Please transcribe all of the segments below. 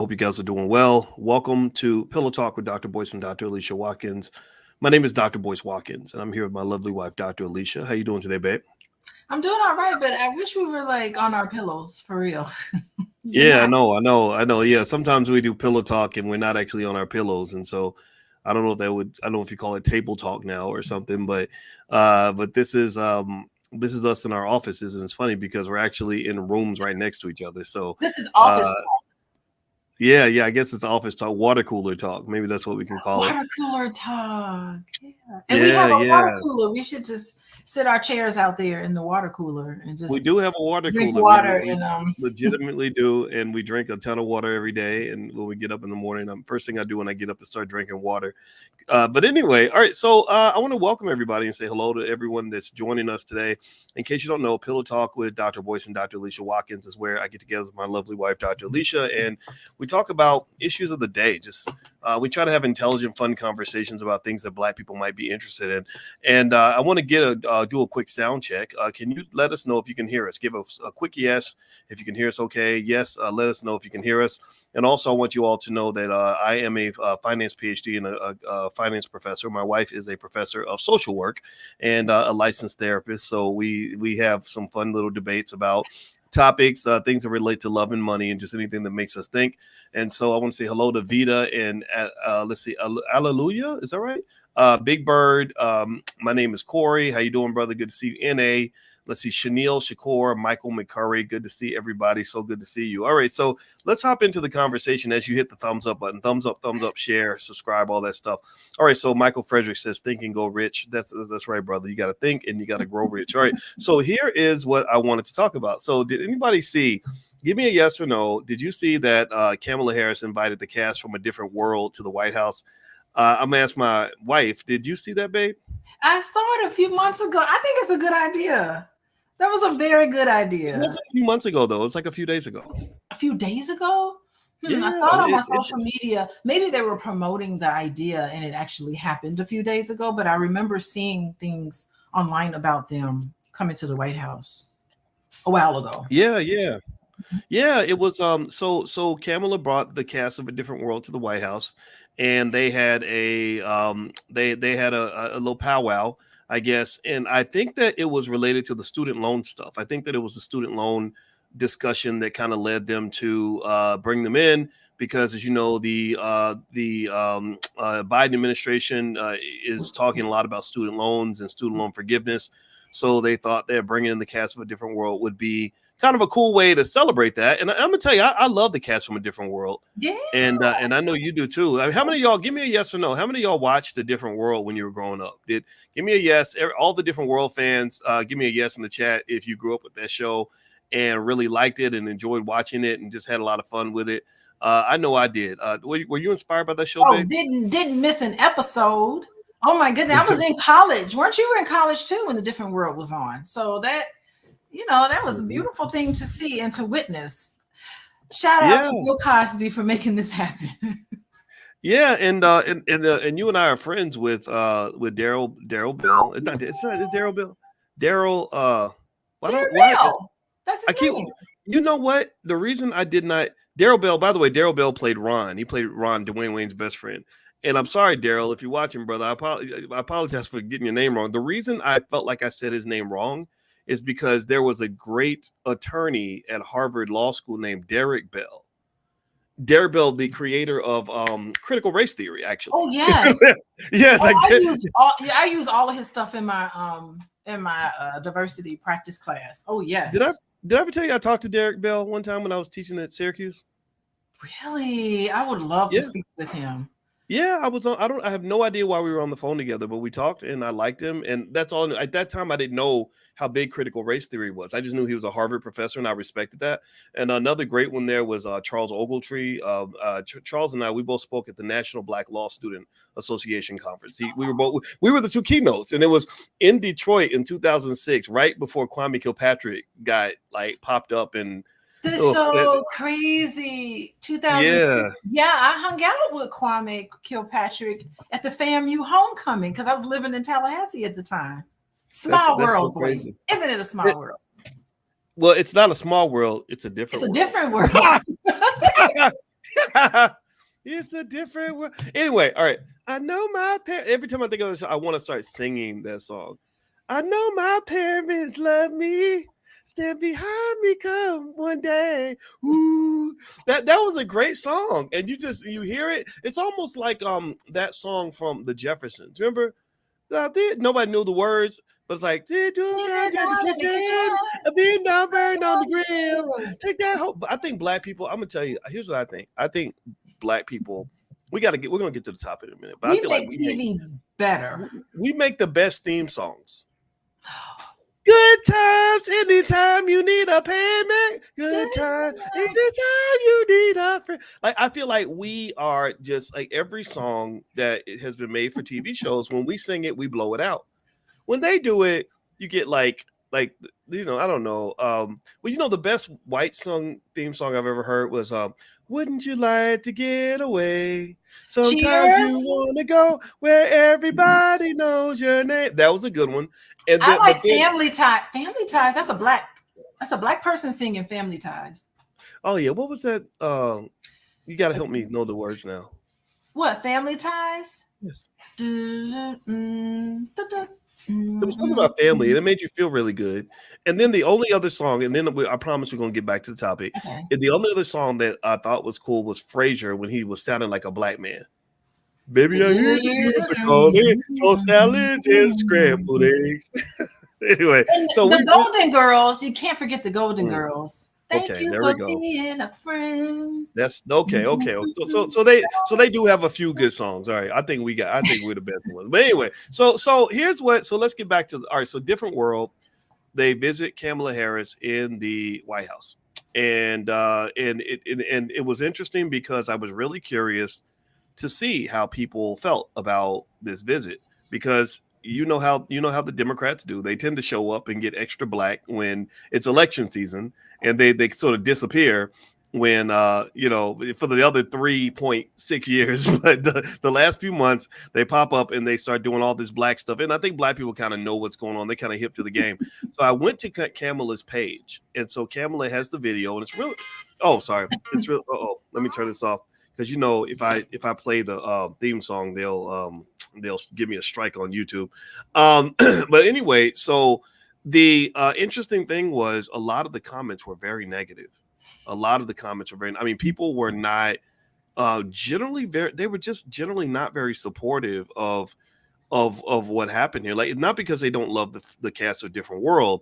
Hope you guys are doing well. Welcome to Pillow Talk with Dr. Boyce and Dr. Alicia Watkins. My name is Dr. Boyce Watkins, and I'm here with my lovely wife, Dr. Alicia. How you doing today, babe? I'm doing all right, but I wish we were like on our pillows for real. Yeah, I Yeah. know, I know. Yeah, sometimes we do pillow talk and we're not actually on our pillows, and so I don't know if I don't know if you call it table talk now or something, but this is us in our offices, and it's funny because we're actually in rooms right next to each other. So This is uh, office yeah, I guess it's office talk, water cooler talk. Maybe that's what we can call it. water cooler talk. Yeah. And we Yeah, have a water yeah. cooler. We should just sit our chairs out there in the water cooler and We just do have a water drink cooler. water We and legitimately do, and we drink a ton of water every day. And when we get up in the morning, first thing I do when I get up is start drinking water. But anyway, all right. So I want to welcome everybody and say hello to everyone that's joining us today. In case you don't know, Pillow Talk with Dr. Boyce and Dr. Alicia Watkins is where I get together with my lovely wife, Dr. Alicia, and we talk about issues of the day. Just we try to have intelligent, fun conversations about things that Black people might be interested in. And I want to do a quick sound check. Can you let us know if you can hear us? Give us a quick yes if you can hear us. Okay, yes. Let us know if you can hear us. And also, I want you all to know that I am a finance PhD and a finance professor. My wife is a professor of social work and a licensed therapist. So we have some fun little debates about topics, things that relate to love and money, and just anything that makes us think. And so I want to say hello to Vita and let's see, Alleluia. Is that right? Big Bird. My name is Corey. How you doing, brother? Good to see you. NA. Let's see, Chanel Shakur, Michael McCurry. Good to see everybody. So good to see you. All right, so let's hop into the conversation as you hit the thumbs up button. Thumbs up, share, subscribe, all that stuff. All right, so Michael Frederick says, think and go rich. That's right, brother. You got to think and you got to grow rich. All right, so here is what I wanted to talk about. So did anybody see, give me a yes or no, did you see that Kamala Harris invited the cast from a different world to the White House? I'm going to ask my wife, did you see that, babe? I saw it a few months ago. I think it's a good idea. That was a very good idea. It wasn't a few months ago, though. It was like a few days ago. A few days ago? Yeah, I saw it on my social media. Maybe they were promoting the idea and it actually happened a few days ago, but I remember seeing things online about them coming to the White House a while ago. Yeah. It was so Kamala brought the cast of A Different World to the White House, and they had they had a little powwow, I guess, and I think that it was related to the student loan stuff. I think that it was the student loan discussion that kind of led them to bring them in because, as you know, the Biden administration is talking a lot about student loans and student loan forgiveness. So they thought that bringing in the cast of A Different World would be kind of a cool way to celebrate that. And I'm gonna tell you, I love the cast from A Different World. Yeah. And I know you do too. I mean, how many of y'all, give me a yes or no, how many of y'all watched A Different World when you were growing up? Give me a yes. All the Different World fans, give me a yes in the chat if you grew up with that show and really liked it and enjoyed watching it and just had a lot of fun with it. I know I did. Were you inspired by that show, babe? Didn't miss an episode. Oh my goodness, I was in college. Weren't you in college too when The Different World was on? So that, that was a beautiful thing to see and to witness. Shout out to Bill Cosby for making this happen. Yeah, and you and I are friends with Daryl Bell. It's not Daryl Bell. Daryl Bell. That's his name. You know what? The reason I did not Daryl Bell, by the way, Daryl Bell played Ron. He played Ron, Dwayne Wayne's best friend. And I'm sorry, Daryl, if you're watching, brother. I apologize for getting your name wrong. The reason I felt like I said his name wrong is because there was a great attorney at Harvard Law School named Derek Bell. Derek Bell, the creator of critical race theory, actually. Oh yes, yes. I use all of his stuff in my diversity practice class. Oh yes. Did I ever tell you I talked to Derek Bell one time when I was teaching at Syracuse? Really? I would love to speak with him. Yeah, I have no idea why we were on the phone together, but we talked and I liked him. And that's all. At that time, I didn't know how big critical race theory was. I just knew he was a Harvard professor and I respected that. And another great one there was Charles Ogletree. Charles and we both spoke at the National Black Law Student Association Conference. We were the two keynotes, and it was in Detroit in 2006, right before Kwame Kilpatrick got popped up and. This is so crazy. 2000. Yeah, I hung out with Kwame Kilpatrick at the FAMU homecoming because I was living in Tallahassee at the time. Small world, so Boyce. Isn't it a small world? Well, it's not a small world. It's a different world. It's a different world. It's a different world. Anyway, all right. I know my parents. Every time I think of this, I want to start singing that song. I know my parents love me. Stand behind me, come one day. Ooh, that was a great song, and you hear it. It's almost like that song from the Jeffersons. Remember? Nobody knew the words, but it's like, did do down in the kitchen, a being down burned on the grill. Take that whole. I think black people. I'm gonna tell you. Here's what I think. I think black people. We're gonna get to the top in a minute, but I We feel like make TV better. we make the best theme songs. Good times anytime you need a payment. Good times anytime you need a friend. Like I feel like we are just like every song that has been made for TV shows. When we sing it, we blow it out. When they do it, you get like I don't know. Well, the best white song theme song I've ever heard was "Wouldn't You Like to Get Away? Sometimes you Cheers. want to go where everybody knows your name." That was a good one. And I then, like but then, Family Ties. Family Ties. That's a black person singing Family Ties. oh yeah, what was that? You got to help me know the words now. What, Family Ties? Yes. It was something Mm-hmm. about family, and it made you feel really good. And then the only other song, and then I promise we're gonna get back to the topic. Okay. And the only other song that I thought was cool was Frasier when he was sounding like a black man. Baby, I hear the music calling, toast salads and scrambled eggs. Anyway, And so the Golden Girls, you can't forget the Golden mm, Girls. Thank okay, you there we for go. being a friend. That's okay. Okay. So they do have a few good songs. All right. I think we're the best ones. But anyway, so here's what. So let's get back to all right. So different world. They visit Kamala Harris in the White House, and it was interesting because I was really curious to see how people felt about this visit because how the Democrats do. They tend to show up and get extra black when it's election season, and they sort of disappear when for the other 3.6 years. But the last few months they pop up and they start doing all this black stuff, and I think black people kind of know what's going on. They kind of hip to the game. So I went to Kamala's page, and so Kamala has the video, and it's really it's real. Oh, let me turn this off because if I play the theme song, they'll give me a strike on YouTube. But anyway, so the interesting thing was a lot of the comments were very negative. A lot of the comments were very. I mean, people were not generally very. They were just generally not very supportive of what happened here. Like not because they don't love the cast of Different World.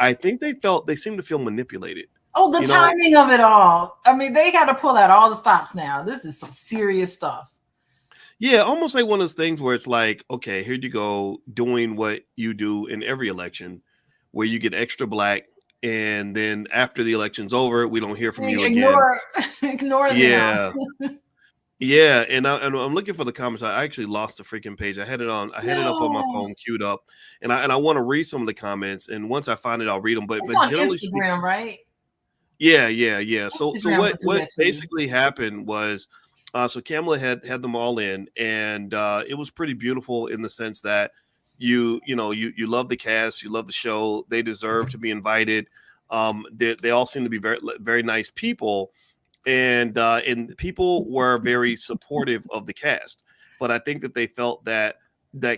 I think they seemed to feel manipulated. Oh, the timing of it all. I mean, they got to pull out all the stops now. This is some serious stuff. Yeah, almost like one of those things where it's like, okay, here you go, doing what you do in every election, where you get extra black, and then after the election's over, we don't hear from you again. Ignore yeah. Yeah, and I'm looking for the comments. I actually lost the freaking page. I had it up on my phone, queued up, and I want to read some of the comments. And once I find it, I'll read them. But on generally Instagram, right? Yeah. So what basically happened was, so Kamala had them all in, and it was pretty beautiful in the sense that you love the cast, you love the show, they deserve to be invited. They all seem to be very very nice people, and people were very supportive of the cast. But I think that they felt that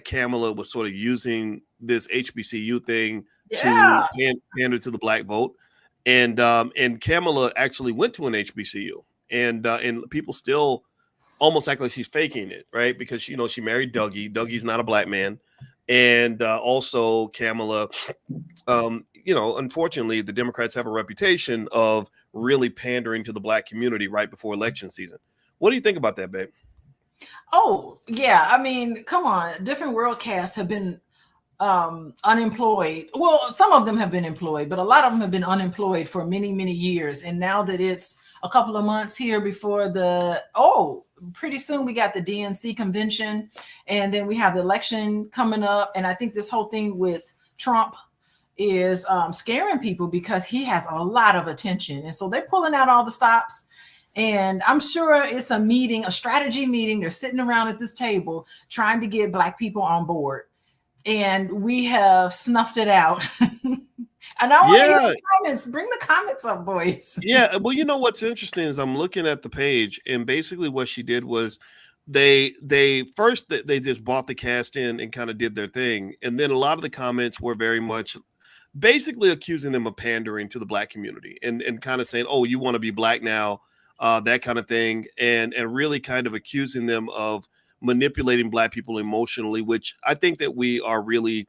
Kamala was sort of using this HBCU thing to pander to the black vote. And Kamala actually went to an HBCU, and people still almost act like she's faking it, right? Because she married Dougie. Dougie's not a black man, and also Kamala, unfortunately, the Democrats have a reputation of really pandering to the black community right before election season. What do you think about that, babe? Oh yeah, I mean, come on, Different World casts have been unemployed. Well, some of them have been employed, but a lot of them have been unemployed for many years. And now that it's a couple of months here before pretty soon we got the DNC convention, and then we have the election coming up. And I think this whole thing with Trump is scaring people because he has a lot of attention, and so they're pulling out all the stops. And I'm sure it's a strategy meeting. They're sitting around at this table trying to get black people on board. And we have snuffed it out. And I want to hear Yeah, the comments. Bring the comments up, boys. yeah. Well, you know what's interesting is I'm looking at the page, and basically what she did was they first they just bought the cast in and kind of did their thing, and then a lot of the comments were very much basically accusing them of pandering to the black community and kind of saying, "Oh, you want to be black now," that kind of thing, and really kind of accusing them of manipulating black people emotionally, which I think that we are really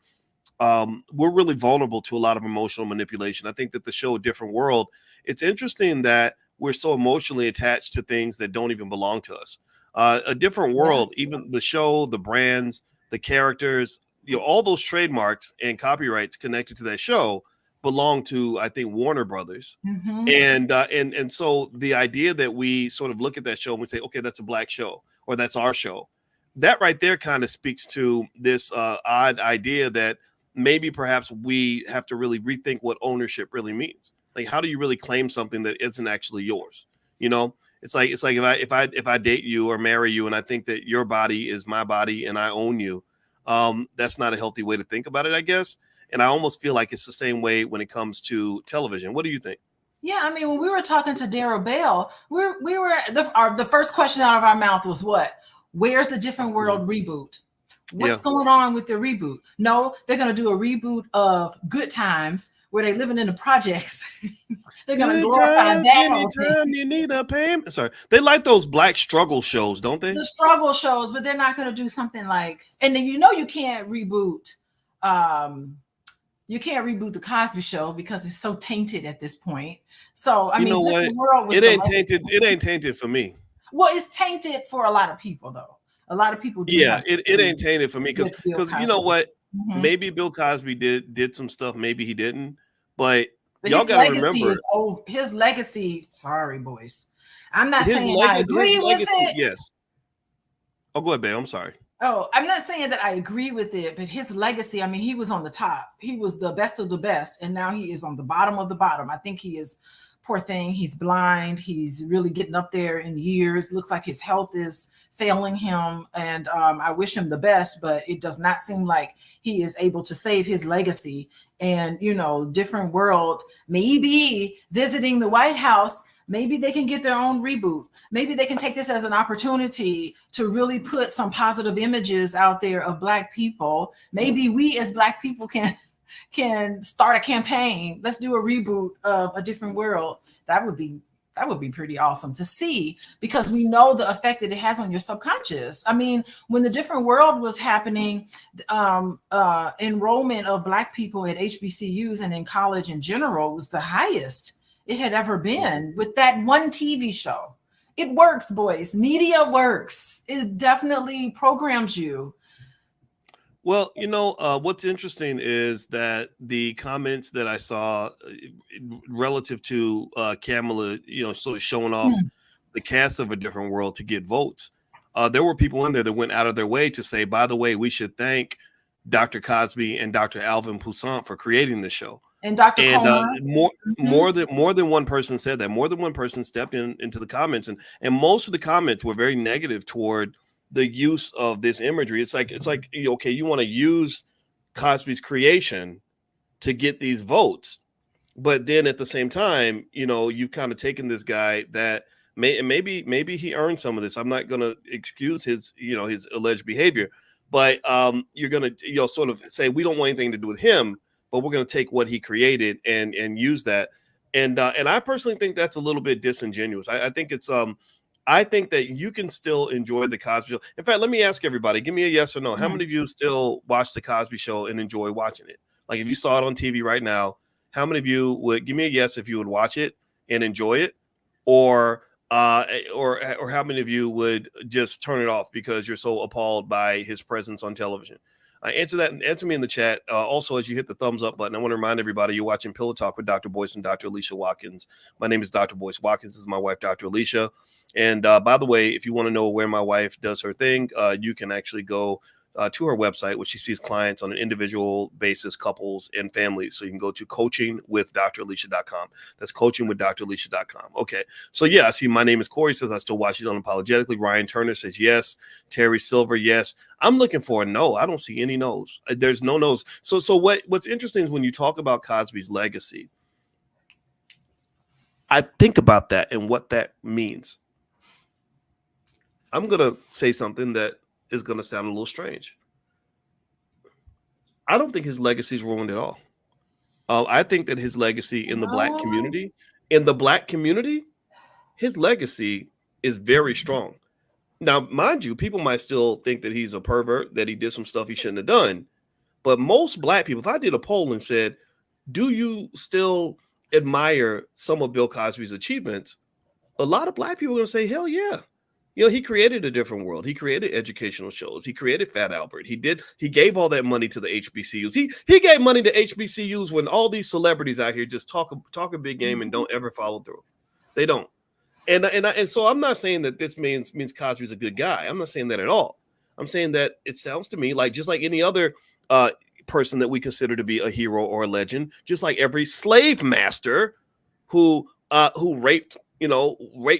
we're really vulnerable to a lot of emotional manipulation. I think that the show Different World, it's interesting that we're so emotionally attached to things that don't even belong to us. A Different Yeah. World, even the show, the brands, the characters, all those trademarks and copyrights connected to that show belong to, I think, Warner Brothers. Mm-hmm. And so the idea that we sort of look at that show and we say, okay, that's a black show or that's our show, that right there kind of speaks to this odd idea that maybe perhaps we have to really rethink what ownership really means. Like, how do you really claim something that isn't actually yours? You know, it's like if I date you or marry you and I think that your body is my body and I own you, that's not a healthy way to think about it, I guess. And I almost feel like it's the same way when it comes to television. What do you think? Yeah, I mean, when we were talking to Daryl Bell, we were the first question out of our mouth was what? Where's the Different World reboot? Yeah. What's going on with the reboot? No, they're going to do a reboot of Good Times where they're living in the projects. They're going to Good glorify times, that whole thing. anytime you need a payment. Sorry, they like those black struggle shows, don't they? The struggle shows, but they're not going to do something like, and then you can't reboot. You can't reboot the Cosby Show because it's so tainted at this point. So I You mean, know what? Different World was It the ain't tainted. It ain't tainted for me. well, it's tainted for a lot of people though. A lot of people do Yeah, have it ain't issues tainted for me with Bill because you know Cosby. what? Mhm. Maybe Bill Cosby did some stuff. Maybe he didn't. But But y'all his got to legacy remember is old. His legacy, sorry, boys. I'm not his saying I his agree with legacy. it. Yes. Oh, go ahead, babe. I'm sorry. Oh, I'm not saying that I agree with it, but his legacy, I mean, he was on the top. He was the best of the best, and now he is on the bottom of the bottom. I think he is, poor thing. He's blind. He's really getting up there in years. Looks like his health is failing him, and I wish him the best, but it does not seem like he is able to save his legacy. And, Different World, maybe visiting the White House, maybe they can get their own reboot. Maybe they can take this as an opportunity to really put some positive images out there of Black people. Maybe we as Black people can start a campaign. Let's do a reboot of A Different World. That would be pretty awesome to see, because we know the effect that it has on your subconscious. I mean, when The Different World was happening, enrollment of Black people at HBCUs and in college in general was the highest it had ever been with that one TV show. It works, boys. Media works. It definitely programs you. Well, what's interesting is that the comments that I saw relative to Kamala, sort of showing off the cast of A Different World to get votes, there were people in there that went out of their way to say, by the way, we should thank Dr. Cosby and Dr. Alvin Poussaint for creating the show. And Dr. And Comer. more than one person said that. More than one person stepped into the comments, and most of the comments were very negative toward the use of this imagery. It's like okay, you want to use Cosby's creation to get these votes, but then at the same time, you've kind of taken this guy that maybe he earned some of this. I'm not going to excuse his his alleged behavior, but you're going to sort of say we don't want anything to do with him, but we're going to take what he created and use that. And I personally think that's a little bit disingenuous. I think it's I think that you can still enjoy the Cosby Show. In fact, let me ask everybody, give me a yes or no. How many of you still watch the Cosby Show and enjoy watching it? Like if you saw it on TV right now, how many of you would give me a yes if you would watch it and enjoy it? Or how many of you would just turn it off because you're so appalled by his presence on television? Answer me in the chat. Also, as you hit the thumbs up button, I want to remind everybody you're watching Pillow Talk with Dr. Boyce and Dr. Alicia Watkins. My name is Dr. Boyce Watkins. This is my wife, Dr. Alicia. And by the way, if you want to know where my wife does her thing, you can actually go to her website, which she sees clients on an individual basis, couples and families. So you can go to coachingwithdralicia.com. That's coachingwithdralicia.com. Okay. So yeah, I see my name is Corey says I still watch it unapologetically. Ryan Turner says yes. Terry Silver, yes. I'm looking for a no. I don't see any no's. There's no no's. So what's interesting is when you talk about Cosby's legacy, I think about that and what that means. I'm going to say something that is going to sound a little strange. I don't think his legacy is ruined at all. I think that his legacy in the black community, his legacy is very strong. Now, mind you, people might still think that he's a pervert, that he did some stuff he shouldn't have done. But most black people, if I did a poll and said, do you still admire some of Bill Cosby's achievements? A lot of black people are going to say, hell yeah. You know, he created a different world. He created educational shows. He created Fat Albert. He gave all that money to the HBCUs. He gave money to HBCUs when all these celebrities out here just talk a big game and don't ever follow through. They don't. And so I'm not saying that this means Cosby's a good guy. I'm not saying that at all. I'm saying that it sounds to me like just like any other person that we consider to be a hero or a legend, just like every slave master who raped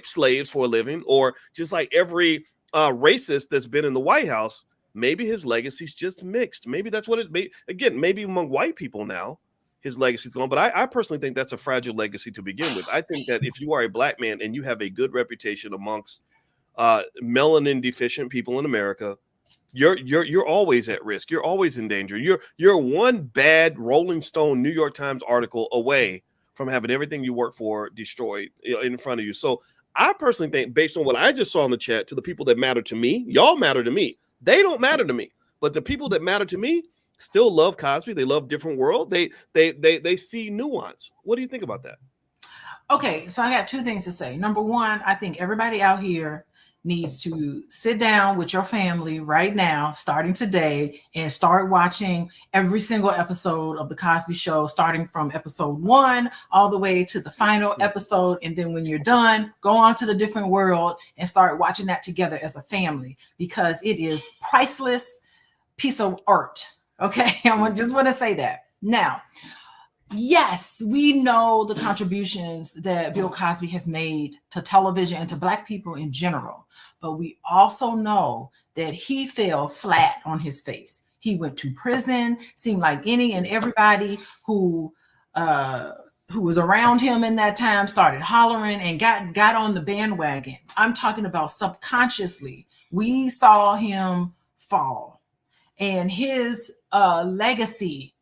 slaves for a living, or just like every racist that's been in the White House, maybe his legacy's just mixed. Maybe that's what it may. Again, maybe among white people now, his legacy's gone. But I personally think that's a fragile legacy to begin with. I think that if you are a black man and you have a good reputation amongst melanin deficient people in America, you're always at risk. You're always in danger. You're one bad Rolling Stone, New York Times article away from having everything you work for destroyed in front of you. So I personally think, based on what I just saw in the chat, to the people that matter to me, y'all matter to me. They don't matter to me, but the people that matter to me still love Cosby. They love Different World. They see nuance. What do you think about that? Okay, so I got two things to say. Number one, I think everybody out here needs to sit down with your family right now, starting today, and start watching every single episode of The Cosby Show, starting from episode 1 all the way to the final episode. And then when you're done, go on to The Different World and start watching that together as a family, because it is priceless piece of art. Okay, I just want to say that. Now, yes, we know the contributions that Bill Cosby has made to television and to Black people in general, but we also know that he fell flat on his face. He went to prison. Seemed like any and everybody who was around him in that time started hollering and got on the bandwagon. I'm talking about subconsciously. We saw him fall, and his legacy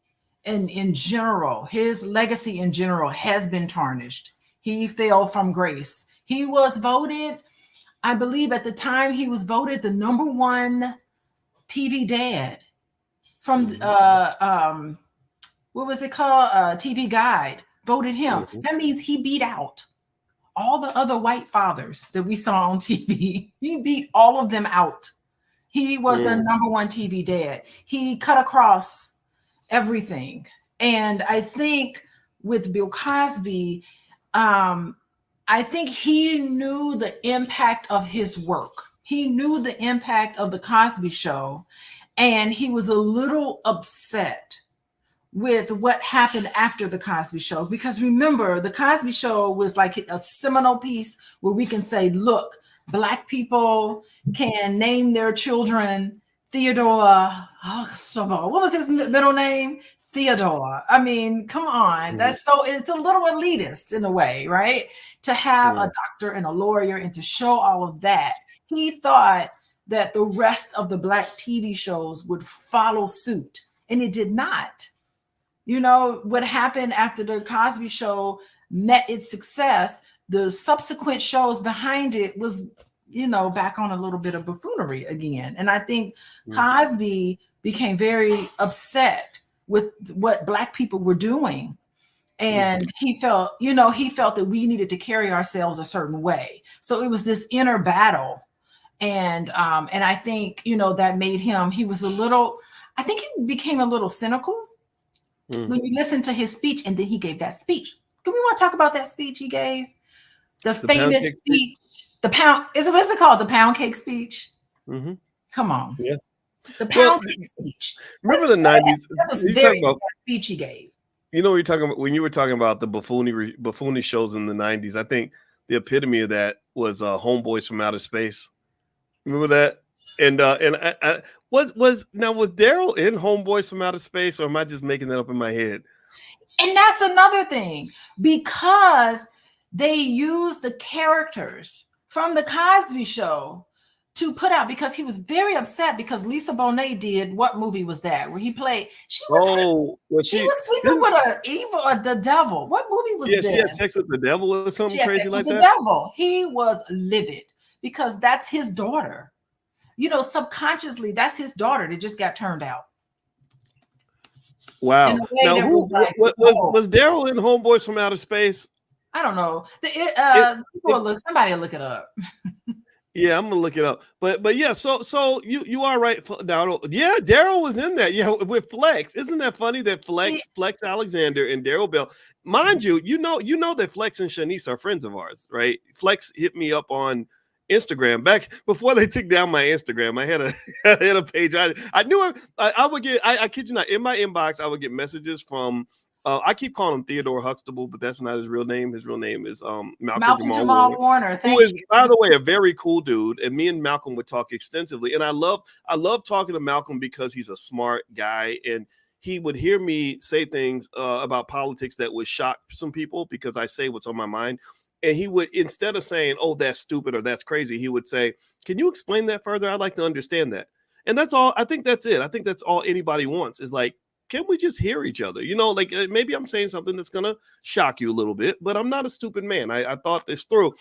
in general, his legacy in general has been tarnished. He fell from grace. He was voted, I believe at the time, he was voted the #1 TV dad from what was it called? TV Guide voted him. That means he beat out all the other white fathers that we saw on TV. He beat all of them out. He was the #1 TV dad. He cut across everything. And I think with Bill Cosby, I think he knew the impact of his work. He knew the impact of the Cosby Show, and he was a little upset with what happened after the Cosby Show. Because remember, the Cosby Show was like a seminal piece where we can say, look, Black people can name their children Theodore, what was his middle name? Theodore. I mean, come on. That's so, it's a little elitist in a way, right? To have a doctor and a lawyer and to show all of that. He thought that the rest of the Black TV shows would follow suit, and it did not. You know, what happened after the Cosby Show met its success, the subsequent shows behind it was, you know, back on a little bit of buffoonery again. And I think Cosby became very upset with what Black people were doing. And he felt that we needed to carry ourselves a certain way. So it was this inner battle. And I think, you know, that made him, he became a little cynical when you listen to his speech. And then he gave that speech. Do we want to talk about that speech he gave? The famous speech. The pound, what's it called? The pound cake speech? Come on. Yeah. The Well, pound cake speech. remember That's the sad. 90s? That's a You very talking sad about, speech he gave. you know, you're talking about when you were talking about the buffoony shows in the 90s. I think the epitome of that was Homeboys from Outer Space. Remember that? And was Daryl in Homeboys from Outer Space, or am I just making that up in my head? And that's another thing, because they used the characters from the Cosby Show to put out, because he was very upset because Lisa Bonet did, what movie was that where he played? She Oh, well, was sleeping with an evil or the devil. What movie was yeah, this? she had sex with the devil or something She had crazy sex like with the that. devil. He was livid because that's his daughter. You know, subconsciously, that's his daughter that just got turned out. In Wow. a way Now, that was like, oh, was Daryl in Homeboys from Outer Space? I don't know. It, Somebody will look it up. yeah, I'm gonna look it up. But yeah, so you are right. Now, yeah, Daryl was in that. Yeah, with Flex. Isn't that funny that Flex Alexander and Daryl Bell, mind you, you know that Flex and Shanice are friends of ours, right? Flex hit me up on Instagram back before they took down my Instagram. I had a I had a page. I knew I would get. I kid you not, in my inbox I would get messages from. I keep calling him Theodore Huxtable, but that's not his real name. His real name is Malcolm Jamal Warner. Thank Who is, you. by the way, a very cool dude. And me and Malcolm would talk extensively. And I love talking to Malcolm because he's a smart guy. And he would hear me say things about politics that would shock some people because I say what's on my mind. And he would, instead of saying, oh, that's stupid or that's crazy, he would say, can you explain that further? I'd like to understand that. And that's all. I think that's it. I think that's all anybody wants is like, can we just hear each other? You know, like maybe I'm saying something that's gonna shock you a little bit, but I'm not a stupid man. I thought this through.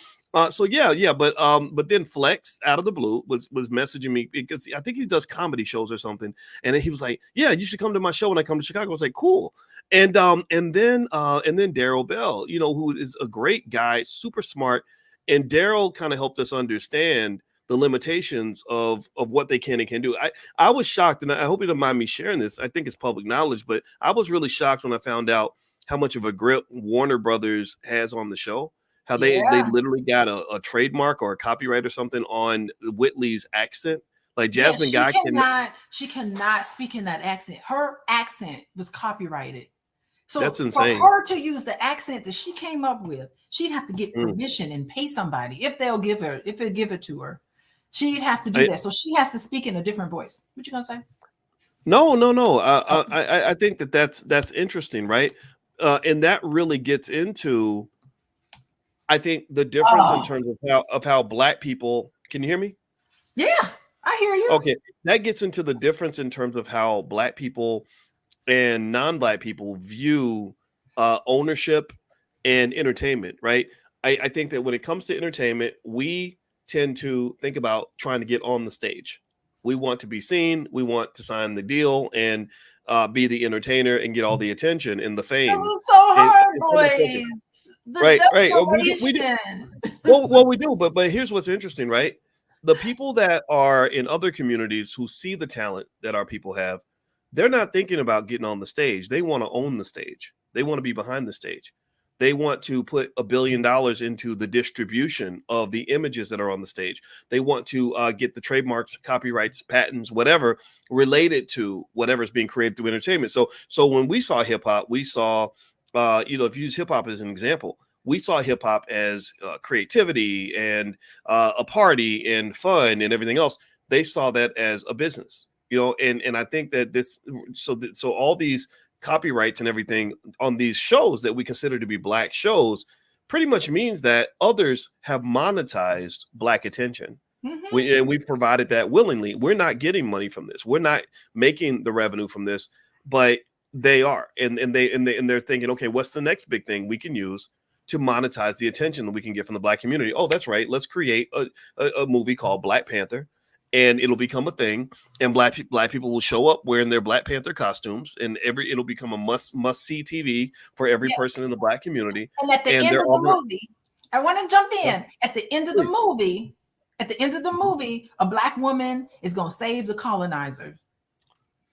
So yeah, but then Flex out of the blue was messaging me because I think he does comedy shows or something, and he was like, "Yeah, you should come to my show when I come to Chicago." I was like, "Cool." And then Daryl Bell, you know, who is a great guy, super smart, and Daryl kind of helped us understand the limitations of what they can and can do. I was shocked, and I hope you don't mind me sharing this. I think it's public knowledge, but I was really shocked when I found out how much of a grip Warner Brothers has on the show. How they literally got a trademark or a copyright or something on Whitley's accent. Like Jasmine Guy she cannot speak in that accent. Her accent was copyrighted. So that's insane. For her to use the accent that she came up with, she'd have to get permission and pay somebody if they'll give it to her. She'd have to do that. So she has to speak in a different voice. What you gonna say? No. I think that's interesting, right? And that really gets into, I think, the difference in terms of how Black people. Can you hear me? Yeah, I hear you. Okay, that gets into the difference in terms of how Black people and non-Black people view ownership and entertainment, right? I think that when it comes to entertainment, we tend to think about trying to get on the stage. We want to be seen. We want to sign the deal and be the entertainer and get all the attention and the fame. This is so hard, boys. Right. We do. Well, we do. But here's what's interesting, right? The people that are in other communities who see the talent that our people have, they're not thinking about getting on the stage. They want to own the stage. They want to be behind the stage. They want to put $1 billion into the distribution of the images that are on the stage. They want to get the trademarks, copyrights, patents, whatever related to whatever's being created through entertainment. So when we saw hip hop, we saw, if you use hip hop as an example, we saw hip hop as creativity and a party and fun and everything else. They saw that as a business, and I think that so all these copyrights and everything on these shows that we consider to be Black shows pretty much means that others have monetized Black attention. And we've provided that willingly. We're not getting money from this. We're not making the revenue from this, but they are. And they're thinking, okay, what's the next big thing we can use to monetize the attention that we can get from the Black community? Oh, that's right. Let's create a movie called Black Panther. And it'll become a thing, and black people will show up wearing their Black Panther costumes, and it'll become a must see TV for every person in the Black community. And at the end of the movie, I want to jump in. At the end of the movie, a Black woman is going to save the colonizers.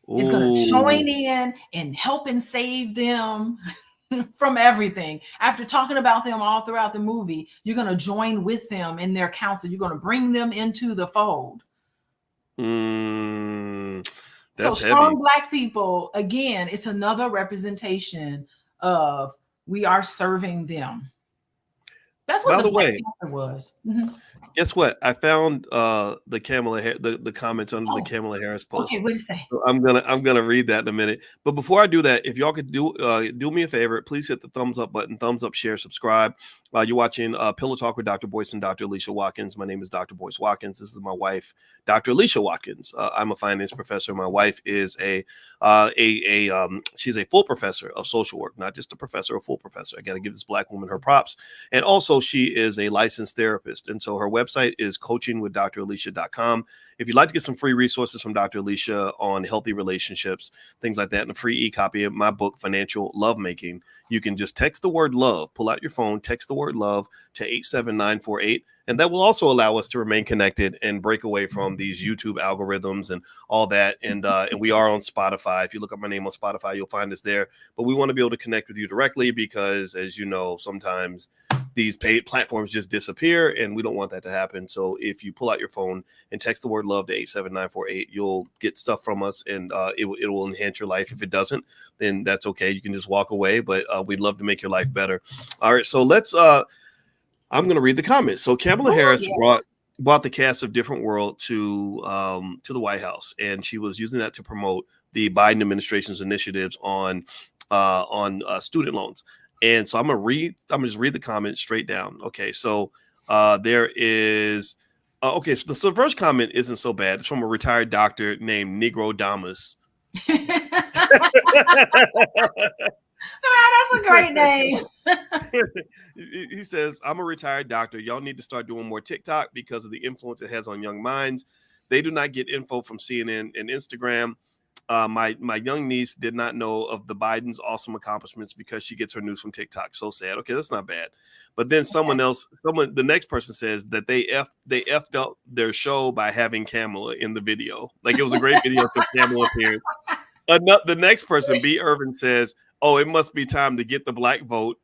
Is going to join in and help and save them from everything. After talking about them all throughout the movie, you're going to join with them in their council. You're going to bring them into the fold. So That's heavy. strong Black people, again, it's another representation of we are serving them. That's what By the the Black way, Panther was. guess what? I found the the comments under the Oh, Kamala Harris okay. post. What did you say? So I'm gonna read that in a minute. But before I do that, if y'all could do me a favor, please hit the thumbs up button, thumbs up, share, subscribe. You're watching Pillow Talk with Dr. Boyce and Dr. Alicia Watkins. My name is Dr. Boyce Watkins. This is my wife, Dr. Alicia Watkins. I'm a finance professor. My wife is she's a full professor of social work, not just a professor, a full professor. I got to give this Black woman her props. And also, she is a licensed therapist. And so her website is coachingwithdralicia.com. If you'd like to get some free resources from Dr. Alicia on healthy relationships, things like that, and a free e-copy of my book, Financial Lovemaking, you can just text the word love, pull out your phone, text the word love to 87948. And that will also allow us to remain connected and break away from these YouTube algorithms and all that. And we are on Spotify. If you look up my name on Spotify, you'll find us there. But we want to be able to connect with you directly because, as you know, sometimes these paid platforms just disappear, and we don't want that to happen. So if you pull out your phone and text the word love to 87948, you'll get stuff from us, and it will enhance your life. If it doesn't, then that's okay. You can just walk away, but we'd love to make your life better. All right, so let's I'm going to read the comments. So Kamala Harris brought the cast of Different World to the White House, and she was using that to promote the Biden administration's initiatives on student loans. And so I'm gonna just read the comments straight down. Okay, so there is okay. So the first comment isn't so bad. It's from a retired doctor named Negro Damas. That's a great name. He says, "I'm a retired doctor. Y'all need to start doing more TikTok because of the influence it has on young minds. They do not get info from CNN and Instagram. My young niece did not know of the Biden's awesome accomplishments because she gets her news from TikTok. So sad. Okay, that's not bad. But then the next person says that they effed up their show by having Kamala in the video. Like, it was a great video to Kamala appeared. The next person, B. Irvin, says, oh, it must be time to get the Black vote.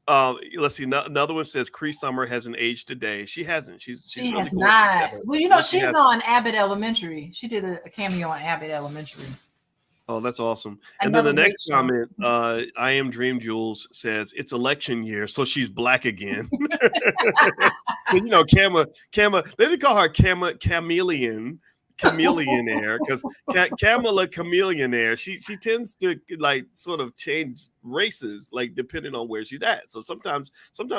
Let's see. Another one says Cree Summer hasn't aged today. She hasn't. She really has not. Well, you know, she's on Abbott Elementary. She did a cameo on Abbott Elementary. Oh, that's awesome. And then the next comment, I Am Dream Jules says it's election year, so she's Black again. So, you know, Kamala, they didn't call her Chameleonaire because Kamala Chameleonaire, she tends to like sort of change races, like depending on where she's at. So sometimes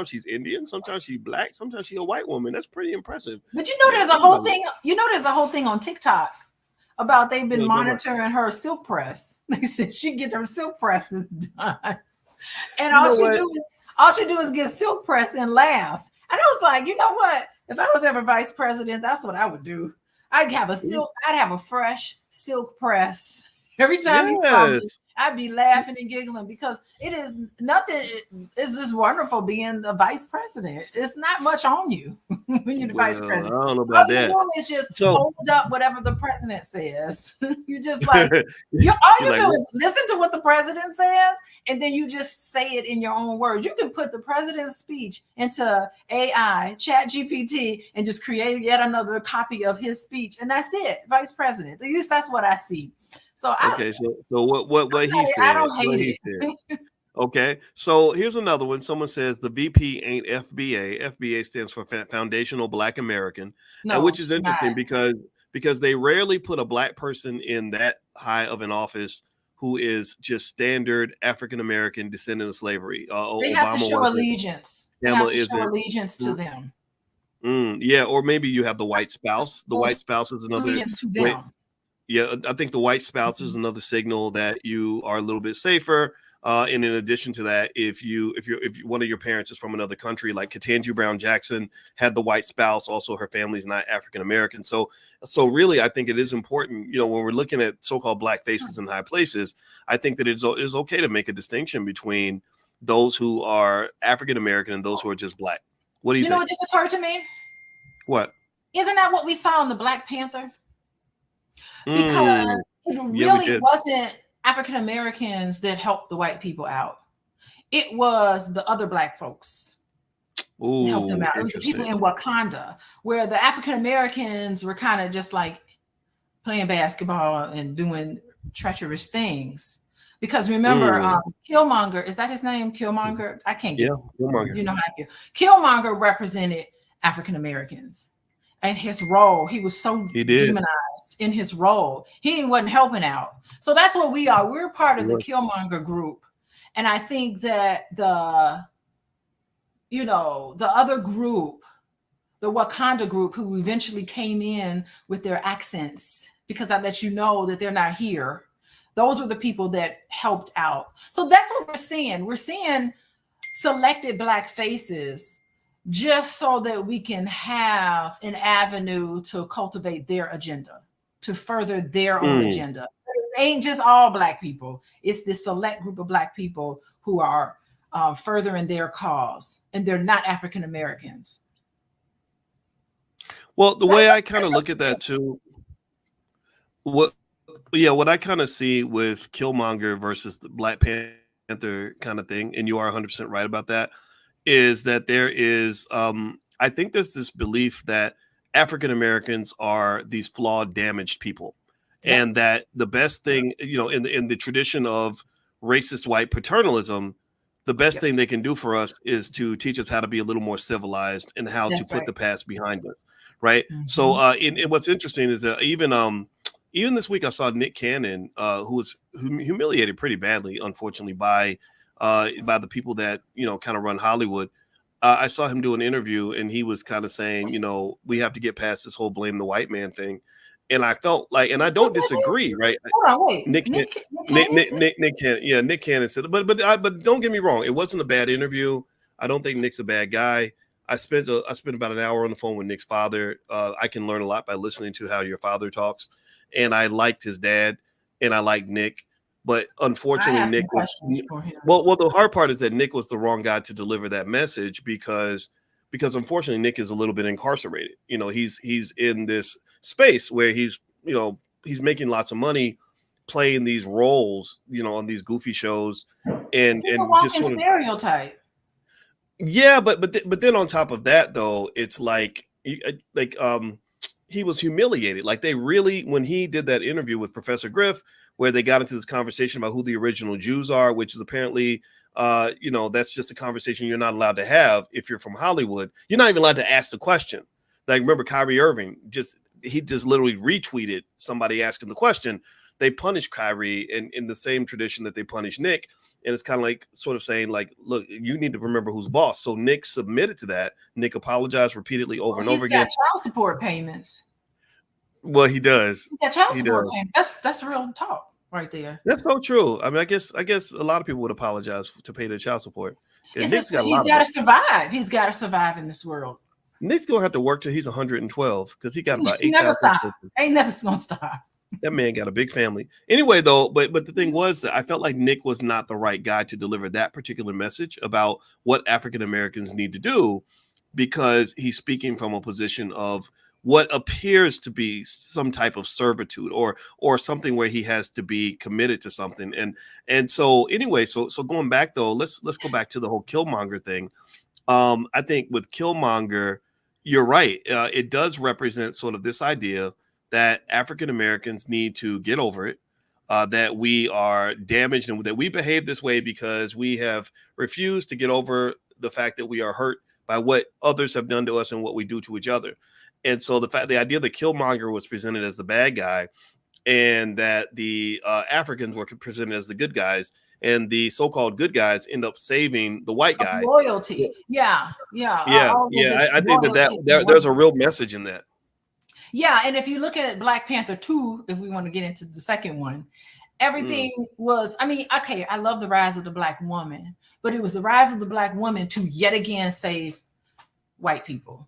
she's Indian, sometimes she's Black, sometimes she's a white woman. That's pretty impressive. But you know, there's a whole thing. You know, there's a whole thing on TikTok about they've been monitoring her silk press. They said she get her silk presses done, and all she do is get silk press and laugh. And I was like, you know what? If I was ever vice president, that's what I would do. I'd have a fresh silk press every time you saw me. I'd be laughing and giggling because it is nothing. It's just wonderful being the vice president. It's not much on you when you're the vice president. I don't know about that. All you do is just hold up whatever the president says. You just like all you do is listen to what the president says, and then you just say it in your own words. You can put the president's speech into AI, Chat GPT, and just create yet another copy of his speech, and that's it. Vice president. At least that's what I see. So what he said. I don't hate it. Okay, so here's another one. Someone says the VP ain't FBA. FBA stands for Foundational Black American, which is interesting because they rarely put a Black person in that high of an office who is just standard African American descendant of slavery. They have to show allegiance. They have to show allegiance to them. Yeah, or maybe you have the white spouse. The white spouse is another allegiance to them. Yeah, I think the white spouse is another signal that you are a little bit safer. And in addition to that, if one of your parents is from another country, like Ketanji Brown Jackson had the white spouse, also her family's not African American. So really, I think it is important, you know, when we're looking at so-called Black faces in high places, I think that it's okay to make a distinction between those who are African American and those who are just Black. What do you think? You know what just occurred to me? What? Isn't that what we saw in the Black Panther? Because it really wasn't African Americans that helped the white people out. It was the other Black folks who helped them out. It was the people in Wakanda, where the African Americans were kind of just like playing basketball and doing treacherous things. Because remember, Killmonger, is that his name? Killmonger? I can't get, Killmonger. You know how I feel. Killmonger represented African Americans. And his role, he was so demonized in his role. He wasn't helping out. So that's what we are. We're part of the Killmonger group. And I think that the other group, the Wakanda group, who eventually came in with their accents, because I let you know that they're not here. Those were the people that helped out. So that's what we're seeing. We're seeing selected Black faces just so that we can have an avenue to cultivate their agenda, to further their own agenda. It ain't just all Black people. It's this select group of Black people who are furthering their cause, and they're not African Americans. Well, the way I kind of look at that too, what I kind of see with Killmonger versus the Black Panther kind of thing, and you are 100% right about that, is that there is, I think there's this belief that African Americans are these flawed, damaged people, and that the best thing, in the tradition of racist white paternalism, the best thing they can do for us is to teach us how to be a little more civilized and how to put the past behind us, right? So, and what's interesting is that even this week I saw Nick Cannon, who was humiliated pretty badly, unfortunately, by the people that kind of run Hollywood. I saw him do an interview, and he was kind of saying, we have to get past this whole blame the white man thing. And I felt like, and I don't disagree, right? Hold on, wait. Nick Cannon, yeah, Nick Cannon said, but don't get me wrong, it wasn't a bad interview. I don't think Nick's a bad guy. I spent about an hour on the phone with Nick's father. I can learn a lot by listening to how your father talks, and I liked his dad, and I liked Nick. But unfortunately, Nick well, the hard part is that Nick was the wrong guy to deliver that message because unfortunately Nick is a little bit incarcerated. He's in this space where he's making lots of money playing these roles, on these goofy shows, and a walking just sort of stereotype. Yeah, but then on top of that, though, it's like he was humiliated. Like, they really, when he did that interview with Professor Griff, where they got into this conversation about who the original Jews are, which is apparently, that's just a conversation you're not allowed to have if you're from Hollywood. You're not even allowed to ask the question. Like, remember Kyrie Irving, he just literally retweeted somebody asking the question. They punished Kyrie in the same tradition that they punished Nick. And it's kind of like sort of saying, like, look, you need to remember who's boss. So Nick submitted to that. Nick apologized repeatedly over and over again. He's got child support payments. Well, he does. He got child support payments. That's real talk right there. That's so true. I mean, I guess a lot of people would apologize to pay their child support. He's got to survive. He's got to survive in this world. Nick's gonna have to work till he's 112 because he got about 8. Never stop. Ain't never gonna stop. That man got a big family. Anyway, though, but the thing was that I felt like Nick was not the right guy to deliver that particular message about what African Americans need to do, because he's speaking from a position of what appears to be some type of servitude or something where he has to be committed to something. And so anyway, so going back though, let's go back to the whole Killmonger thing. I think with Killmonger, you're right. It does represent sort of this idea that African Americans need to get over it, that we are damaged and that we behave this way because we have refused to get over the fact that we are hurt by what others have done to us and what we do to each other. And so the idea that Killmonger was presented as the bad guy and that the Africans were presented as the good guys, and the so-called good guys end up saving the white guy. Loyalty. Yeah. I think that there's a real message in that. Yeah, and if you look at Black Panther 2, if we want to get into the second one, everything was, I mean, okay, I love the rise of the Black woman, but it was the rise of the Black woman to yet again save white people.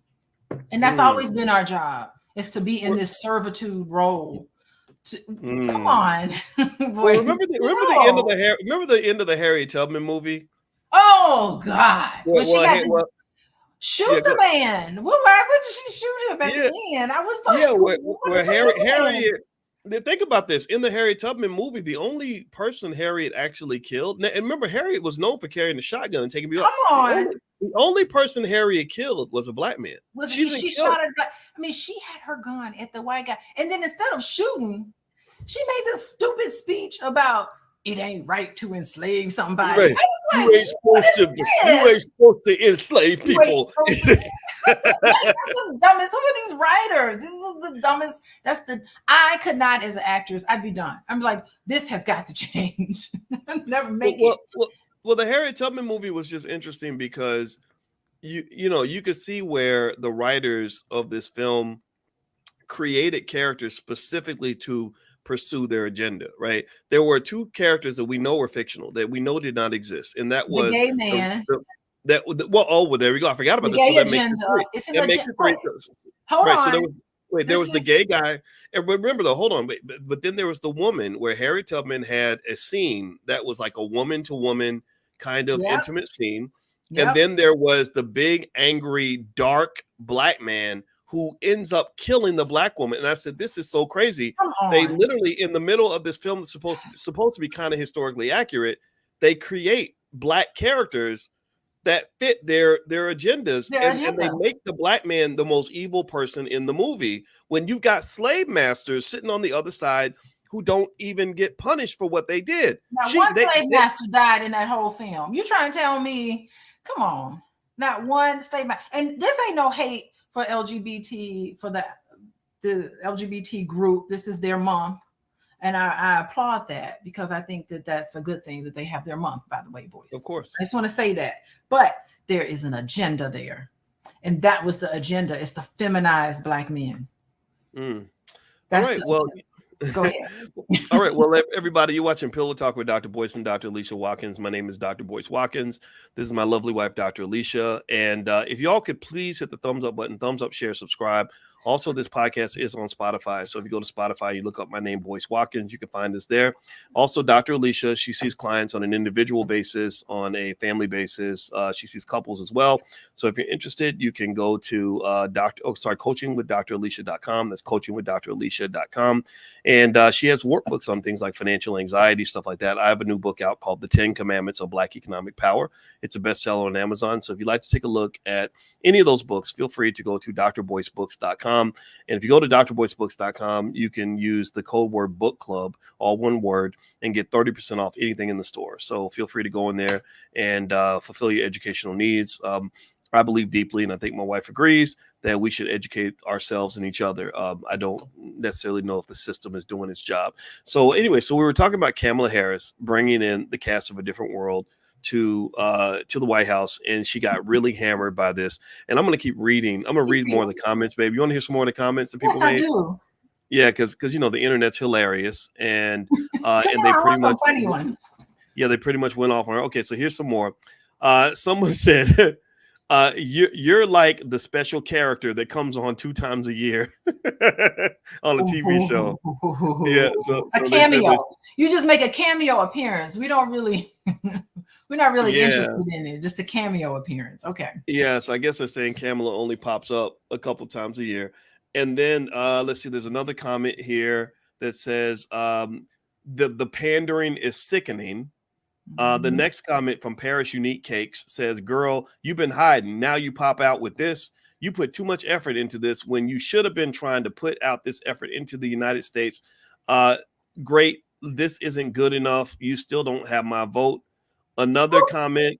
And that's always been our job, is to be in this servitude role. Come on. Boy, remember the end of the Harriet Tubman movie? Oh God. Shoot the man. Well, why wouldn't she shoot him at the end? I was like, where Think about this. In the Harriet Tubman movie, the only person Harriet actually killed, and remember, Harriet was known for carrying the shotgun and taking people out. Come on. The only person Harriet killed was a black man. She shot her. I mean, she had her gun at the white guy, and then instead of shooting, she made this stupid speech about it ain't right to enslave somebody. Right. You ain't supposed to enslave people. That's the dumbest. Who are these writers? This is the dumbest. I could not, as an actress, I'd be done. I'm like, this has got to change. Never make it. Well, the Harriet Tubman movie was just interesting because you could see where the writers of this film created characters specifically to pursue their agenda, right? There were two characters that we know were fictional, that we know did not exist, and that was the gay man. There we go. I forgot about this. So that makes it three. Hold on. So there was the gay guy, and remember though. Hold on, but then there was the woman where Harriet Tubman had a scene that was like a woman to woman kind of intimate scene, and then there was the big, angry, dark black man who ends up killing the black woman. And I said, this is so crazy. They literally, in the middle of this film that's supposed to be kind of historically accurate, they create black characters that fit their agendas, and they make the black man the most evil person in the movie, when you've got slave masters sitting on the other side who don't even get punished for what they did. Now, one slave master died in that whole film. You trying to tell me, come on, not one slave master. And this ain't no hate for LGBT, for the LGBT group. This is their month. And I applaud that, because I think that that's a good thing that they have their month, by the way, Boyce. Of course. I just want to say that. But there is an agenda there. And that was the agenda. It's to feminize black men. That's right. Well, go ahead. All right. Well, everybody, you're watching Pillow Talk with Dr. Boyce and Dr. Alicia Watkins. My name is Dr. Boyce Watkins. This is my lovely wife, Dr. Alicia. And if y'all could please hit the thumbs up button, thumbs up, share, subscribe. Also, this podcast is on Spotify. So if you go to Spotify, you look up my name, Boyce Watkins, you can find us there. Also, Dr. Alicia, she sees clients on an individual basis, on a family basis. She sees couples as well. So if you're interested, you can go to coachingwithdralicia.com. That's coachingwithdralicia.com. And she has workbooks on things like financial anxiety, stuff like that. I have a new book out called The 10 Commandments of Black Economic Power. It's a bestseller on Amazon. So if you'd like to take a look at any of those books, feel free to go to drboycebooks.com. And if you go to drboycebooks.com, you can use the code word book club, all one word, and get 30% off anything in the store. So feel free to go in there and fulfill your educational needs. I believe deeply, and I think my wife agrees, that we should educate ourselves and each other. I don't necessarily know if the system is doing its job. So anyway, so we were talking about Kamala Harris bringing in the cast of A Different World to the White House, and she got really hammered by this. And I'm going to keep reading. I'm going to read more of the comments, baby. You want to hear some more of the comments that people made? I do. Yeah, because the internet's hilarious, and and they pretty much funny ones. Yeah, they pretty much went off on her. Okay, so here's some more. Someone said, you're like the special character that comes on 2 times a year on a TV show. Yeah, so a cameo. You just make a cameo appearance. We don't really we're not really interested in it. Just a cameo appearance. Okay. Yeah, so I guess they're saying Kamala only pops up a couple times a year. And then let's see, there's another comment here that says the pandering is sickening. The next comment from Paris Unique Cakes says, girl, you've been hiding. Now you pop out with this. You put too much effort into this when you should have been trying to put out this effort into the United States. Great. This isn't good enough. You still don't have my vote. Another comment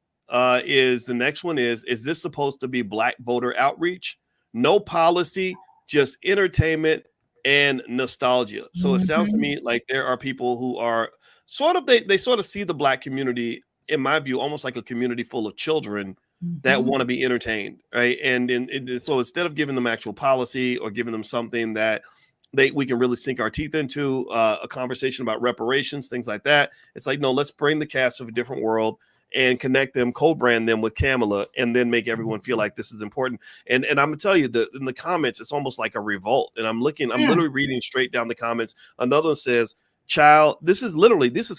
is the next one is this supposed to be black voter outreach? No policy, just entertainment and nostalgia. So it sounds to me like there are people who are they sort of see the black community, in my view, almost like a community full of children that want to be entertained, right? And so instead of giving them actual policy or giving them something that we can really sink our teeth into, a conversation about reparations, things like that, it's like, no, let's bring the cast of A Different World and connect them, co-brand them with Kamala, and then make everyone feel like this is important. And I'm gonna tell you that in the comments, it's almost like a revolt. And I'm literally reading straight down the comments. Another one says, child, this is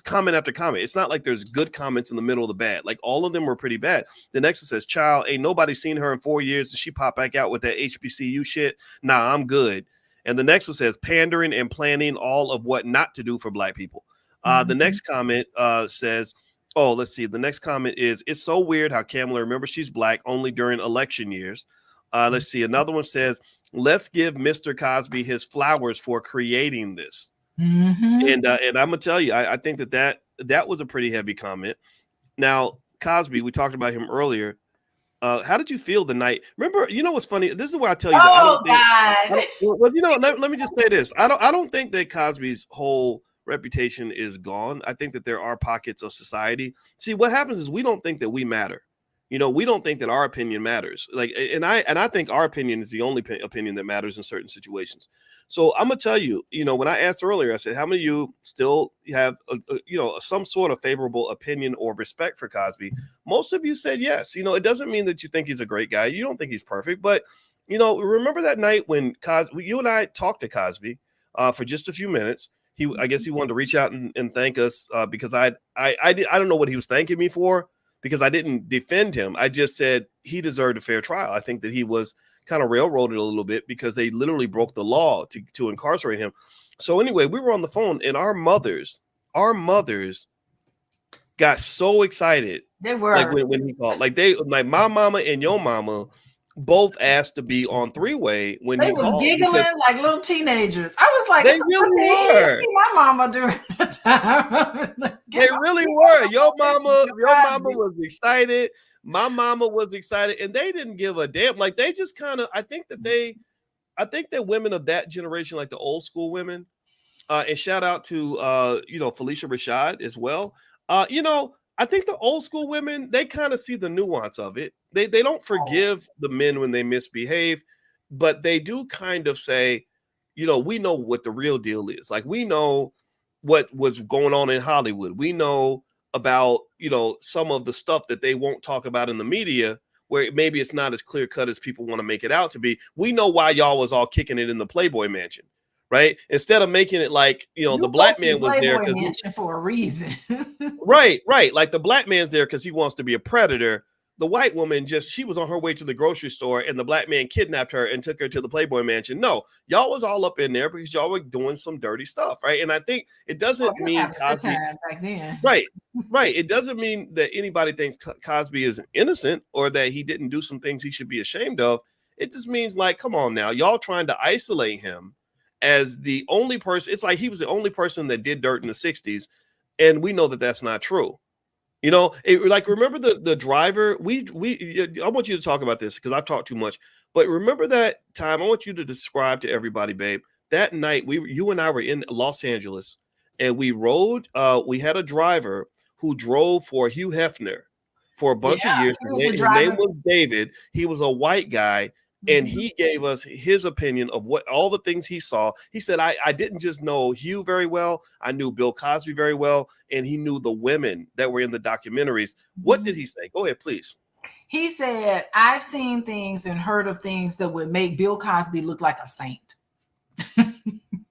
comment after comment. It's not like there's good comments in the middle of the bad. Like all of them were pretty bad. The next one says, child, ain't nobody seen her in 4 years. And she pop back out with that HBCU shit. Nah, I'm good. And the next one says pandering and planning all of what not to do for Black people. The next comment says, oh, let's see. The next comment is, it's so weird how Kamala remembers she's Black only during election years. Let's see. Another one says, let's give Mr. Cosby his flowers for creating this. And I'm gonna tell you, I think that was a pretty heavy comment. Now, Cosby, we talked about him earlier. How did you feel the night? Remember, you know what's funny? This is where I tell you that I don't think. Well, you know, let me just say this. I don't think that Cosby's whole reputation is gone. I think that there are pockets of society. See, what happens is we don't think that we matter. You know, we don't think that our opinion matters. Like, and I think our opinion is the only opinion that matters in certain situations. So I'm gonna tell you, you know, when I asked earlier, I said, how many of you still have, some sort of favorable opinion or respect for Cosby? Most of you said yes. You know, it doesn't mean that you think he's a great guy. You don't think he's perfect, but you know, remember that night when you and I talked to Cosby for just a few minutes. I guess he wanted to reach out and thank us because I don't know what he was thanking me for, because I didn't defend him. I just said he deserved a fair trial. I think that he was kind of railroaded a little bit because they literally broke the law to incarcerate him. So anyway, we were on the phone and our mothers got so excited. They were like when he called, like my mama and your mama both asked to be on three-way when they he was called. Giggling like little teenagers. I was like, they really were. See my mama during that time. They really were. Your mama was excited. My mama was excited, and they didn't give a damn. Like they just kind of. I think that women of that generation, like the old school women, and shout out to Felicia Rashad as well. I think the old school women, they kind of see the nuance of it. They don't forgive the men when they misbehave, but they do kind of say, we know what the real deal is. Like we know what was going on in Hollywood. We know about, some of the stuff that they won't talk about in the media, where maybe it's not as clear cut as people want to make it out to be. We know why y'all was all kicking it in the Playboy Mansion. Right. Instead of making it like, the black man was there for a reason. Right. Like the black man's there because he wants to be a predator. The white woman she was on her way to the grocery store and the black man kidnapped her and took her to the Playboy Mansion. No, y'all was all up in there because y'all were doing some dirty stuff. Right. And I think it doesn't mean Cosby back then. Right. It doesn't mean that anybody thinks Cosby is innocent or that he didn't do some things he should be ashamed of. It just means like, come on now, y'all trying to isolate him as the only person. It's like he was the only person that did dirt in the 60s. And we know that that's not true. Remember the driver? I want you to talk about this because I've talked too much. But remember that time? I want you to describe to everybody, babe. That night, you and I were in Los Angeles and we rode. We had a driver who drove for Hugh Hefner for a bunch of years. His name was David. He was a white guy. And he gave us his opinion of all the things he saw. He said, I didn't just know Hugh very well. I knew Bill Cosby very well. And he knew the women that were in the documentaries. What did he say? Go ahead, please. He said, I've seen things and heard of things that would make Bill Cosby look like a saint.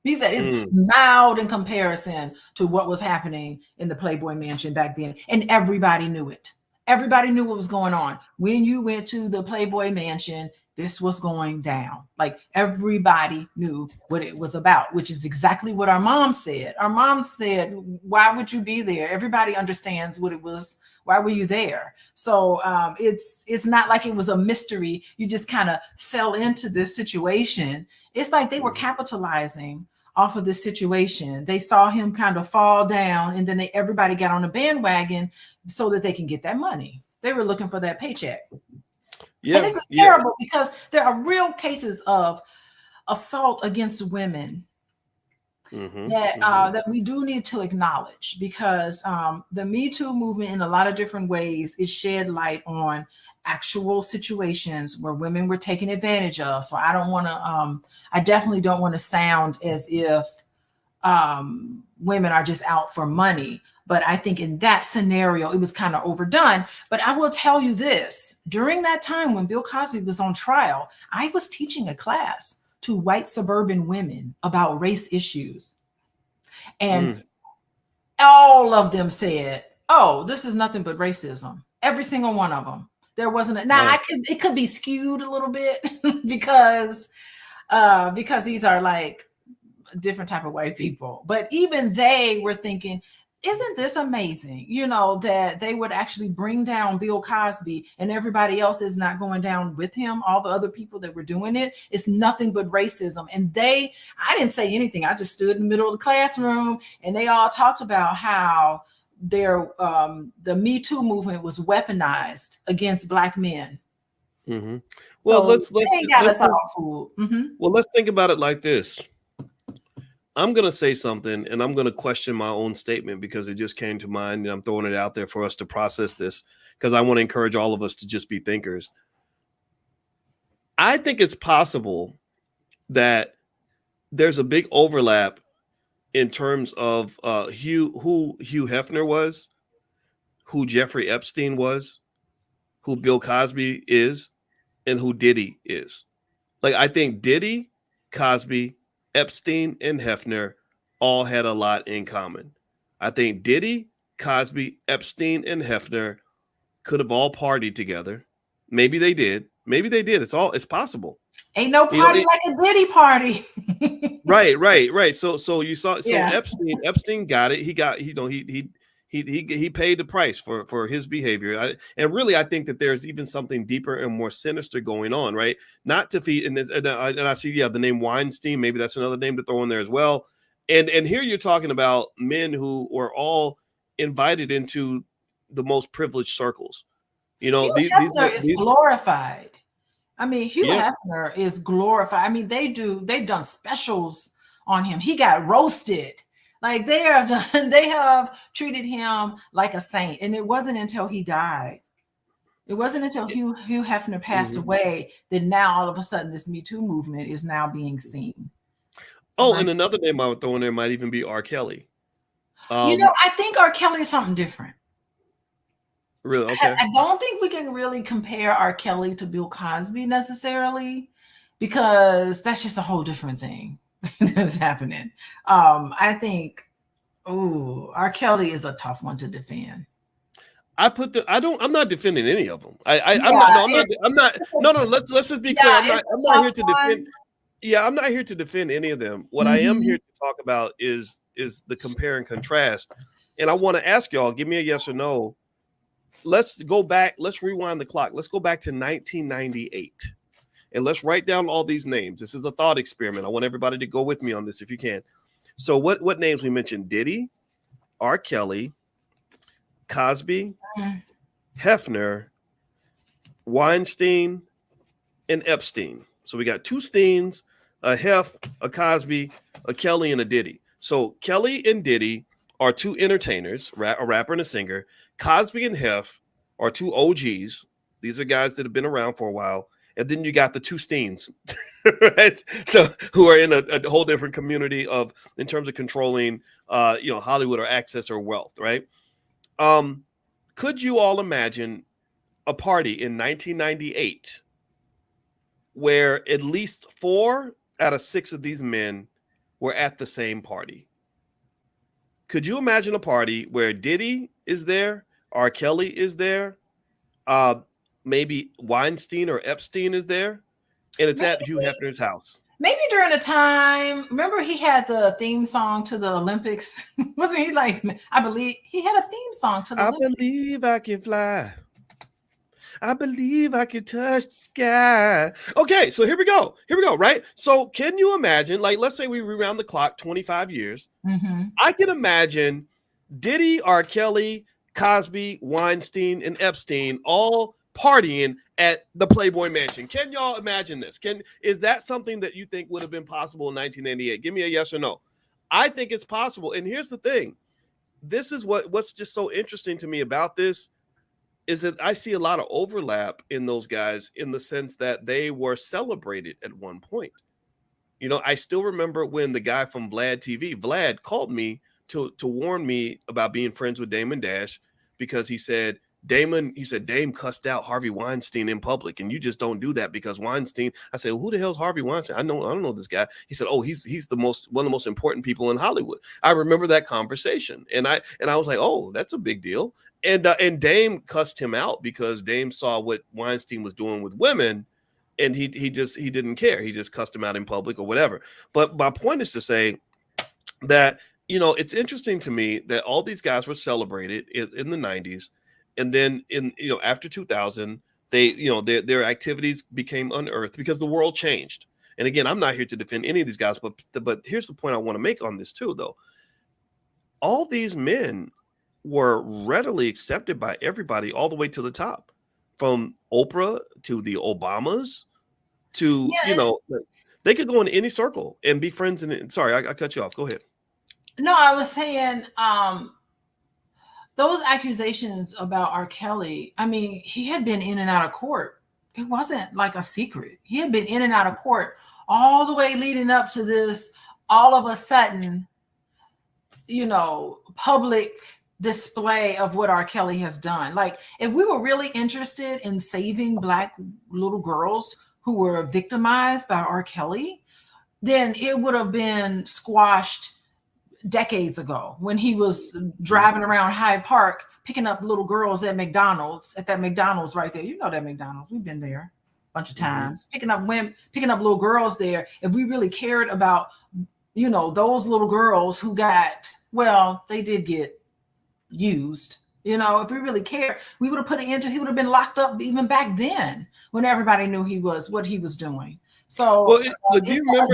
He said it's mild in comparison to what was happening in the Playboy Mansion back then. And everybody knew it. Everybody knew what was going on. When you went to the Playboy Mansion, this was going down. Like everybody knew what it was about, which is exactly what our mom said. Our mom said, why would you be there? Everybody understands what it was. Why were you there? So it's not like it was a mystery. You just kind of fell into this situation. It's like they were capitalizing off of this situation. They saw him kind of fall down and then everybody got on a bandwagon so that they can get that money. They were looking for that paycheck. Yeah, and this is terrible because there are real cases of assault against women that we do need to acknowledge because the Me Too movement in a lot of different ways is shed light on actual situations where women were taken advantage of. So I definitely don't want to sound as if women are just out for money. But I think in that scenario, it was kind of overdone. But I will tell you this, during that time when Bill Cosby was on trial, I was teaching a class to white suburban women about race issues. And all of them said, oh, this is nothing but racism. Every single one of them. There wasn't. It could be skewed a little bit because because these are like different type of white people. But even they were thinking, isn't this amazing? You know, that they would actually bring down Bill Cosby and everybody else is not going down with him. All the other people that were doing it, it's nothing but racism. And I didn't say anything. I just stood in the middle of the classroom and they all talked about how the Me Too movement was weaponized against Black men. Mm-hmm. Well, So they got us all fooled. Mm-hmm. Well, let's think about it like this. I'm going to say something and I'm going to question my own statement because it just came to mind and I'm throwing it out there for us to process this because I want to encourage all of us to just be thinkers. I think it's possible that there's a big overlap in terms of who Hugh Hefner was, who Jeffrey Epstein was, who Bill Cosby is, and who Diddy is. Like, I think Diddy, Cosby, Epstein, and Hefner all had a lot in common. I think Diddy, Cosby, Epstein, and Hefner could have all partied together. Maybe they did. Maybe they did. It's possible. Ain't no party like a Diddy party. Right. So you saw. So Yeah. Epstein got it. He paid the price for his behavior. And really, I think that there's even something deeper and more sinister going on, right? Not to feed, and I see, the name Weinstein, maybe that's another name to throw in there as well. And here you're talking about men who were all invited into the most privileged circles. You know, Hugh Hefner is glorified. I mean, Hugh Hefner is glorified. I mean, they've done specials on him. He got roasted. Like they have treated him like a saint. And it wasn't until he died. It wasn't until Hugh Hefner passed away that now all of a sudden this Me Too movement is now being seen. Oh, and another name I would throw in there might even be R. Kelly. I think R. Kelly is something different. Really? Okay. I don't think we can really compare R. Kelly to Bill Cosby necessarily, because that's just a whole different thing that's happening. I think, R. Kelly is a tough one to defend. I'm not defending any of them. I'm not. No. Let's just be clear. I'm not here to defend. Yeah, I'm not here to defend any of them. What I am here to talk about is the compare and contrast. And I want to ask y'all, give me a yes or no. Let's go back. Let's rewind the clock. Let's go back to 1998. And let's write down all these names. This is a thought experiment. I want everybody to go with me on this if you can. So what names we mentioned? Diddy, R. Kelly, Cosby, Hefner, Weinstein, and Epstein. So we got two Steens, a Hef, a Cosby, a Kelly, and a Diddy. So Kelly and Diddy are two entertainers, a rapper and a singer. Cosby and Hef are two OGs. These are guys that have been around for a while. And then you got the two Steens, right? So who are in a whole different community in terms of controlling, Hollywood or access or wealth, right? Could you all imagine a party in 1998 where at least 4 out of 6 of these men were at the same party? Could you imagine a party where Diddy is there, R. Kelly is there, maybe Weinstein or Epstein is there, and it's at Hugh Hefner's house? Maybe during the time, remember he had the theme song to the Olympics? Wasn't he like, I believe he had a theme song to the Olympics. I believe I can fly. I believe I can touch the sky. Okay, so here we go, right? So can you imagine, like, let's say we rewound the clock 25 years. I can imagine Diddy, R. Kelly, Cosby, Weinstein, and Epstein all partying at the Playboy Mansion. Can y'all imagine this? Is that something that you think would have been possible in 1998? Give me a yes or no. I think it's possible. And here's the thing. This is what's just so interesting to me about this is that I see a lot of overlap in those guys in the sense that they were celebrated at one point. You know, I still remember when the guy from Vlad TV, Vlad, called me to warn me about being friends with Damon Dash because he said Dame cussed out Harvey Weinstein in public, and you just don't do that because Weinstein. I said, well, who the hell's Harvey Weinstein? I don't know this guy. He said, oh, he's one of the most important people in Hollywood. I remember that conversation, and I was like, oh, that's a big deal. And Dame cussed him out because Dame saw what Weinstein was doing with women, and he didn't care. He just cussed him out in public or whatever. But my point is to say that, it's interesting to me that all these guys were celebrated in the 90s, and then in after 2000, they their activities became unearthed because the world changed. And again, I'm not here to defend any of these guys, but here's the point I want to make on this too, though. All these men were readily accepted by everybody all the way to the top, from Oprah to the Obamas to, Yeah. they could go in any circle and be friends. And sorry, I cut you off. Go ahead. No, I was saying, those accusations about R. Kelly, I mean, he had been in and out of court. It wasn't like a secret. He had been in and out of court all the way leading up to this, all of a sudden, public display of what R. Kelly has done. Like, if we were really interested in saving Black little girls who were victimized by R. Kelly, then it would have been squashed decades ago when he was driving around Hyde Park picking up little girls at McDonald's, at that McDonald's right there. You know that McDonald's. We've been there a bunch of times, picking up little girls there. If we really cared about, those little girls who got, well, they did get used. If we really cared, we would have put an end to. He would have been locked up even back then when everybody knew what he was doing. So, well, do you remember?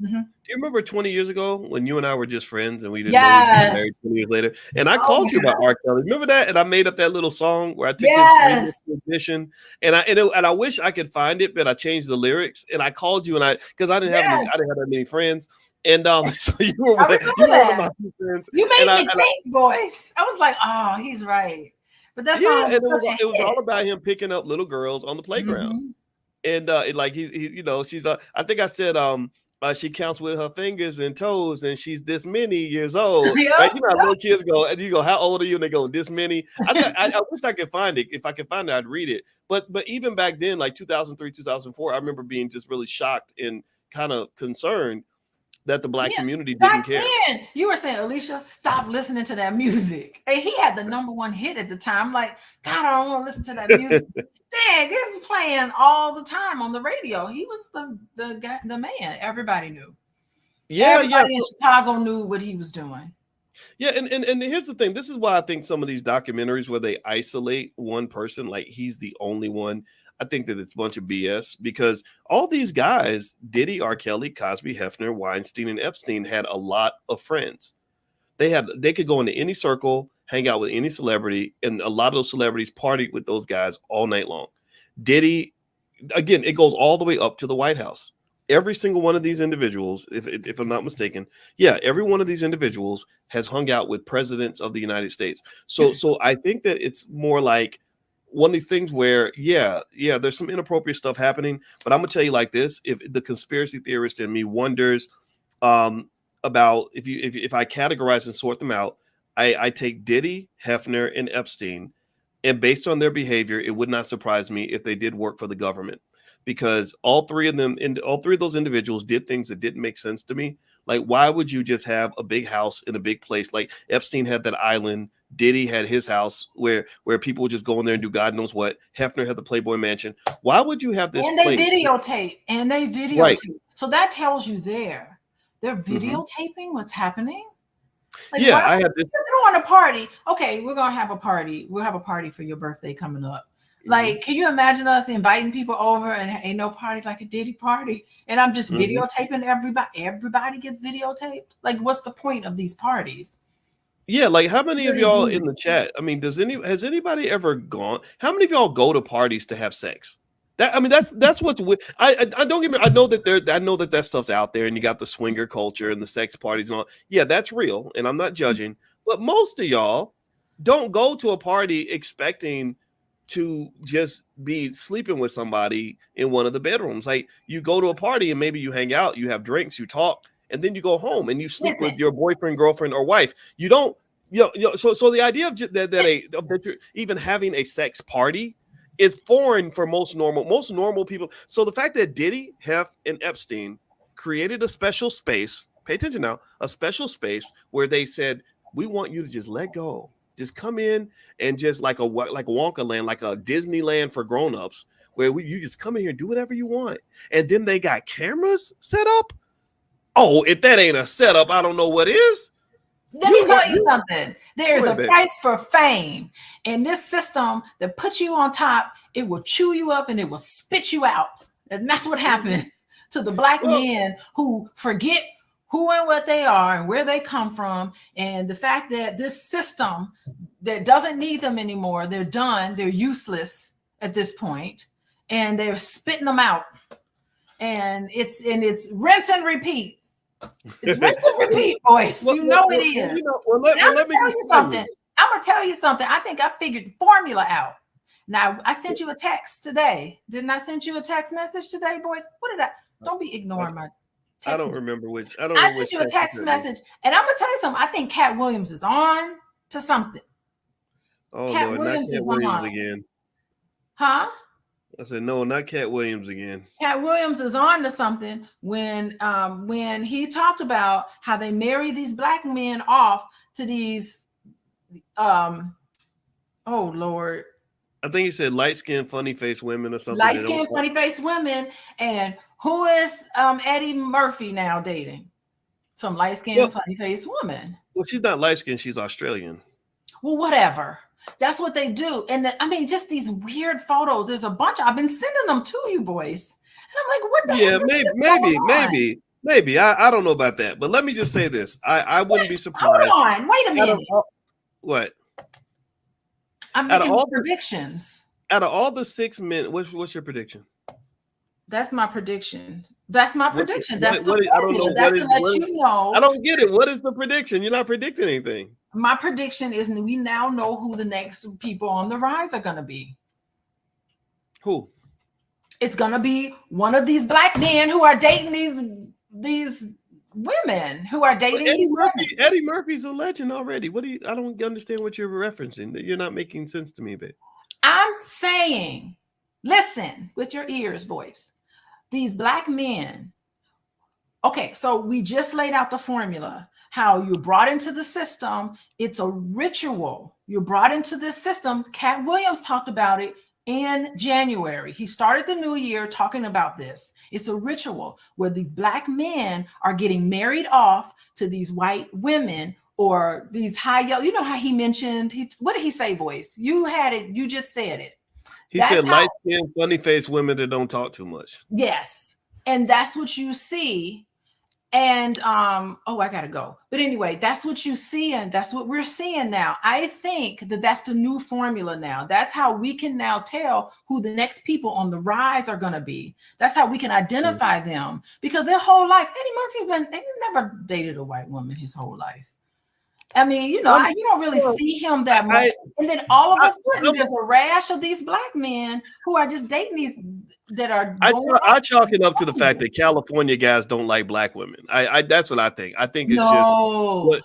Mm-hmm. Do you remember 20 years ago when you and I were just friends and we didn't know we'd be married 20 years later? And I called you about R. Kelly. Remember that? And I made up that little song where I took this musician, and I wish I could find it, but I changed the lyrics. And I called you, and because I didn't have that many friends. And so you were one of my few friends. You made me think, Boyce. I was like, oh, he's right. But that's it was all about him picking up little girls on the playground. And like she's I think I said she counts with her fingers and toes, and she's this many years old. Right? Little kids go, and you go, how old are you? And they go, this many. I wish I could find it. If I could find it, I'd read it. But even back then, like 2003, 2004, I remember being just really shocked and kind of concerned that the Black community didn't care. Then, you were saying, Alicia, stop listening to that music. And he had the #1 hit at the time. Like, God, I don't want to listen to that music. Dang, this is playing all the time on the radio. He was the guy, the man. Everybody knew. Everybody in Chicago knew what he was doing. Yeah, and here's the thing. This is why I think some of these documentaries where they isolate one person, like he's the only one, I think that it's a bunch of BS, because all these guys, Diddy, R. Kelly, Cosby, Hefner, Weinstein, and Epstein, had a lot of friends. They could go into any circle, hang out with any celebrity, and a lot of those celebrities partied with those guys all night long. Diddy, again, it goes all the way up to the White House. Every single one of these individuals, if I'm not mistaken, every one of these individuals has hung out with presidents of the United States. So I think that it's more like one of these things where, there's some inappropriate stuff happening, but I'm gonna tell you like this: if the conspiracy theorist in me wonders about if I categorize and sort them out, I take Diddy, Hefner, and Epstein, and based on their behavior, it would not surprise me if they did work for the government, because all three of those individuals did things that didn't make sense to me. Like, why would you just have a big house in a big place? Like Epstein had that island. Diddy had his house where people would just go in there and do God knows what. Hefner had the Playboy Mansion. Why would you have this? And they videotape. Right. So that tells you they're videotaping what's happening. Like, I had this. Throwing a party. Okay, we're gonna have a party. We'll have a party for your birthday coming up. Like, can you imagine us inviting people over and ain't no party like a Diddy party? And I'm just videotaping everybody. Everybody gets videotaped. Like, what's the point of these parties? Yeah, like how many of y'all in the chat? I mean, has anybody ever gone? How many of y'all go to parties to have sex? That's what's weird. I don't get me. I know that stuff's out there, and you got the swinger culture and the sex parties and all. Yeah, that's real, and I'm not judging. But most of y'all don't go to a party expecting to just be sleeping with somebody in one of the bedrooms. Like, you go to a party and maybe you hang out, you have drinks, you talk, and then you go home and you sleep with your boyfriend, girlfriend, or wife. You don't, so the idea of that you're even having a sex party is foreign for most normal people. So the fact that Diddy, Hef, and Epstein created a special space, pay attention now, a special space where they said, we want you to just let go. Just come in and just like a Wonka land, like a Disneyland for grownups. where you just come in here and do whatever you want. And then they got cameras set up. Oh, if that ain't a setup, I don't know what is. Let me tell you something. There's a baby. price for fame. And this system that puts you on top, it will chew you up and it will spit you out. And that's what happened to the black men who forget who and what they are and where they come from. And the fact that this system that doesn't need them anymore, they're done, they're useless at this point, and they're spitting them out. And it's rinse and repeat. It's rinse and repeat, boys. It is. I'm gonna tell you something. I think I figured the formula out. Now, I sent you a text today. Didn't I send you a text message today, boys? What did I? Don't be ignoring my text. I don't remember which. I sent you a text message, and I'm gonna tell you something. I think Cat Williams is on to something. Oh, Cat Lord, Williams not Cat Williams again. Huh? I said, no, not Cat Williams again. Cat Williams is on to something when he talked about how they marry these black men off to these, oh Lord. I think he said light-skinned, funny-faced women or something. Light-skinned, funny-faced women. And who is Eddie Murphy now dating? Some light-skinned, funny-faced woman. Well, she's not light-skinned. She's Australian. Well, whatever. That's what they do. And I mean, just these weird photos. There's a bunch. I've been sending them to you boys. And I'm like, what the heck? Maybe. I don't know about that. But let me just say this. I wouldn't be surprised. Hold on. Wait a minute. What? I'm making predictions. Out of all the 6 men, what's your prediction? That's my prediction. That's the formula. I don't know. That's to let you know. I don't get it. What is the prediction? You're not predicting anything. My prediction is we now know who the next people on the rise are going to be. Who? It's going to be one of these black men who are dating these women who are dating these women. Eddie Murphy's a legend already. I don't understand what you're referencing. You're not making sense to me, babe. I'm saying, listen with your ears, boys. These black men. Okay, so we just laid out the formula. How you're brought into the system. It's a ritual. You're brought into this system. Cat Williams talked about it in January. He started the new year talking about this. It's a ritual where these black men are getting married off to these white women or these high yellow. You know how he mentioned, what did he say, Boyce? You had it. You just said it. He said light-skinned, funny-faced women that don't talk too much. Yes. And that's what you see. And I gotta go. But anyway, that's what you see, and that's what we're seeing now. I think that's the new formula now. That's how we can now tell who the next people on the rise are gonna be. That's how we can identify them, because their whole life, Eddie Murphy's never dated a white woman his whole life. I mean, you don't really see him that much. And then all of a sudden, there's a rash of these black men who are just dating these that are. I chalk it up to the fact that California guys don't like black women. That's what I think. I think it's most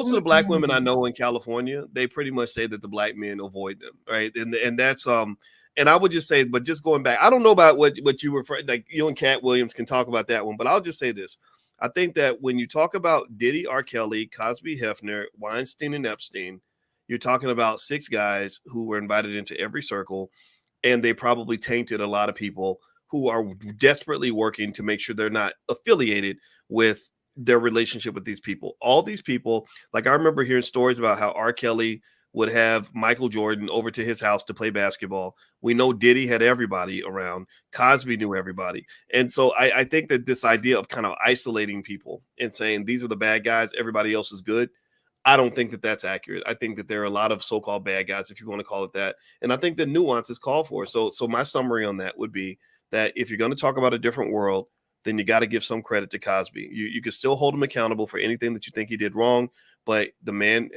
of the black women I know in California, they pretty much say that the black men avoid them, right? And that's and I would just say, but just going back, I don't know about what you refer, like you and Cat Williams can talk about that one, but I'll just say this. I think that when you talk about Diddy, R. Kelly, Cosby, Hefner, Weinstein, and Epstein, you're talking about 6 guys who were invited into every circle, and they probably tainted a lot of people who are desperately working to make sure they're not affiliated with their relationship with these people. All these people, like I remember hearing stories about how R. Kelly would have Michael Jordan over to his house to play basketball. We know Diddy had everybody around. Cosby knew everybody. And so I think that this idea of kind of isolating people and saying these are the bad guys, everybody else is good, I don't think that that's accurate. I think that there are a lot of so-called bad guys, if you want to call it that. And I think that nuance is called for. So my summary on that would be that if you're going to talk about a different world, then you got to give some credit to Cosby. You can still hold him accountable for anything that you think he did wrong, but the man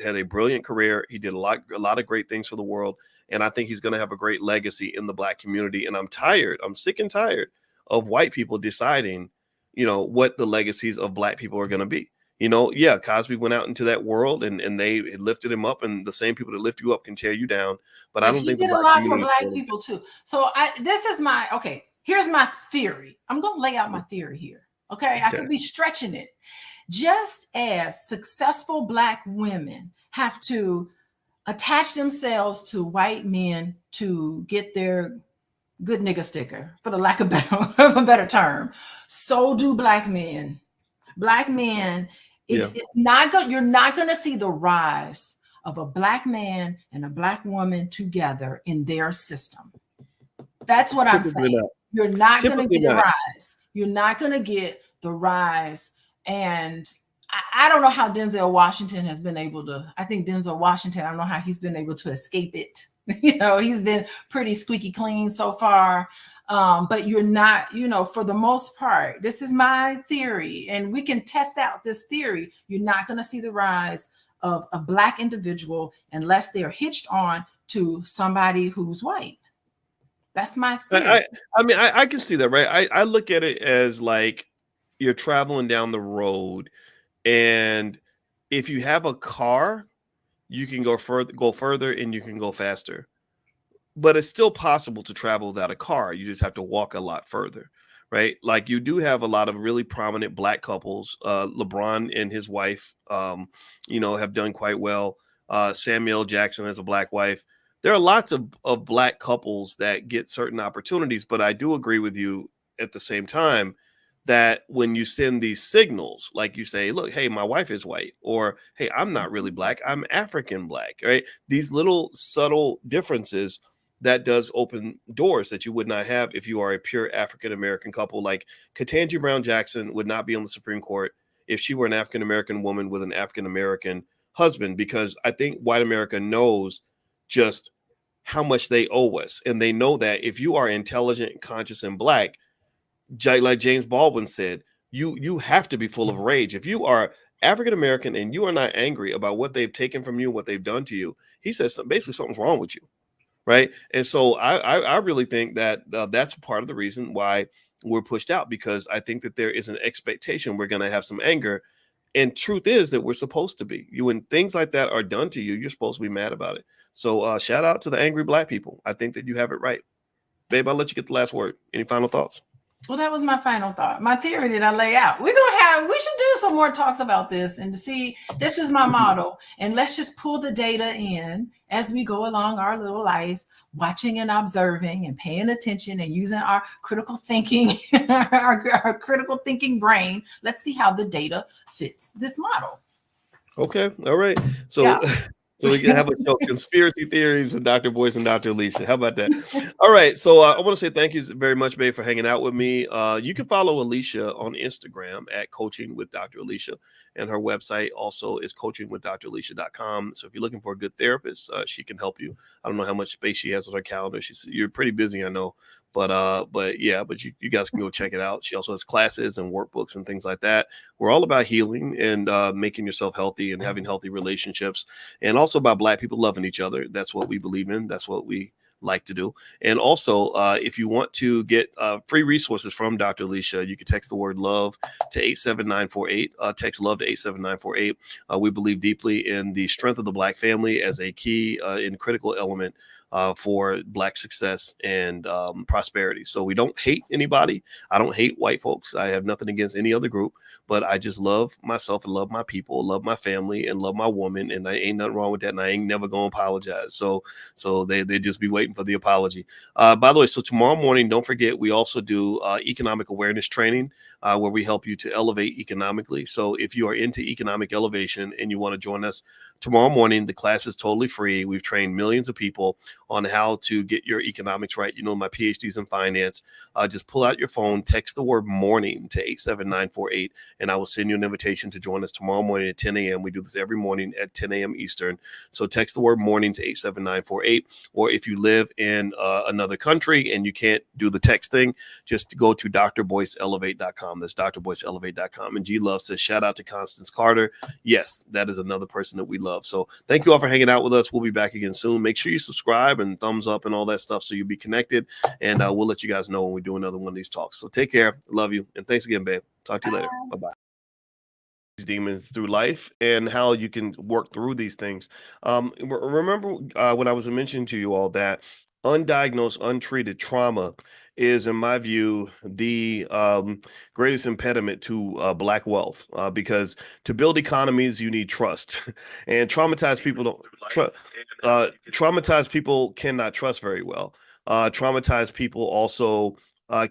had a brilliant career. He did a lot of great things for the world, and I think he's going to have a great legacy in the black community. And I'm sick and tired of white people deciding, what the legacies of black people are going to be. Cosby went out into that world and they lifted him up, and the same people that lift you up can tear you down. But I don't think he did a lot for black people too. So here's my theory. I'm going to lay out my theory here. Okay. I could be stretching it. Just as successful black women have to attach themselves to white men to get their good nigga sticker, for the lack of of a better term. So do black men. Black men, Yeah. it's not good. You're not going to see the rise of a black man and a black woman together in their system. That's what I'm Typically saying. not. You're not going to Typically get a not. rise. You're not going to get the rise. And I don't know how Denzel Washington has been able to. I think Denzel Washington, I don't know how he's been able to escape it. He's been pretty squeaky clean so far. But you're not, for the most part, this is my theory, and we can test out this theory. You're not going to see the rise of a black individual unless they're hitched on to somebody who's white. That's my theory. I mean, I can see that, right? I look at it as like you're traveling down the road, and if you have a car, you can go further, and you can go faster. But it's still possible to travel without a car. You just have to walk a lot further, right? Like you do have a lot of really prominent black couples. LeBron and his wife, have done quite well. Samuel Jackson has a black wife. There are lots of black couples that get certain opportunities, but I do agree with you at the same time that when you send these signals, like you say, look, hey, my wife is white, or hey, I'm not really black, I'm African black, right? These little subtle differences that does open doors that you would not have if you are a pure African American couple. Like Ketanji Brown Jackson would not be on the Supreme Court if she were an African American woman with an African American husband, because I think white America knows just how much they owe us. And they know that if you are intelligent, conscious, and black, like James Baldwin said, you have to be full of rage. If you are African American and you are not angry about what they've taken from you, what they've done to you, he says basically something's wrong with you. Right. And so I really think that that's part of the reason why we're pushed out, because I think that there is an expectation we're going to have some anger. And truth is that we're supposed to be. When things like that are done to you, you're supposed to be mad about it. So shout out to the angry black people. I think that you have it right. Babe, I'll let you get the last word. Any final thoughts? Well, that was my final thought. My theory that I lay out. We should do some more talks about this and to see, this is my model. And let's just pull the data in as we go along our little life, watching and observing and paying attention and using our critical thinking, our critical thinking brain. Let's see how the data fits this model. Okay. All right. So Yeah. So we can have a show, Conspiracy Theories with Dr. Boyce and Dr. Alicia. How about that? All right. So I want to say thank you very much, babe, for hanging out with me. You can follow Alicia on Instagram at Coaching with Dr. Alicia. And her website also is coachingwithdralicia.com. So if you're looking for a good therapist, she can help you. I don't know how much space she has on her calendar. You're pretty busy, I know. But you guys can go check it out. She also has classes and workbooks and things like that. We're all about healing and making yourself healthy and having healthy relationships, and also about black people loving each other. That's what we believe in. That's what we like to do. And also, if you want to get free resources from Dr. Alicia, you can text the word love to 87948. Text love to 87948. We believe deeply in the strength of the black family as a key and critical element for black success and prosperity. So we don't hate anybody. I don't hate white folks. I have nothing against any other group, but I just love myself and love my people, love my family, and love my woman. And I ain't nothing wrong with that. And I ain't never gonna apologize. So they just be waiting for the apology. By the way, so tomorrow morning, don't forget, we also do economic awareness training where we help you to elevate economically. So if you are into economic elevation and you want to join us tomorrow morning, the class is totally free. We've trained millions of people on how to get your economics right. You know, my PhD's in finance. Just pull out your phone, text the word morning to 87948, and I will send you an invitation to join us tomorrow morning at 10 a.m. We do this every morning at 10 a.m. Eastern. So text the word morning to 87948. Or if you live in another country and you can't do the text thing, just go to drboyceelevate.com. That's drboyceelevate.com. And G Love says, shout out to Constance Carter. Yes, that is another person that we love. So thank you all for hanging out with us. We'll be back again soon. Make sure you subscribe and thumbs up and all that stuff so you'll be connected. And we'll let you guys know when we do another one of these talks. So take care. Love you. And thanks again, babe. Talk to you later. Bye-bye. These demons through life and how you can work through these things. Remember when I was mentioning to you all that undiagnosed, untreated trauma is, in my view, the greatest impediment to black wealth, because to build economies, you need trust, and traumatized people cannot trust very well. Traumatized people also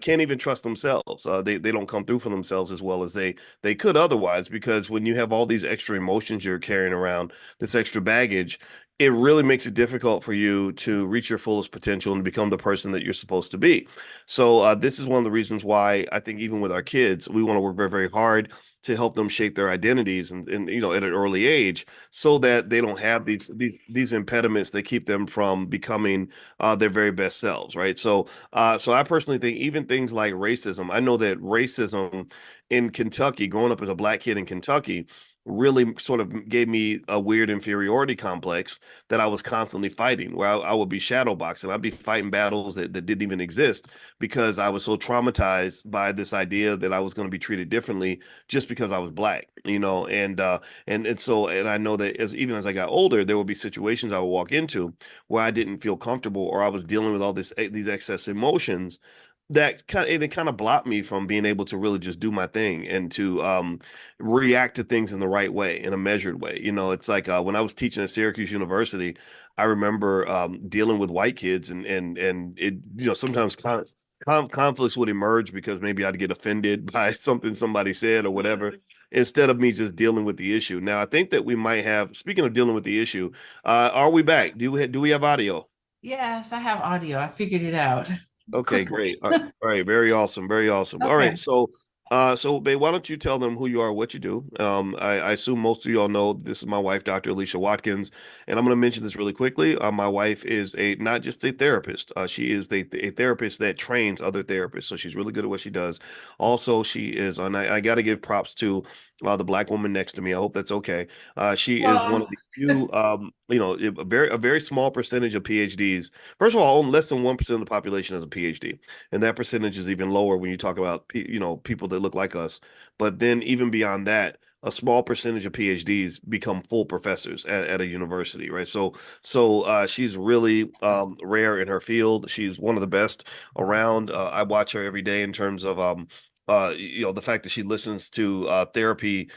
can't even trust themselves. They don't come through for themselves as well as they could otherwise, because when you have all these extra emotions you're carrying around, this extra baggage, it really makes it difficult for you to reach your fullest potential and become the person that you're supposed to be. So this is one of the reasons why I think even with our kids, we want to work very, very hard to help them shape their identities and at an early age, so that they don't have these impediments that keep them from becoming their very best selves, right? So I personally think even things like racism, I know that racism in Kentucky, growing up as a black kid in Kentucky, really sort of gave me a weird inferiority complex that I was constantly fighting, where I would be shadow boxing. I'd be fighting battles that didn't even exist because I was so traumatized by this idea that I was going to be treated differently just because I was black, and I know that even as I got older, there would be situations I would walk into where I didn't feel comfortable, or I was dealing with all these excess emotions that kind of blocked me from being able to really just do my thing and to react to things in the right way, in a measured way. It's like when I was teaching at Syracuse University, I remember dealing with white kids, and it sometimes conflicts would emerge because maybe I'd get offended by something somebody said or whatever, instead of me just dealing with the issue. Now, I think that we might have, speaking of dealing with the issue, are we back? Do we have audio? Yes, I have audio. I figured it out Okay, quickly. great. All right, very awesome, very awesome. All right, Okay. so babe, why don't you tell them who you are, what you do? I assume most of y'all know this is my wife, Dr. Alicia Watkins, and I'm going to mention this really quickly. My wife is a not just a therapist. She is a therapist that trains other therapists, so she's really good at what she does. Also, she is, and I got to give props to the black woman next to me. I hope that's okay. She is one of Well, the few, a very small percentage of PhDs. First of all, only less than 1% of the population has a PhD, and that percentage is even lower when you talk about people that look like us. But then even beyond that, a small percentage of PhDs become full professors at a university, right? So she's really rare in her field. She's one of the best around. I watch her every day in terms of the fact that she listens to therapy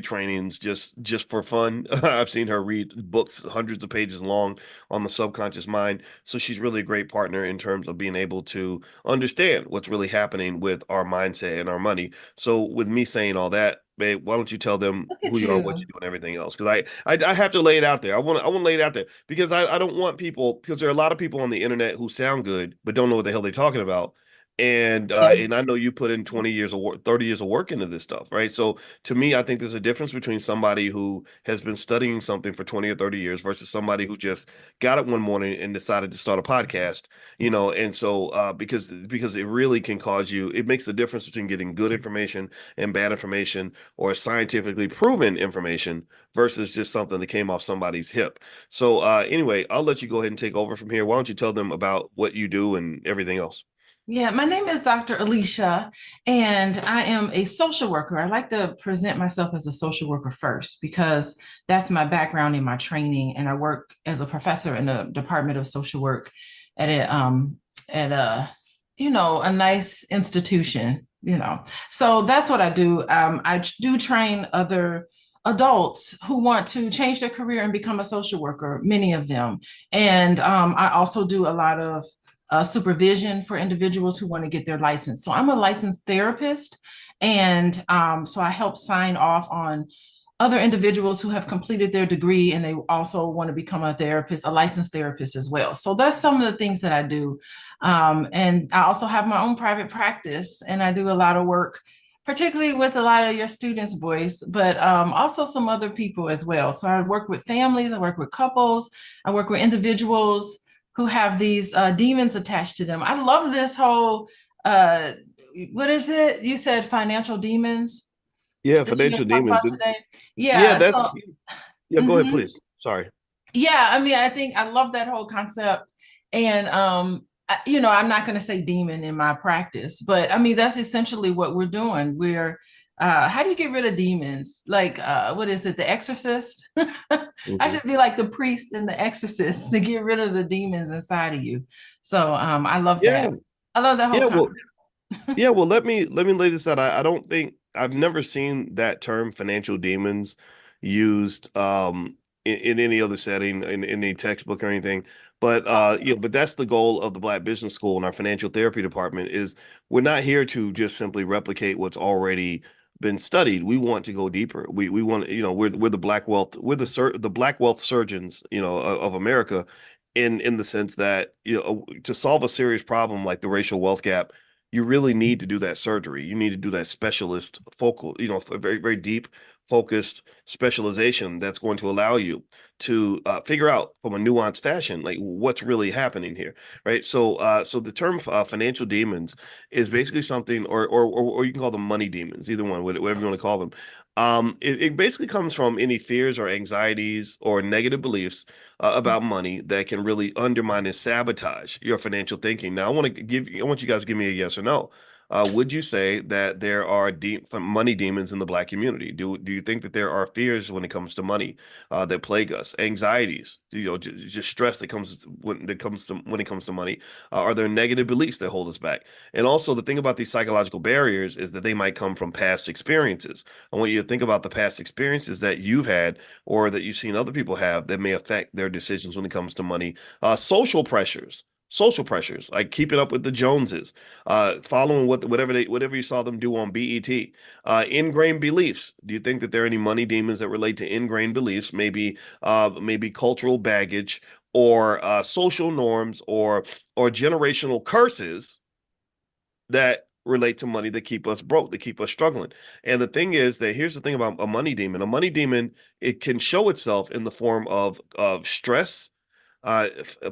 trainings just for fun. I've seen her read books hundreds of pages long on the subconscious mind. So she's really a great partner in terms of being able to understand what's really happening with our mindset and our money. So with me saying all that, babe, why don't you tell them look who at you are, what you you. do, and everything else? Because I have to lay it out there. I want to lay it out there because I don't want people, because there are a lot of people on the internet who sound good but don't know what the hell they're talking about. Yeah. And I know you put in 20 years of work, 30 years of work into this stuff, right? So to me, I think there's a difference between somebody who has been studying something for 20 or 30 years versus somebody who just got up one morning and decided to start a podcast, and so because it really can cause you, it makes the difference between getting good information and bad information, or scientifically proven information, versus just something that came off somebody's hip. So anyway, I'll let you go ahead and take over from here. Why don't you tell them about what you do and everything else? Yeah, my name is Dr. Alicia, and I am a social worker. I like to present myself as a social worker first because that's my background in my training, and I work as a professor in the Department of Social Work at a a nice institution. So that's what I do. I do train other adults who want to change their career and become a social worker, many of them, and I also do a lot of supervision for individuals who want to get their license. So I'm a licensed therapist, and so I help sign off on other individuals who have completed their degree and they also want to become a therapist, a licensed therapist as well. So that's some of the things that I do. And I also have my own private practice, and I do a lot of work, particularly with a lot of your students, Boyce, but also some other people as well. So I work with families, I work with couples, I work with individuals who have these demons attached to them. I love this whole, uh, what is it? You said financial demons Yeah, that you're going financial to talk about demons. today. Yeah, Yeah. that's So, yeah. Go ahead, mhm. please. Sorry. Yeah, I mean, I think I love that whole concept. And, I'm not going to say demon in my practice, but I mean, that's essentially what we're doing. How do you get rid of demons? Like, what is it? The exorcist? I Mhm. should be like the priest and the exorcist to get rid of the demons inside of you. So, I love Yeah, that. I love that whole yeah. Well, concept. yeah. Well, let me lay this out. I don't think I've never seen that term financial demons used in any other setting, in any textbook or anything. But but that's the goal of the Black Business School and our financial therapy department is we're not here to just simply replicate what's already been studied. We want to go deeper. We want, we're the black wealth, the black wealth surgeons, of America, in the sense that, to solve a serious problem like the racial wealth gap, you really need to do that surgery. You need to do that specialist focal, very, very deep focused specialization that's going to allow you to figure out from a nuanced fashion like what's really happening here, right? So the term financial demons is basically something, or you can call them money demons, either one, whatever you want to call them. It basically comes from any fears or anxieties or negative beliefs about money that can really undermine and sabotage your financial thinking. Now, I want you guys to give me a yes or no. Would you say that there are money demons in the Black community? Do you think that there are fears when it comes to money that plague us, anxieties, just stress that comes when it comes to money? Are there negative beliefs that hold us back? And also, the thing about these psychological barriers is that they might come from past experiences. I want you to think about the past experiences that you've had or that you've seen other people have that may affect their decisions when it comes to money. Social pressures like keeping up with the Joneses, following whatever you saw them do on BET, ingrained beliefs. Do you think that there are any money demons that relate to ingrained beliefs, maybe cultural baggage or social norms or generational curses that relate to money that keep us broke, that keep us struggling? And the thing is that here's the thing about a money demon. A money demon, it can show itself in the form of stress,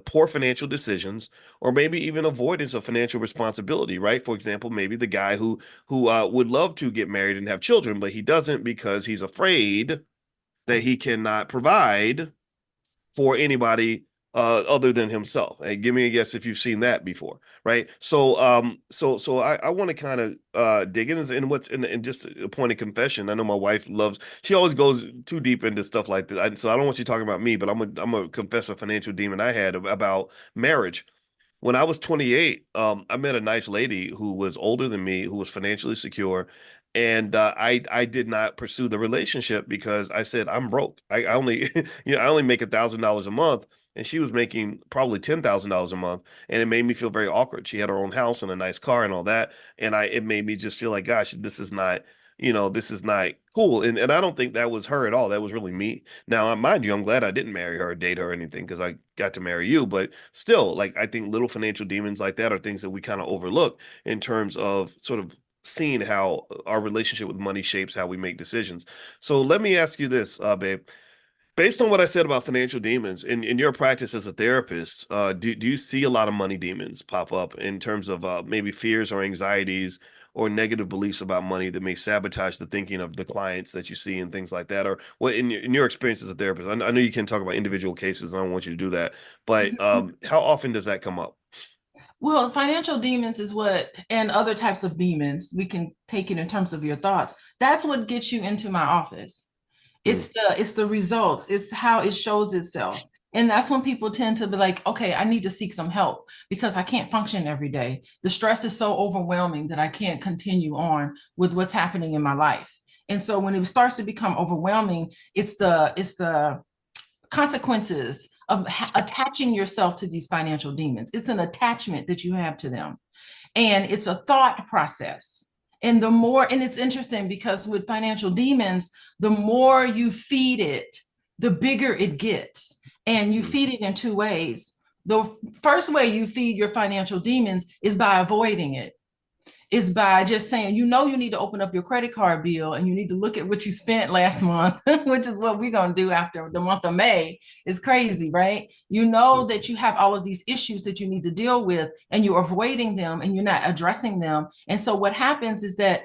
poor financial decisions, or maybe even avoidance of financial responsibility, right? For example, maybe the guy who would love to get married and have children, but he doesn't because he's afraid that he cannot provide for anybody other than himself. Hey, give me a guess if you've seen that before, right? So I want to kind of dig in what's in just a point of confession. I know my wife she always goes too deep into stuff like that. So I don't want you talking about me, but I'm gonna confess a financial demon I had about marriage. When I was 28, I met a nice lady who was older than me, who was financially secure, and I did not pursue the relationship because I said I'm broke. I only I only make $1,000 a month, and she was making probably $10,000 a month, and it made me feel very awkward. She had her own house and a nice car and all that, and it made me just feel like, gosh, this is not cool. And I don't think that was her at all. That was really me. Now, mind you, I'm glad I didn't marry her or date her or anything because I got to marry you. But still, like, I think little financial demons like that are things that we kind of overlook in terms of sort of seeing how our relationship with money shapes how we make decisions. So let me ask you this, babe. Based on what I said about financial demons, in your practice as a therapist, do you see a lot of money demons pop up in terms of maybe fears or anxieties or negative beliefs about money that may sabotage the thinking of the clients that you see and things like that? Or what in your experience as a therapist? I know you can talk about individual cases, and I don't want you to do that, but how often does that come up? Well, financial demons is what, and other types of demons, we can take it in terms of your thoughts. That's what gets you into my office. Mm. It's the results. It's how it shows itself. And that's when people tend to be like, okay, I need to seek some help because I can't function every day. The stress is so overwhelming that I can't continue on with what's happening in my life. And so when it starts to become overwhelming, it's the consequences of attaching yourself to these financial demons. It's an attachment that you have to them, and it's a thought process. And it's interesting because with financial demons, the more you feed it, the bigger it gets. And you feed it in two ways. The first way you feed your financial demons is by avoiding it, is by just saying, you need to open up your credit card bill and you need to look at what you spent last month, which is what we're going to do after the month of May. It's crazy, right? You know that you have all of these issues that you need to deal with and you're avoiding them and you're not addressing them. And so what happens is that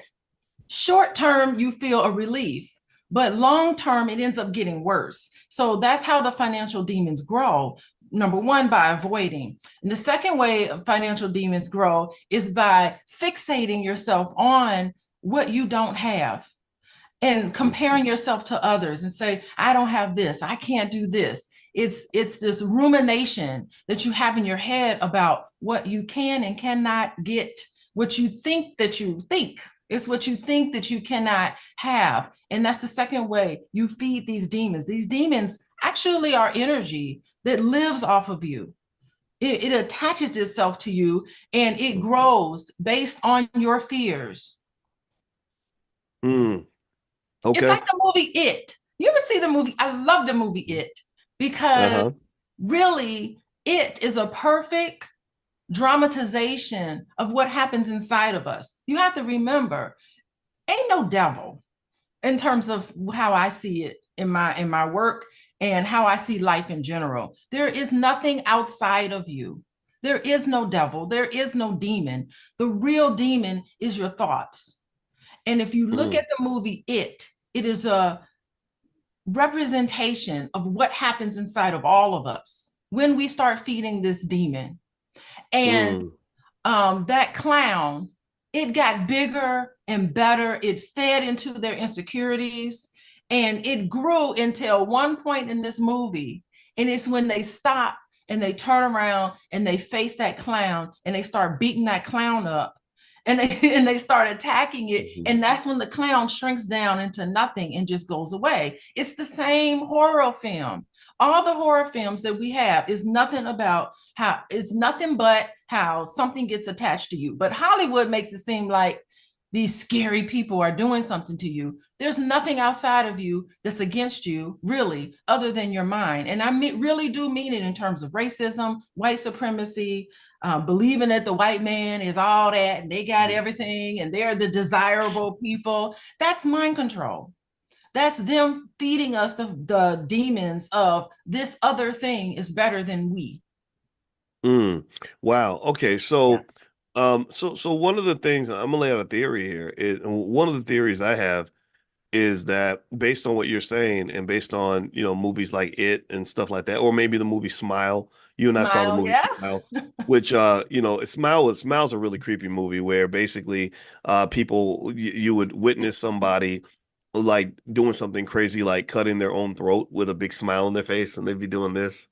short term, you feel a relief, but long term, it ends up getting worse. So that's how the financial demons grow. Number one, by avoiding. And the second way financial demons grow is by fixating yourself on what you don't have and comparing yourself to others and say, I don't have this, I can't do this. It's this rumination that you have in your head about what you can and cannot get, what you think that you think. It's what you think that you cannot have. And that's the second way you feed these demons. These demons actually are energy that lives off of you. It attaches itself to you and it grows based on your fears. Mm. It's Okay. like the movie It. You ever see the movie? I love the movie It because Uh-huh. really, it is a perfect dramatization of what happens inside of us. You have to remember, ain't no devil in terms of how I see it in my work and how I see life in general. There is nothing outside of you. There is no devil. There is no demon. The real demon is your thoughts. And if you look Mm. at the movie it is a representation of what happens inside of all of us when we start feeding this demon. And Mm. that clown, it got bigger and better. It fed into their insecurities and it grew until one point in this movie. And it's when they stop and they turn around and they face that clown and they start beating that clown up and and they start attacking it. Mhm. And that's when the clown shrinks down into nothing and just goes away. It's the same horror film. All the horror films that we have is nothing about how it's nothing but how something gets attached to you. But Hollywood makes it seem like these scary people are doing something to you. There's nothing outside of you that's against you, really, other than your mind. And I really do mean it in terms of racism, white supremacy, believing that the white man is all that and they got everything and they're the desirable people. That's mind control. That's them feeding us the demons of this other thing is better than we. Mm. Wow. Okay. Yeah. So one of the things I'm gonna lay out a theory here is one of the theories I have is that based on what you're saying and based on, movies like It and stuff like that, or maybe the movie Smile. You and I saw the Smile, movie yeah. Smile, which Smile's a really creepy movie where basically people you would witness somebody like doing something crazy like cutting their own throat with a big smile on their face and they'd be doing this.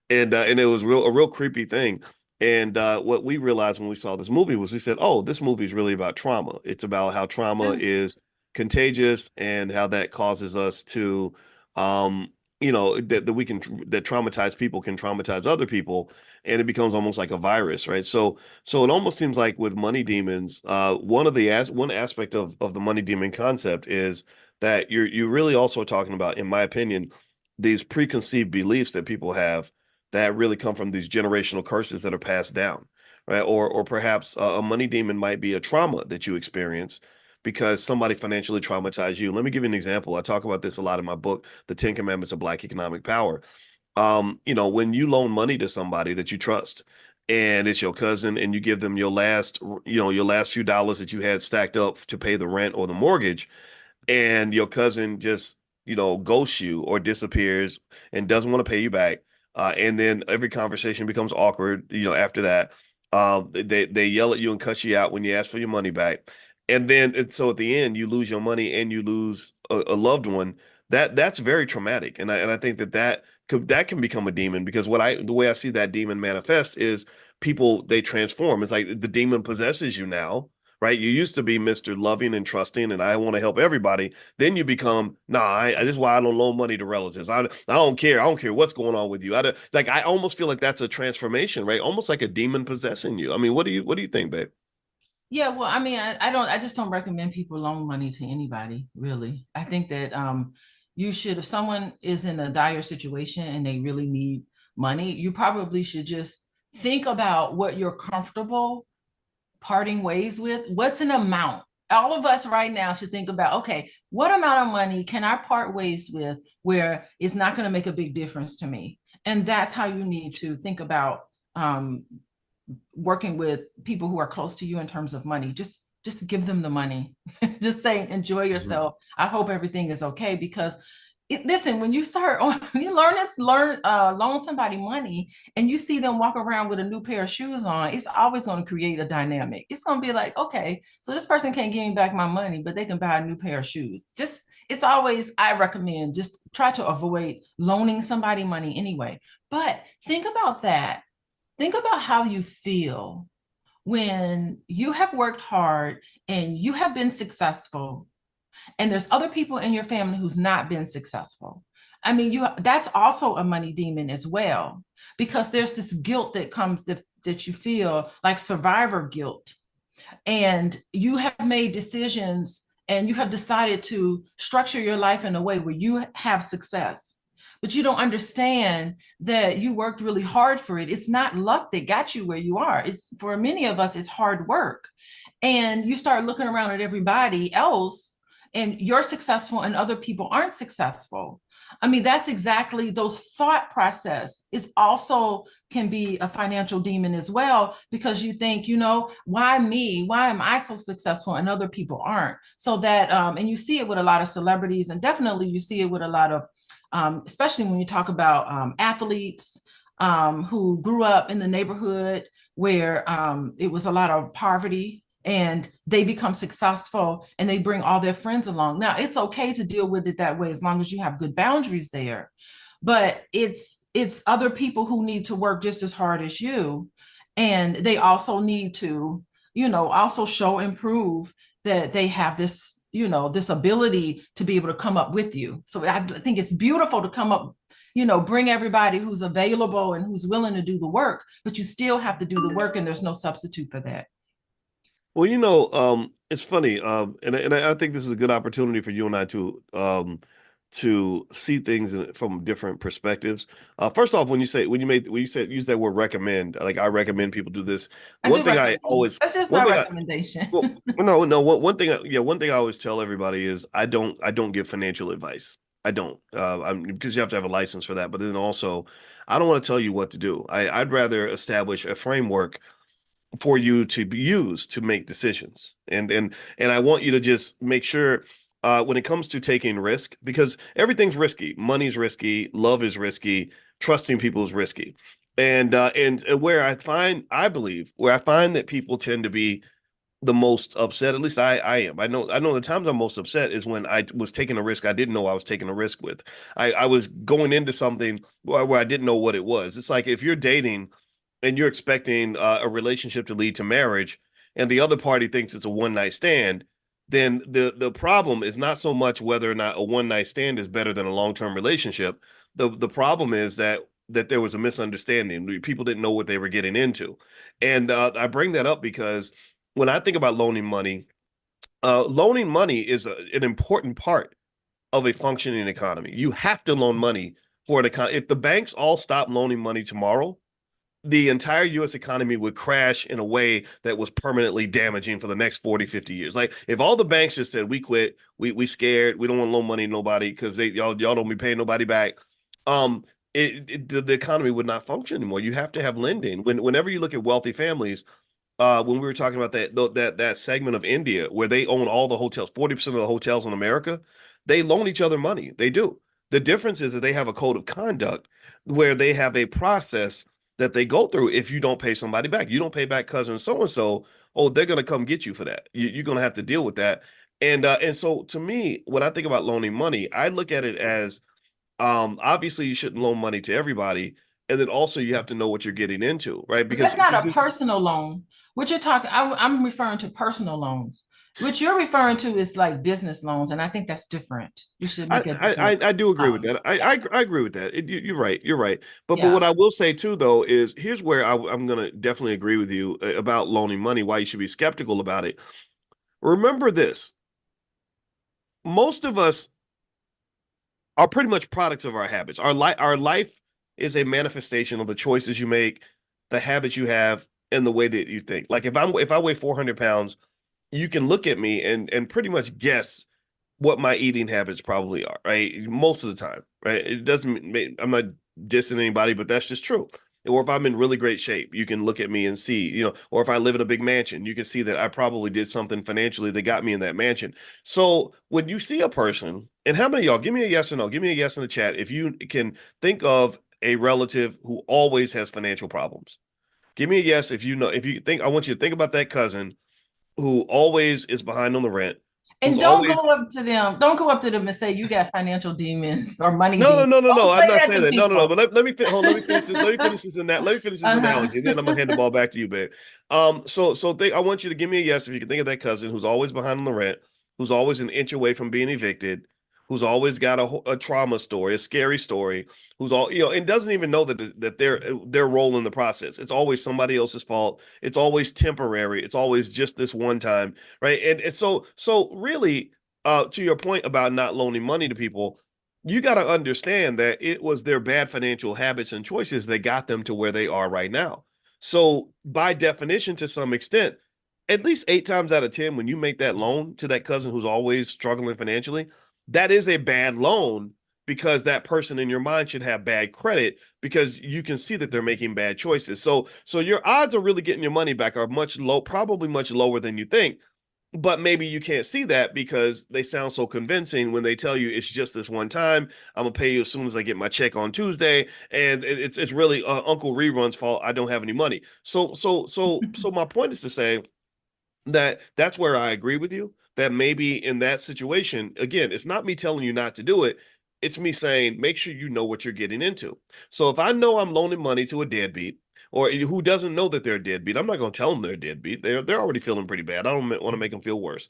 And it was a real creepy thing. And what we realized when we saw this movie was we said, "Oh, this movie is really about trauma. It's about how trauma Yeah. is contagious and how that causes us to, that we can that traumatized people can traumatize other people, and it becomes almost like a virus, right? So it almost seems like with money demons, one aspect of the money demon concept is that you're really also talking about, in my opinion, these preconceived beliefs that people have that really come from these generational curses that are passed down, right? Or perhaps a money demon might be a trauma that you experience because somebody financially traumatized you. Let me give you an example. I talk about this a lot in my book, The Ten Commandments of Black Economic Power. When you loan money to somebody that you trust and it's your cousin and you give them your last few dollars that you had stacked up to pay the rent or the mortgage, and your cousin just ghosts you or disappears and doesn't want to pay you back, and then every conversation becomes awkward after that. They yell at you and cut you out when you ask for your money back, and then so at the end you lose your money and you lose a loved one. That's very traumatic, and I think that can become a demon, because the way I see that demon manifest is people, they transform. It's like the demon possesses you now, right? You used to be Mr. Loving and trusting, and I want to help everybody. Then you become, nah, this is why I don't loan money to relatives. I don't care. I don't care what's going on with you. I almost feel like that's a transformation, right? Almost like a demon possessing you. I mean, what do you think, babe? Yeah, well, I mean, I just don't recommend people loan money to anybody, really. I think that you should, if someone is in a dire situation and they really need money, you probably should just think about what you're comfortable parting ways with. What's an amount? All of us right now should think about, okay, what amount of money can I part ways with where it's not going to make a big difference to me? And that's how you need to think about working with people who are close to you in terms of money. Just give them the money. Just say, enjoy Mhm. yourself. I hope everything is okay, because listen, when you start you loan somebody money and you see them walk around with a new pair of shoes on, it's always going to create a dynamic. It's going to be like, okay, so this person can't give me back my money, but they can buy a new pair of shoes. Just it's always, I recommend just try to avoid loaning somebody money anyway. But think about that. Think about how you feel when you have worked hard and you have been successful, and there's other people in your family who's not been successful. I mean, that's also a money demon as well, because there's this guilt that comes that you feel like survivor guilt, and you have made decisions and you have decided to structure your life in a way where you have success, but you don't understand that you worked really hard for it. It's not luck that got you where you are. It's, for many of us, it's hard work. And you start looking around at everybody else and you're successful and other people aren't successful. I mean, that's exactly, those thought process is also can be a financial demon as well, because you think, why me? Why am I so successful and other people aren't? So that, and you see it with a lot of celebrities, and definitely you see it with a lot of, especially when you talk about athletes who grew up in the neighborhood where it was a lot of poverty, and they become successful and they bring all their friends along. Now, it's okay to deal with it that way as long as you have good boundaries there. But it's other people who need to work just as hard as you. And they also need to, also show and prove that they have this, this ability to be able to come up with you. So I think it's beautiful to come up, bring everybody who's available and who's willing to do the work, but you still have to do the work, and there's no substitute for that. Well, it's funny, and I think this is a good opportunity for you and I to see things from different perspectives. First off, when you said use that word recommend, like I recommend people do this. I One do thing I recommend. always, That's just one my thing recommendation. well, no, one thing, yeah, one thing I always tell everybody is I don't give financial advice. I don't, because you have to have a license for that. But then also, I don't want to tell you what to do. I'd rather establish a framework for you to use to make decisions. And I want you to just make sure when it comes to taking risk, because everything's risky. Money's risky, love is risky, trusting people is risky. And where I believe, where I find that people tend to be the most upset, at least I am. I know the times I'm most upset is when I was taking a risk I didn't know I was taking a risk with. I was going into something where I didn't know what it was. It's like if you're dating and you're expecting a relationship to lead to marriage, and the other party thinks it's a one night stand, then the problem is not so much whether or not a one night stand is better than a long term relationship. The problem is that there was a misunderstanding. People didn't know what they were getting into, and I bring that up because when I think about loaning money is an important part of a functioning economy. You have to loan money for an economy. If the banks all stop loaning money tomorrow, the entire US economy would crash in a way that was permanently damaging for the next 40, 50 years. Like if all the banks just said, we quit, we scared, we don't want to loan money to nobody because y'all don't be paying nobody back. Um, the economy would not function anymore. You have to have lending. Whenever you look at wealthy families, when we were talking about that segment of India where they own all the hotels, 40% of the hotels in America, they loan each other money. They do. The difference is that they have a code of conduct where they have a process that they go through. If you don't pay somebody back, you don't pay back cousin so and so, oh, they're gonna come get you for that. You're gonna have to deal with that. And so to me, when I think about loaning money, I look at it as obviously you shouldn't loan money to everybody, and then also you have to know what you're getting into, right? But Because that's not because a personal loan. What you're talking, I'm referring to personal loans. What you're referring to is like business loans, and I think that's different. You should I, make a different. I do agree with that. Yeah, I agree with that. You're right. You're right. But yeah. what I will say too, though, is here's where I'm gonna definitely agree with you about loaning money. Why you should be skeptical about it. Remember this: most of us are pretty much products of our habits. Our life is a manifestation of the choices you make, the habits you have, and the way that you think. Like if I weigh 400 pounds, you can look at me and pretty much guess what my eating habits probably are, right? Most of the time, right? It doesn't make, I'm not dissing anybody, but that's just true. Or if I'm in really great shape, you can look at me and see, or if I live in a big mansion, you can see that I probably did something financially that got me in that mansion. So when you see a person, and how many of y'all, give me a yes or no, give me a yes in the chat if you can think of a relative who always has financial problems. Give me a yes if you know, if you think, I want you to think about that cousin who always is behind on the rent. who's And don't always go up to them. Don't go up to them and say you got financial demons or money no, no, demons. no, no, Don't no. I'm say not that saying to that. No, no, no. people. But let me finish this. Let me finish this in that. Let me finish this Uh-huh. analogy. Then I'm gonna hand the ball back to you, babe. I want you to give me a yes if you can think of that cousin who's always behind on the rent, who's always an inch away from being evicted, who's always got a trauma story, a scary story, who's all and doesn't even know that their role in the process. It's always somebody else's fault. It's always temporary. It's always just this one time, right? And so really, to your point about not loaning money to people, you got to understand that it was their bad financial habits and choices that got them to where they are right now. So, by definition, to some extent, at least 8 times out of 10, when you make that loan to that cousin who's always struggling financially, that is a bad loan because that person in your mind should have bad credit because you can see that they're making bad choices. So your odds of really getting your money back are probably much lower than you think, but maybe you can't see that because they sound so convincing when they tell you it's just this one time. I'm gonna pay you as soon as I get my check on Tuesday, and it's really Uncle Rerun's fault. I don't have any money. So my point is to say that's where I agree with you. That maybe in that situation, again, it's not me telling you not to do it. It's me saying make sure you know what you're getting into. So if I know I'm loaning money to a deadbeat or who doesn't know that they're a deadbeat, I'm not going to tell them they're a deadbeat. They're already feeling pretty bad. I don't want to make them feel worse.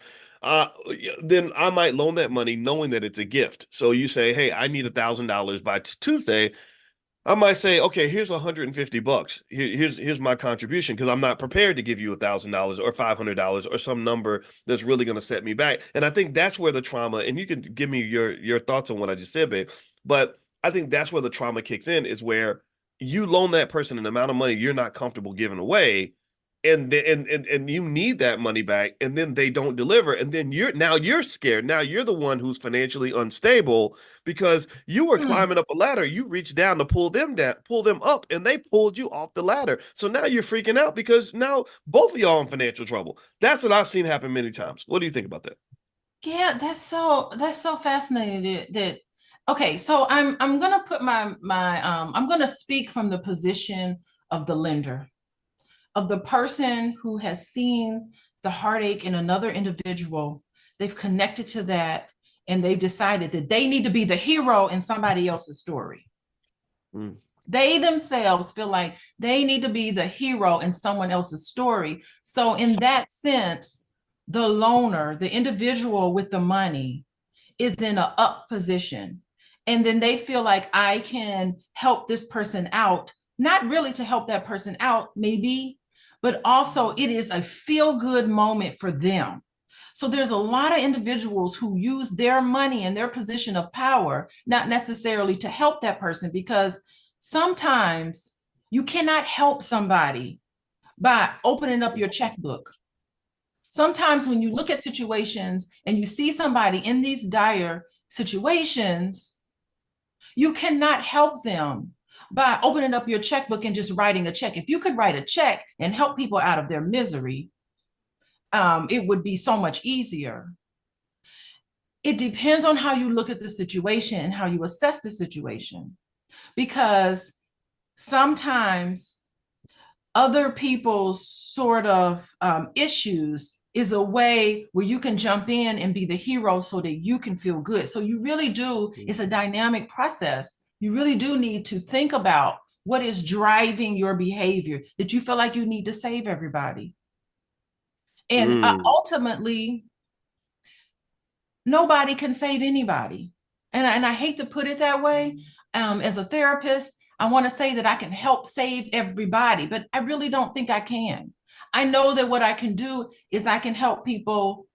Then I might loan that money knowing that it's a gift. So you say, hey, I need $1,000 by Tuesday. I might say, okay, here's $150. Here's my contribution because I'm not prepared to give you $1,000 or $500 or some number that's really going to set me back. And I think that's where the trauma. And you can give me your thoughts on what I just said, babe. But I think that's where the trauma kicks in is where you loan that person an amount of money you're not comfortable giving away, and you need that money back, and then they don't deliver, and then you're scared. Now you're the one who's financially unstable because you were Hmm. climbing up a ladder. You reached down to pull them up, and they pulled you off the ladder. So now you're freaking out because now both of y'all in financial trouble. That's what I've seen happen many times. What do you think about that? Yeah, that's so fascinating that okay, so I'm gonna put my I'm gonna speak from the position of the lender, of the person who has seen the heartache in another individual. They've connected to that and they've decided that they need to be the hero in somebody else's story. Mm, They themselves feel like they need to be the hero in someone else's story. So, in that sense, the loaner, the individual with the money, is in a up position. And then they feel like I can help this person out, not really to help that person out, maybe, but also it is a feel good moment for them. So there's a lot of individuals who use their money and their position of power, not necessarily to help that person, because sometimes you cannot help somebody by opening up your checkbook. Sometimes when you look at situations and you see somebody in these dire situations, you cannot help them by opening up your checkbook and just writing a check. If you could write a check and help people out of their misery, it would be so much easier. It depends on how you look at the situation and how you assess the situation, because sometimes other people's sort of issues is a way where you can jump in and be the hero so that you can feel good. So you really do, it's a dynamic process. You really do need to think about what is driving your behavior, that you feel like you need to save everybody. And mm, ultimately, nobody can save anybody. And I hate to put it that way. As a therapist, I want to say that I can help save everybody, but I really don't think I can. I know that what I can do is I can help people.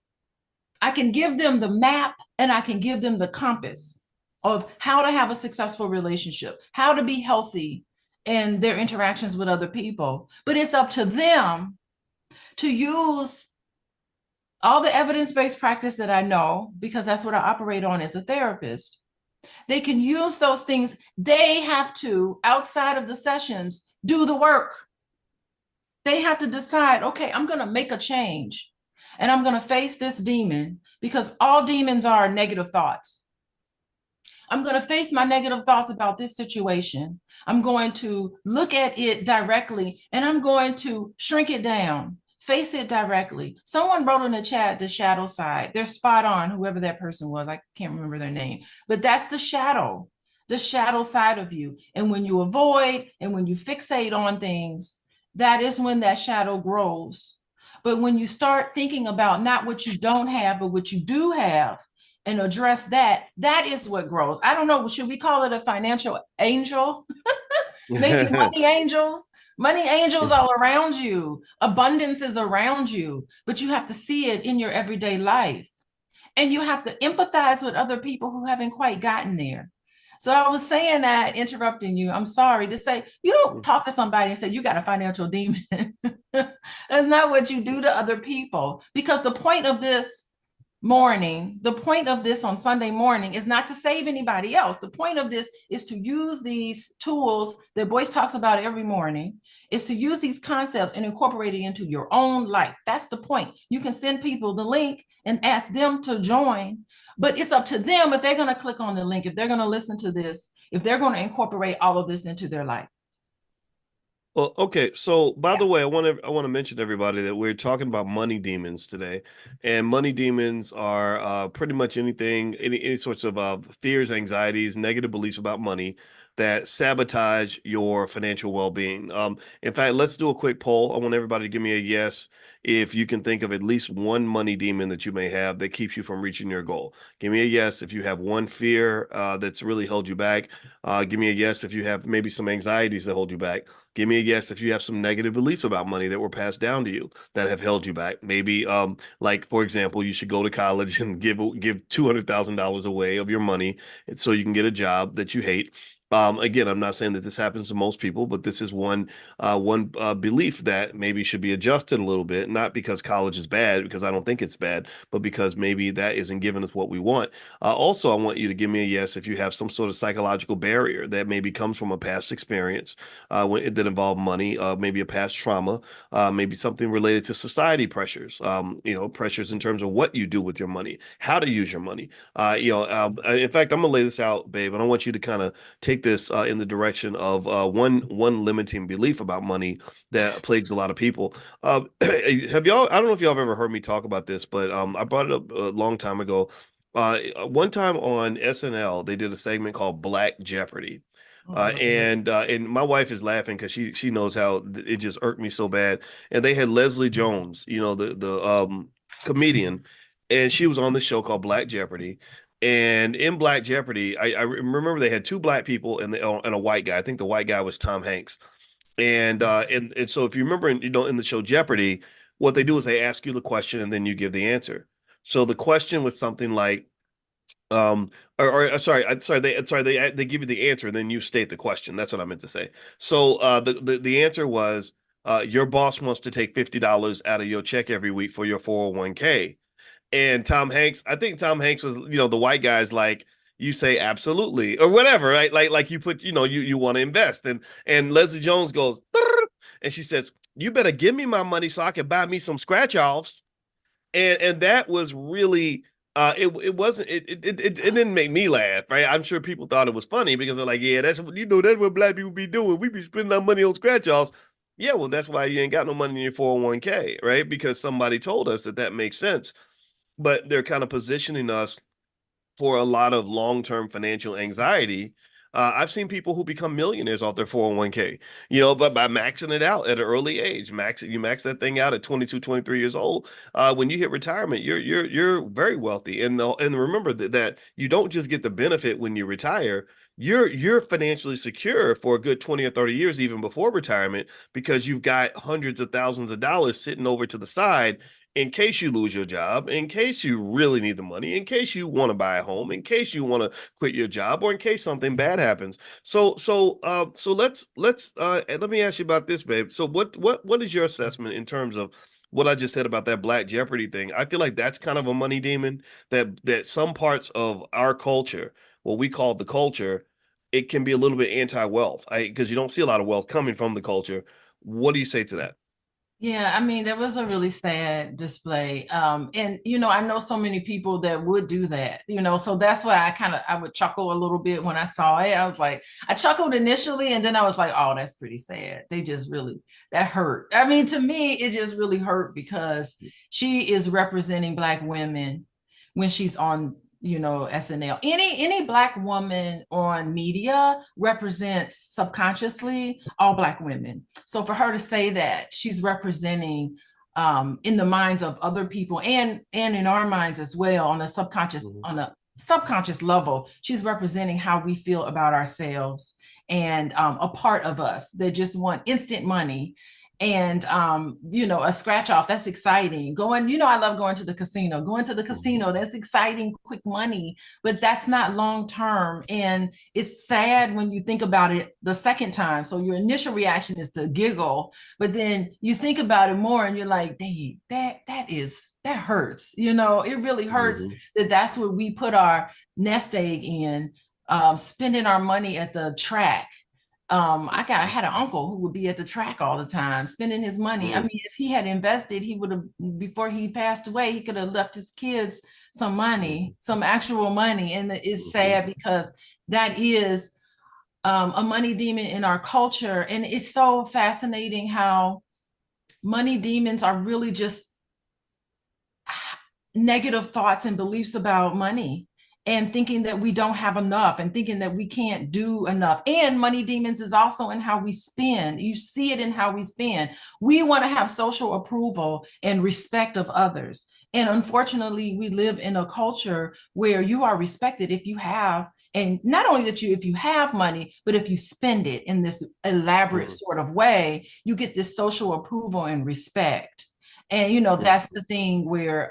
I can give them the map and I can give them the compass of how to have a successful relationship, how to be healthy in their interactions with other people. But it's up to them to use all the evidence-based practice that I know, because that's what I operate on as a therapist. They can use those things. They have to, outside of the sessions, do the work. They have to decide, okay, I'm going to make a change and I'm going to face this demon, because all demons are negative thoughts. I'm going to face my negative thoughts about this situation. I'm going to look at it directly and I'm going to shrink it down, Face it directly. Someone wrote in the chat the shadow side. They're spot on, whoever that person was. I can't remember their name, but that's the shadow side of you. And when you avoid and when you fixate on things, that is when that shadow grows. But when you start thinking about not what you don't have, but what you do have, and address that, that is what grows. I don't know. Should we call it a financial angel? Maybe money angels. Money angels all around you. Abundance is around you, but you have to see it in your everyday life. And you have to empathize with other people who haven't quite gotten there. So I was saying that, interrupting you. I'm sorry to say, you don't talk to somebody and say, you got a financial demon. That's not what you do to other people. Because the point of this the point of this on Sunday morning is not to save anybody else. The point of this is to use these tools that Boyce talks about every morning, is to use these concepts and incorporate it into your own life. That's the point. You can send people the link and ask them to join, but it's up to them if they're going to click on the link, if they're going to listen to this, if they're going to incorporate all of this into their life. Well, okay. So, by the way, I want to mention to everybody that we're talking about money demons today, and money demons are pretty much any sorts of fears, anxieties, negative beliefs about money that sabotage your financial well-being. In fact, let's do a quick poll. I want everybody to give me a yes if you can think of at least one money demon that you may have that keeps you from reaching your goal. Give me a yes if you have one fear that's really held you back. Give me a yes if you have maybe some anxieties that hold you back. Give me a yes if you have some negative beliefs about money that were passed down to you that have held you back. Maybe, like for example, you should go to college and give $200,000 away of your money, so you can get a job that you hate. Again, I'm not saying that this happens to most people, but this is one belief that maybe should be adjusted a little bit. Not because college is bad, because I don't think it's bad, but because maybe that isn't giving us what we want. Also, I want you to give me a yes if you have some sort of psychological barrier that maybe comes from a past experience that involve money, maybe a past trauma, maybe something related to society pressures, pressures in terms of what you do with your money, how to use your money. In fact, I'm gonna lay this out, babe, and I want you to kind of take this in the direction of one limiting belief about money that plagues a lot of people. Have y'all? I don't know if y'all have ever heard me talk about this, but I brought it up a long time ago. One time on SNL, they did a segment called Black Jeopardy. And my wife is laughing because she knows how it just irked me so bad. And they had Leslie Jones, the comedian, and she was on this show called Black Jeopardy. And in Black Jeopardy, I remember they had two black people and a white guy. I think the white guy was Tom Hanks. And so if you remember, in the show Jeopardy, what they do is they ask you the question and then you give the answer. So the question was something like, they give you the answer and then you state the question. That's what I meant to say. So the answer was, your boss wants to take $50 out of your check every week for your 401k. And I think Tom Hanks was, the white guy's like, you say absolutely or whatever, right? Like you put, you want to invest. And Leslie Jones goes, and she says, you better give me my money so I can buy me some scratch offs. And that was really, it didn't make me laugh, right? I'm sure people thought it was funny because they're like, yeah, that's what black people be doing. We be spending our money on scratch offs. Yeah, well, that's why you ain't got no money in your 401k, right? Because somebody told us that makes sense. But they're kind of positioning us for a lot of long-term financial anxiety. I've seen people who become millionaires off their 401k, but by maxing it out at an early age. You max that thing out at 22, 23 years old. When you hit retirement, you're very wealthy. And remember that you don't just get the benefit when you retire. You're financially secure for a good 20 or 30 years even before retirement, because you've got hundreds of thousands of dollars sitting over to the side in case you lose your job, in case you really need the money, in case you want to buy a home, in case you want to quit your job, or in case something bad happens. So let me ask you about this, babe. So what is your assessment in terms of what I just said about that Black Jeopardy thing? I feel like that's kind of a money demon, that some parts of our culture, what we call the culture, it can be a little bit anti-wealth, because you don't see a lot of wealth coming from the culture. What do you say to that? Yeah, I mean, that was a really sad display. And I know so many people that would do that, so that's why I would chuckle a little bit when I saw it. I was like, I chuckled initially, and then I was like, oh, that's pretty sad. They just really, that hurt. I mean, to me, it just really hurt because she is representing Black women when she's on SNL. Any Black woman on media represents subconsciously all Black women. So for her to say that she's representing in the minds of other people and in our minds as well Mhm. on a subconscious level, she's representing how we feel about ourselves and a part of us that just want instant money and a scratch off. That's exciting. I love going to the casino. Going to the Mhm. casino, that's exciting, quick money, but that's not long term. And it's sad when you think about it the second time. So your initial reaction is to giggle, but then you think about it more and you're like, dang, that hurts. It really hurts Mhm. that that's what we put our nest egg in, spending our money at the track. I had an uncle who would be at the track all the time, spending his money. I Mhm. mean, if he had invested, he would have, before he passed away, he could have left his kids some money, Mhm. some actual money. And it's Mhm. sad because that is a money demon in our culture. And it's so fascinating how money demons are really just negative thoughts and beliefs about money and thinking that we don't have enough and thinking that we can't do enough. And money demons is also in how we spend. You see it in how we spend. We want to have social approval and respect of others. And unfortunately, we live in a culture where you are respected if you have, and not only that if you have money, but if you spend it in this elaborate Mhm. sort of way, you get this social approval and respect. And that's Mhm. the thing where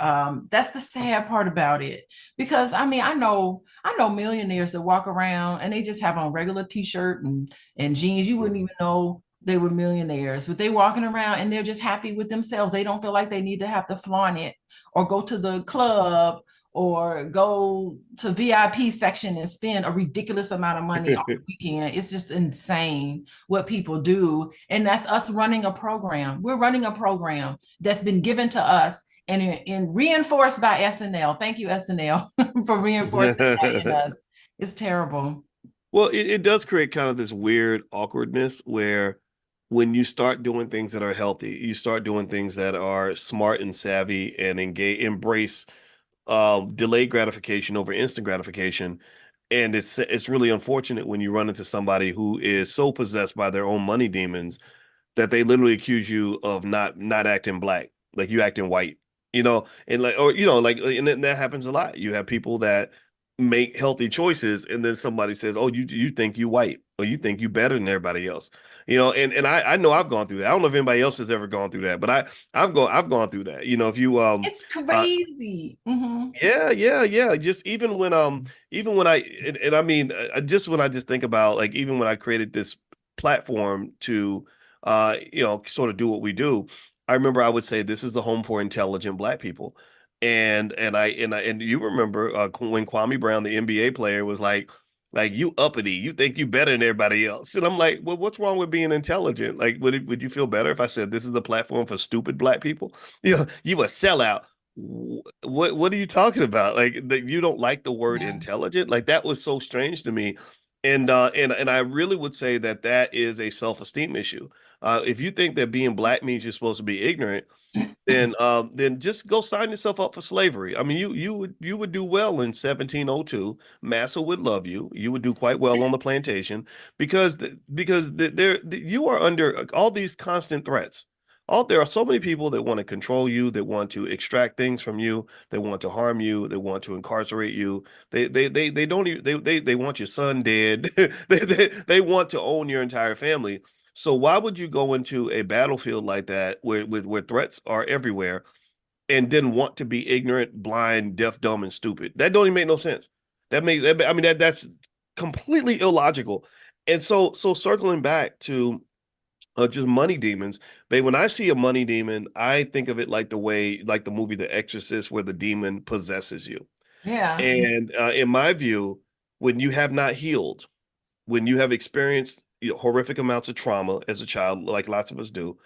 that's the sad part about it. Because I mean, I know millionaires that walk around and they just have on regular t-shirt and jeans. You wouldn't even Mhm. know they were millionaires, but they walking around and they're just happy with themselves. They don't feel like they need to have to flaunt it or go to the club or go to VIP section and spend a ridiculous amount of money on the weekend. It's just insane what people do. And that's us running a program. We're running a program that's been given to us and reinforced by SNL. Thank you, SNL, for reinforcing that in us. It's terrible. Well, it does create kind of this weird awkwardness where when you start doing things that are healthy, you start doing things that are smart and savvy and embrace delayed gratification over instant gratification. And it's really unfortunate when you run into somebody who is so possessed by their own money demons that they literally accuse you of not acting Black, like you acting white, and like or like and that happens a lot. You have people that make healthy choices, and then somebody says, "Oh, you think you white, or you think you better than everybody else," and I know I've gone through that. I don't know if anybody else has ever gone through that, but I've gone through that. If you It's uh crazy. Hmm. yeah, yeah, yeah. Just even when and I mean, just when I just think about like even when I created this platform to, sort of do what we do, I remember I would say this is the home for intelligent Black people, and you remember when Kwame Brown, the NBA player, was like you uppity, you think you better than everybody else, and I'm like, well, what's wrong with being intelligent? Like, would you feel better if I said this is the platform for stupid Black people? You a sellout. What are you talking about? Like that you don't like the word Yeah. intelligent? Like that was so strange to me. And I really would say that that is a self-esteem issue. If you think that being Black means you're supposed to be ignorant, then just go sign yourself up for slavery. I mean, you would do well in 1702. Massa would love you. You would do quite well on the plantation you are under all these constant threats. There are so many people that want to control you, that want to extract things from you, they want to harm you, they want to incarcerate you. They don't even they want your son dead. They want to own your entire family. So why would you go into a battlefield like that where threats are everywhere and then want to be ignorant, blind, deaf, dumb, and stupid? That don't even make no sense. I mean that's completely illogical. And so circling back to just money demons, babe, when I see a money demon, I think of it like like the movie The Exorcist, where the demon possesses you. Yeah. And in my view, when you have not healed, when you have experienced horrific amounts of trauma as a child, like lots of us do,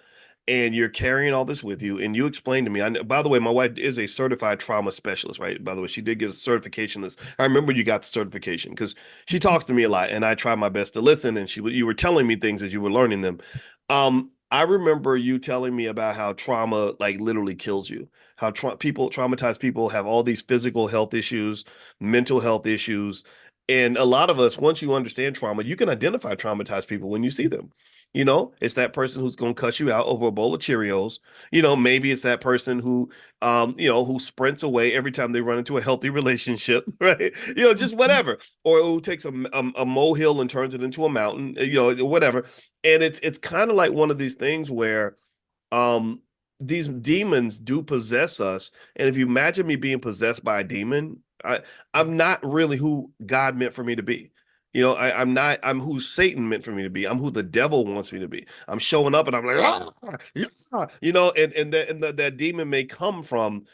and you're carrying all this with you. And you explained to me, by the way, my wife is a certified trauma specialist, right? By the way, she did get a certification. I remember you got the certification because she talks to me a lot, and I try my best to listen. And you were telling me things as you were learning them. I remember you telling me about how trauma like literally kills you. How traumatized people have all these physical health issues, mental health issues, and a lot of us, once you understand trauma, you can identify traumatized people when you see them. It's that person who's going to cut you out over a bowl of Cheerios. Maybe it's that person who sprints away every time they run into a healthy relationship, right? Just whatever. Or who takes a molehill and turns it into a mountain, whatever. And it's kind of like one of these things where um these demons do possess us. And if you imagine me being possessed by a demon, I'm not really who God meant for me to be. I'm not, I'm who Satan meant for me to be. I'm who the devil wants me to be. I'm showing up and I'm like, ah, yeah, and that demon may come from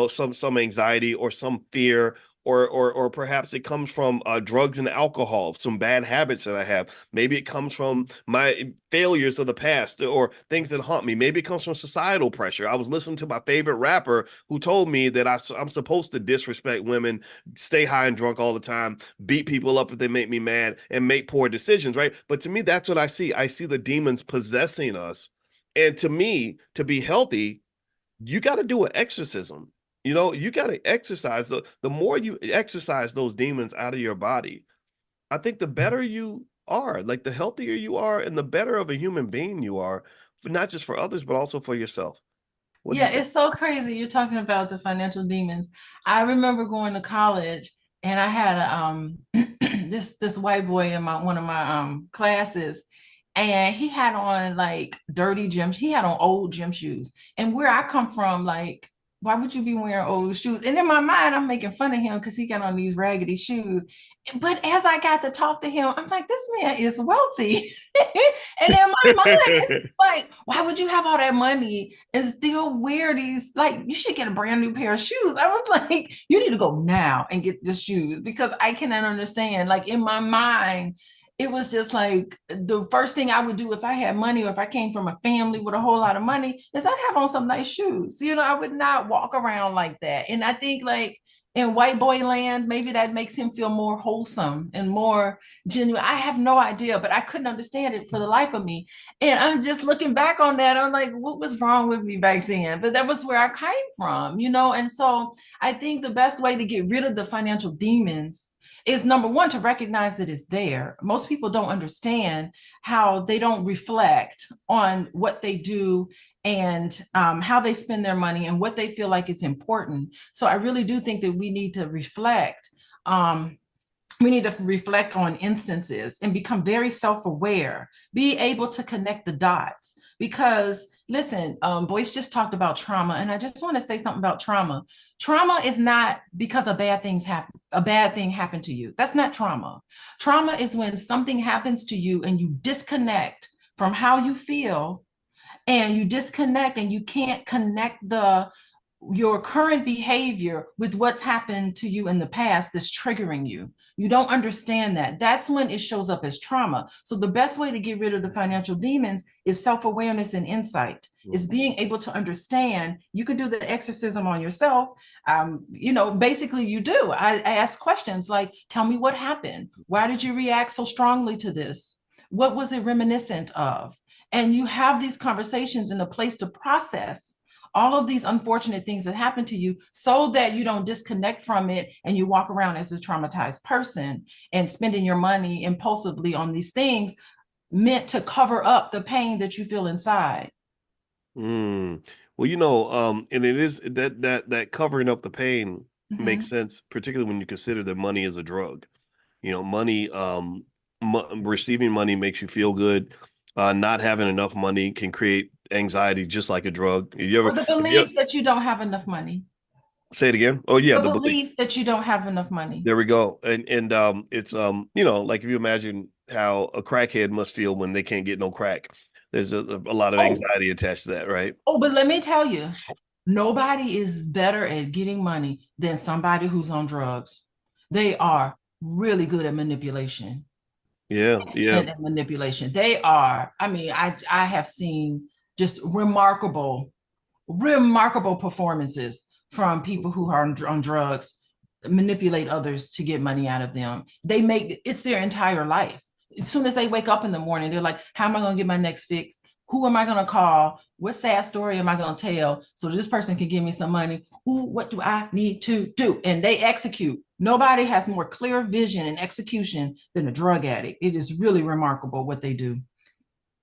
some anxiety or some fear, or perhaps it comes from drugs and alcohol, some bad habits that I have. Maybe it comes from my failures of the past or things that haunt me. Maybe it comes from societal pressure. I was listening to my favorite rapper who told me that I'm supposed to disrespect women, stay high and drunk all the time, beat people up if they make me mad, and make poor decisions, right? But to me, that's what I see. I see the demons possessing us. And to me, to be healthy, you got to do an exorcism. You got to exercise. The more you exercise those demons out of your body, I think the better you are, like the healthier you are, and the better of a human being you are, not just for others, but also for yourself. What do you Yeah, think? it's so crazy. You're talking about the financial demons. I remember going to college and I had a this white boy in my one of my classes, and he had on like dirty gym. He had on old gym shoes. And where I come from, like, why would you be wearing old shoes? And in my mind, I'm making fun of him because he got on these raggedy shoes. But as I got to talk to him, I'm like, this man is wealthy. And in my mind, it's just like, why would you have all that money and still wear these? Like, you should get a brand new pair of shoes. I was like, you need to go now and get the shoes because I cannot understand. Like, in my mind, it was just like the first thing I would do if I had money or if I came from a family with a whole lot of money is I'd have on some nice shoes. I would not walk around like that. And I think, like, in white boy land, maybe that makes him feel more wholesome and more genuine. I have no idea, but I couldn't understand it for the life of me. And I'm just looking back on that. I'm like, what was wrong with me back then? But that was where I came from. And so I think the best way to get rid of the financial demons is, number one, to recognize that it's there. Most people don't understand how they don't reflect on what they do and how they spend their money and what they feel like it's important. So I really do think that we need to reflect. We need to reflect on instances and become very self-aware, be able to connect the dots. Because listen, Boyce just talked about trauma, and I just want to say something about trauma. Trauma is not because a bad thing happened to you. That's not trauma. Trauma is when something happens to you and you disconnect from how you feel, and you disconnect and you can't connect your current behavior with what's happened to you in the past that's triggering you. You don't understand that. That's when it shows up as trauma. So the best way to get rid of the financial demons is self-awareness and insight. Is being able to understand. You can do the exorcism on yourself. Basically you do. I ask questions like, tell me what happened. Why did you react so strongly to this? What was it reminiscent of? And you have these conversations in a place to process all of these unfortunate things that happen to you so that you don't disconnect from it and you walk around as a traumatized person and spending your money impulsively on these things meant to cover up the pain that you feel inside. Mm. Well, and it is that covering up the pain makes Mhm. sense, particularly when you consider that money is a drug. Money, receiving money makes you feel good. Not having enough money can create anxiety, just like a drug. Or the If you belief that you don't have enough money. say it again? Oh yeah, The the belief. belief that you don't have enough money. There we go. And it's like if you imagine how a crackhead must feel when they can't get no crack. There's a lot of Oh, anxiety attached to that, right? but let me tell you, nobody is better at getting money than somebody who's on drugs. They are really good at manipulation. Yeah, yeah. And manipulation. They are. I mean, I have seen just remarkable performances from people who are on drugs, manipulate others to get money out of them. It's their entire life. As soon as they wake up in the morning, they're like, how am I going to get my next fix? Who am I going to call? What sad story am I going to tell so this person can give me some money? What do I need to do? And they execute. Nobody has more clear vision and execution than a drug addict. It is really remarkable what they do.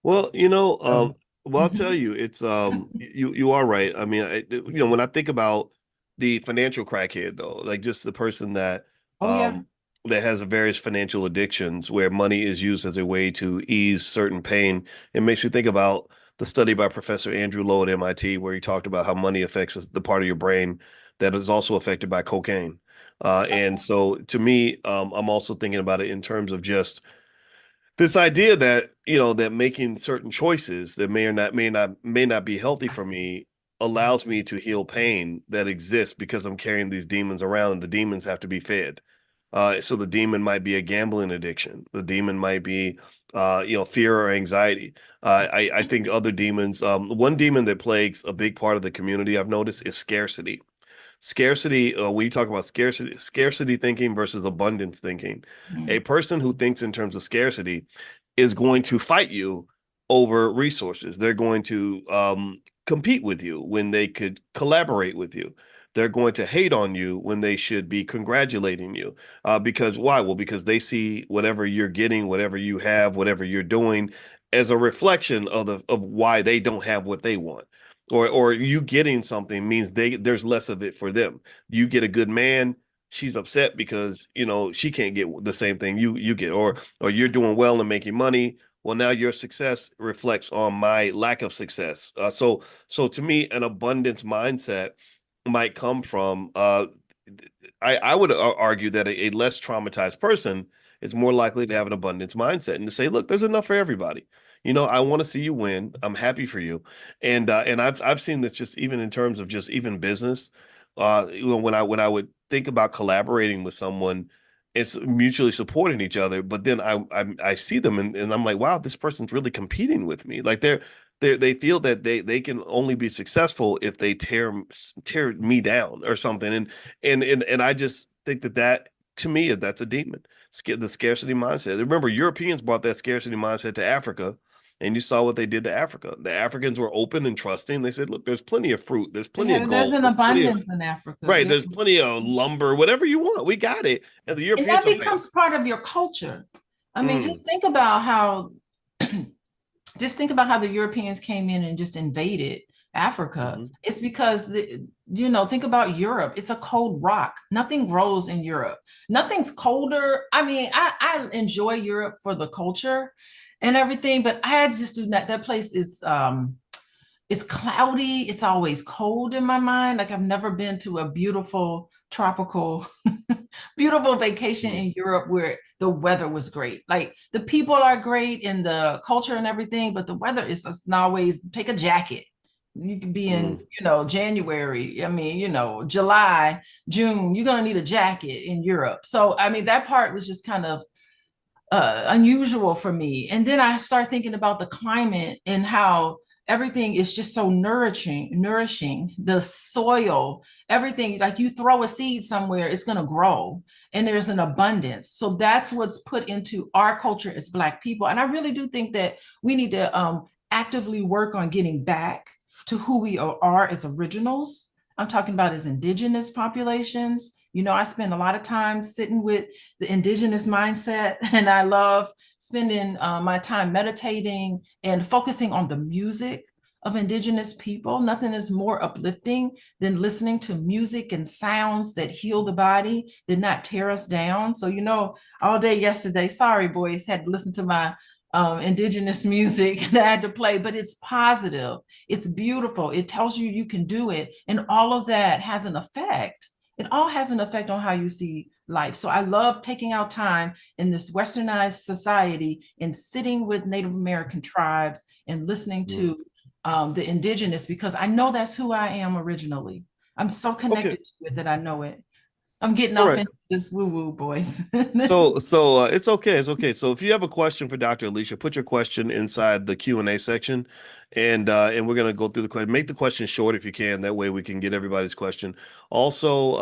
Well, So, well, I'll tell you, it's you are right. I mean, when I think about the financial crackhead though, like just the person oh yeah. that has various financial addictions where money is used as a way to ease certain pain, it makes you think about the study by Professor Andrew Lowe at MIT where he talked about how money affects the part of your brain that is also affected by cocaine. And so to me, I'm also thinking about it in terms of just this idea that that making certain choices that may not be healthy for me allows me to heal pain that exists because I'm carrying these demons around and the demons have to be fed. So the demon might be a gambling addiction. The demon might be fear or anxiety. I think other demons, one demon that plagues a big part of the community I've noticed is scarcity. Scarcity, when you talk about scarcity thinking versus abundance thinking, a Mm. person who thinks in terms of scarcity is going to fight you over resources. They're going to compete with you when they could collaborate with you. They're going to hate on you when they should be congratulating you. Because why? Well, because they see whatever you're getting, whatever you have, whatever you're doing as a reflection of why they don't have what they want. Or you getting something means there's less of it for them. You get a good man, she's upset because she can't get the same thing you get, or you're doing well and making money. Well, now your success reflects on my lack of success. So to me, an abundance mindset might come from. I would argue that a less traumatized person is more likely to have an abundance mindset and to say, look, there's enough for everybody. I want to see you win. I'm happy for you, and I've seen this just even in terms of just even business. When I would think about collaborating with someone, it's mutually supporting each other. But then I see them and I'm like, wow, this person's really competing with me. Like they feel that they can only be successful if they tear me down or something. And I just think that to me that's a demon. The scarcity mindset. Remember, Europeans brought that scarcity mindset to Africa. And you saw what they did to Africa. The Africans were open and trusting. They said, look, there's plenty of fruit. There's plenty of There's gold. an There's plenty of, abundance in Africa. right. Yeah. There's plenty of lumber, whatever you want. We got it. And the And Europeans that are like, becomes part of your culture. I mean, mm, just think about how the Europeans came in and just invaded Africa. mhm, It's because think about Europe. It's a cold rock. Nothing grows in Europe. Nothing's colder. I mean, I enjoy Europe for the culture and everything, but I just do not. That place is it's cloudy. It's always cold in my mind. Like I've never been to a beautiful tropical, beautiful vacation mm, in Europe where the weather was great. Like the people are great and the culture and everything, but the weather is just not always take a jacket. You could be in, mm. January. I mean, July, June, you're going to need a jacket in Europe. So, I mean, that part was just kind of unusual for me. And then I start thinking about the climate and how everything is just so nourishing the soil, everything. Like you throw a seed somewhere, it's going to grow and there's an abundance. So that's what's put into our culture as Black people. And I really do think that we need to actively work on getting back to who we are as originals. I'm talking about as indigenous populations. I spend a lot of time sitting with the indigenous mindset, and I love spending my time meditating and focusing on the music of indigenous people. Nothing is more uplifting than listening to music and sounds that heal the body, did not tear us down. So, all day yesterday, sorry, boys, had to listen to my indigenous music that I had to play, but it's positive. It's beautiful. It tells you you can do it. And all of that has an effect. It all has an effect on how you see life. So I love taking out time in this westernized society and sitting with Native American tribes and listening Mm. to the indigenous, because I know that's who I am originally. I'm so Okay. connected to it that I know it. I'm getting All off right. into Just woo woo, boys. So it's okay. It's okay. So if you have a question for Dr. Alicia, put your question inside the Q&A section, and we're gonna go through the question. Make the question short if you can. That way we can get everybody's question. Also,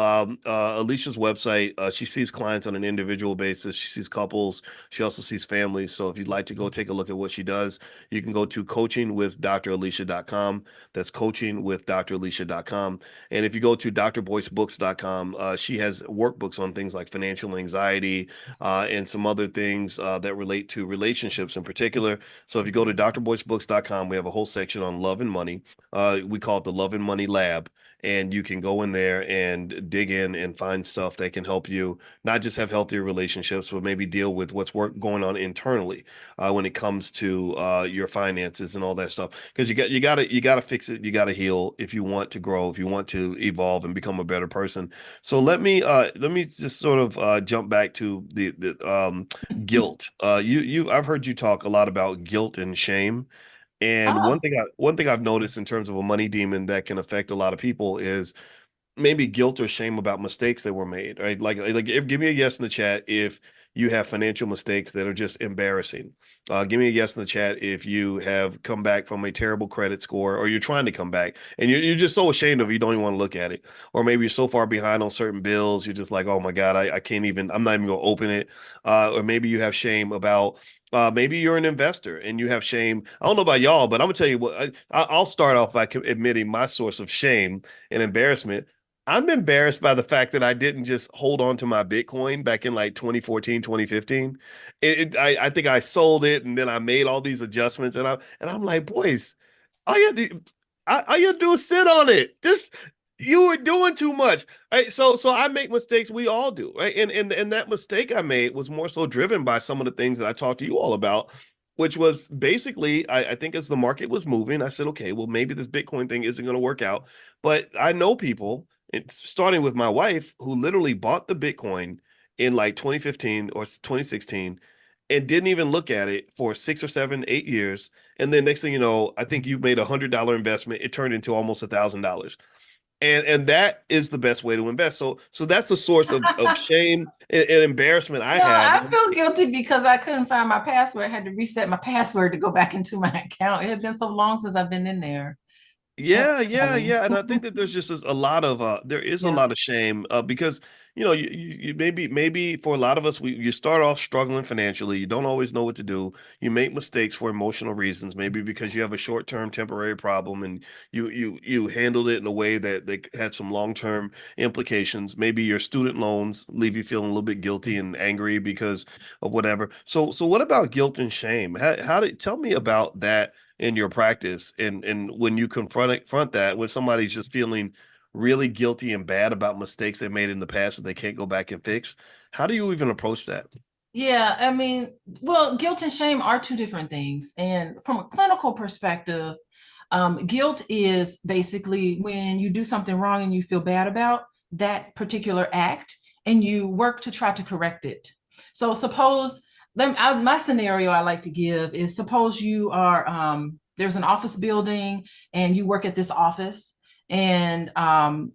Alicia's website. She sees clients on an individual basis. She sees couples. She also sees families. So if you'd like to go take a look at what she does, you can go to coachingwithdralicia.com. That's coachingwithdralicia.com. And if you go to drboycebooks.com, she has workbooks on things like financial anxiety, and some other things that relate to relationships in particular. So if you go to drboycebooks.com, we have a whole section on love and money. We call it the Love and Money Lab. And you can go in there and dig in and find stuff that can help you not just have healthier relationships, but maybe deal with what's going on internally when it comes to your finances and all that stuff. Because you gotta fix it, you gotta heal if you want to grow, if you want to evolve and become a better person. So let me just sort of jump back to the guilt. I've heard you talk a lot about guilt and shame. And Oh, one thing I've noticed in terms of a money demon that can affect a lot of people is maybe guilt or shame about mistakes that were made, right? Give me a yes in the chat if you have financial mistakes that are just embarrassing. Give me a yes in the chat if you have come back from a terrible credit score, or you're trying to come back and you're just so ashamed of it, you don't even want to look at it. Or maybe you're so far behind on certain bills, you're just like, oh my God, I can't even, I'm not even gonna open it. Or maybe you have shame about maybe you're an investor and you have shame. I don't know about y'all, but I'm gonna tell you what. I'll start off by admitting my source of shame and embarrassment. I'm embarrassed by the fact that I didn't just hold on to my Bitcoin back in like 2014, 2015. I think I sold it and then I made all these adjustments, and I'm like, boys, all you do, all you do is sit on it. Just you were doing too much. Right? So I make mistakes. We all do, right? And that mistake I made was more so driven by some of the things that I talked to you all about, which was basically, I think as the market was moving, I said, okay, well, maybe this Bitcoin thing isn't going to work out. But I know people, starting with my wife, who literally bought the Bitcoin in like 2015 or 2016 and didn't even look at it for 6 or 7, 8 years. And then next thing you know, I think you made $100 investment. It turned into almost $1,000. And that is the best way to invest. So that's the source of shame and embarrassment I no, have. I feel guilty because I couldn't find my password. I had to reset my password to go back into my account. It had been so long since I've been in there. That Yeah, was yeah, funny. yeah, and I think that there's just a lot of there is a Yeah. lot of shame because you maybe for a lot of us you start off struggling financially, you don't always know what to do, you make mistakes for emotional reasons, maybe because you have a short-term temporary problem and you handled it in a way that had some long-term implications. Maybe your student loans leave you feeling a little bit guilty and angry because of whatever. So what about guilt and shame? How did tell me about that in your practice, and when you confront that when somebody's just feeling really guilty and bad about mistakes they made in the past that they can't go back and fix, how do you even approach that? Yeah, I mean, well, guilt and shame are two different things. And from a clinical perspective, guilt is basically when you do something wrong and you feel bad about that particular act and you work to try to correct it. So suppose my scenario I like to give is suppose you are there's an office building and you work at this office and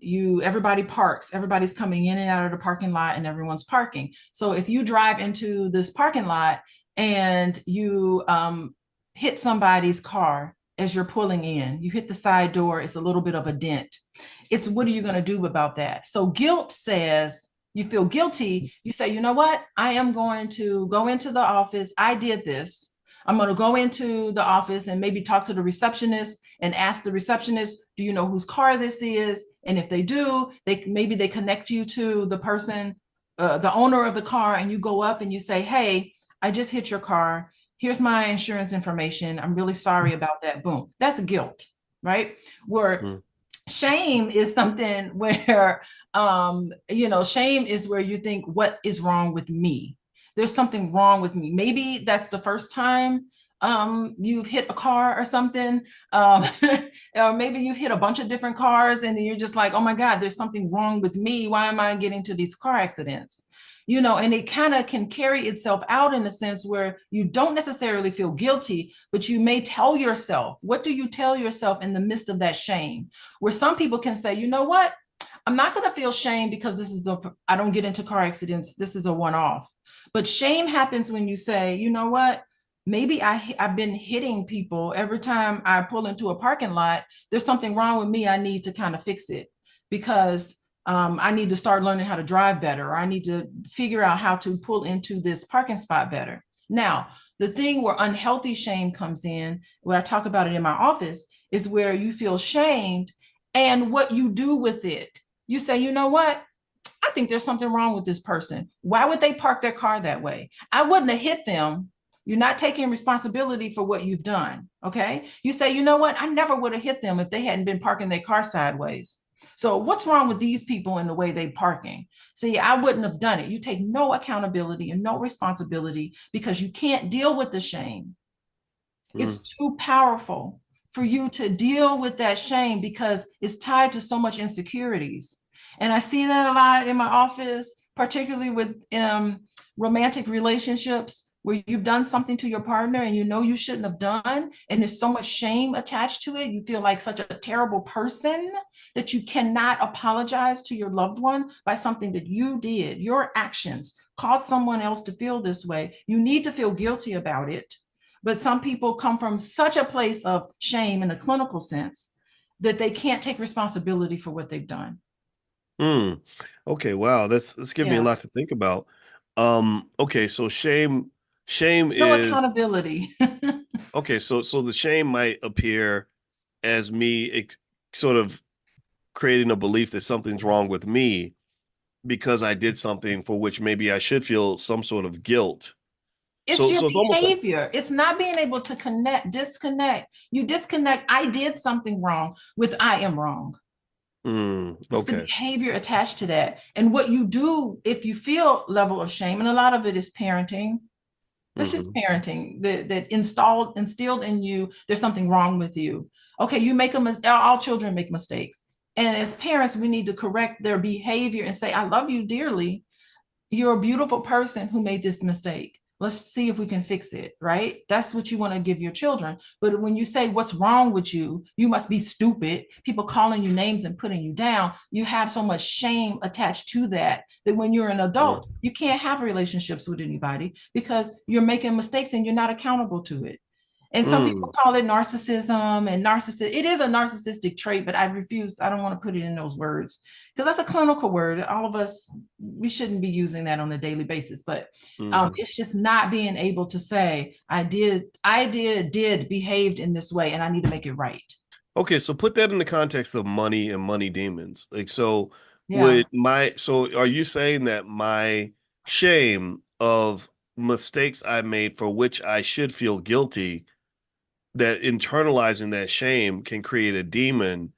you everybody parks, everybody's coming in and out of the parking lot and everyone's parking. So if you drive into this parking lot and you hit somebody's car as you're pulling in, you hit the side door, it's a little bit of a dent. It's what are you going to do about that? So guilt says you feel guilty. You say, you know what? I am going to go into the office. I did this. I'm going to go into the office and maybe talk to the receptionist and ask the receptionist, do you know whose car this is? And if they do, maybe they connect you to the person, the owner of the car, and you go up and you say, hey, I just hit your car. Here's my insurance information. I'm really sorry about that. Boom. That's guilt, right? Where Mm. shame is something where shame is where you think, what is wrong with me? There's something wrong with me. Maybe that's the first time you've hit a car or something, or maybe you've hit a bunch of different cars and then you're just like, oh my God, there's something wrong with me. Why am I getting to these car accidents? And it kind of can carry itself out in a sense where you don't necessarily feel guilty, but you may tell yourself, what do you tell yourself in the midst of that shame? Where some people can say, you know what? I'm not going to feel shame because I don't get into car accidents. This is a one-off. But shame happens when you say, you know what? Maybe I've been hitting people every time I pull into a parking lot. There's something wrong with me. I need to kind of fix it because I need to start learning how to drive better, or I need to figure out how to pull into this parking spot better. Now, the thing where unhealthy shame comes in, where I talk about it in my office, is where you feel shamed and what you do with it. You say, you know what? I think there's something wrong with this person. Why would they park their car that way? I wouldn't have hit them. You're not taking responsibility for what you've done. Okay. You say, you know what? I never would have hit them if they hadn't been parking their car sideways. So what's wrong with these people in the way they're parking? See, I wouldn't have done it. You take no accountability and no responsibility because you can't deal with the shame. It's too powerful for you to deal with that shame because it's tied to so much insecurities. And I see that a lot in my office, particularly with romantic relationships where you've done something to your partner and you know you shouldn't have done, and there's so much shame attached to it. You feel like such a terrible person that you cannot apologize to your loved one by something that you did. Your actions caused someone else to feel this way. You need to feel guilty about it. But some people come from such a place of shame in a clinical sense that they can't take responsibility for what they've done. Mm. Okay, wow, that's giving me a Yeah. lot to think about. Okay, so shame No is accountability. okay, so the shame might appear as me sort of creating a belief that something's wrong with me because I did something for which maybe I should feel some sort of guilt. It's your So it's almost like, behavior. It's not being able to disconnect. You disconnect, I did something wrong with I am wrong. It's the okay. behavior attached to that. And what you do if you feel level of shame, and a lot of it is parenting. That's just Hmm. parenting that instilled in you, there's something wrong with you. Okay, you make a mistake, all children make mistakes. And as parents, we need to correct their behavior and say, I love you dearly. You're a beautiful person who made this mistake. Let's see if we can fix it, right? That's what you want to give your children. But when you say, what's wrong with you? You must be stupid. People calling you names and putting you down. You have so much shame attached to that, that when you're an adult, you can't have relationships with anybody because you're making mistakes and you're not accountable to it. And some people Mm. call it narcissism and narcissist. It is a narcissistic trait, but I refuse. I don't want to put it in those words because that's a clinical word. All of us, we shouldn't be using that on a daily basis. But Hmm. it's just not being able to say, did behaved in this way, and I need to make it right. Okay, so put that in the context of money and money demons. Like, so Yeah. so are you saying that my shame of mistakes I made for which I should feel guilty, that internalizing that shame can create a demon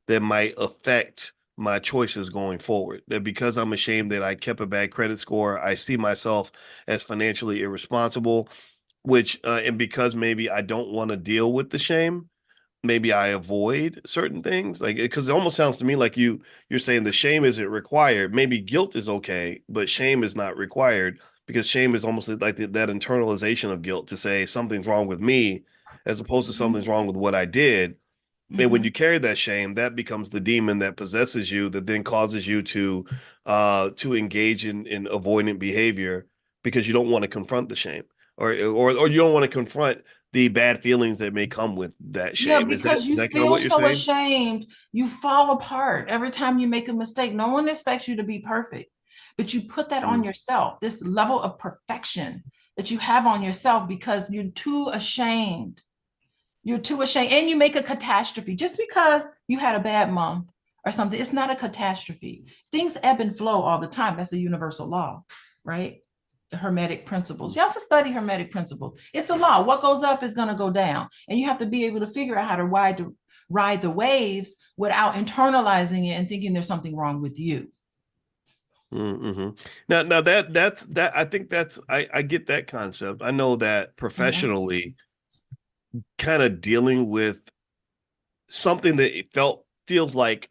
that might affect my choices going forward? That because I'm ashamed that I kept a bad credit score, I see myself as financially irresponsible, which and because maybe I don't want to deal with the shame, maybe I avoid certain things, like because it almost sounds to me like you're saying the shame isn't required. Maybe guilt is okay, but shame is not required because shame is almost like that internalization of guilt to say something's wrong with me as opposed to something's Mm-hmm. wrong with what I did. And when Mm-hmm. you carry that shame, that becomes the demon that possesses you, that then causes you to engage in avoidant behavior because you don't want to confront the shame, or you don't want to confront the bad feelings that may come with that Yeah, shame. Is that because is you that kind of feel what you're so saying? ashamed, you fall apart every time you make a mistake. No one expects you to be perfect, but you put that on Mm, yourself, this level of perfection that you have on yourself because you're too ashamed. You're too ashamed, and you make a catastrophe just because you had a bad month or something. It's not a catastrophe. Things ebb and flow all the time. That's a universal law, right? The Hermetic principles. You also study Hermetic principles. It's a law. What goes up is going to go down, and you have to be able to figure out how to ride the waves without internalizing it and thinking there's something wrong with you. mm-hmm. Now that I think I get that concept. I know that Yeah. professionally, kind of dealing with something that it feels like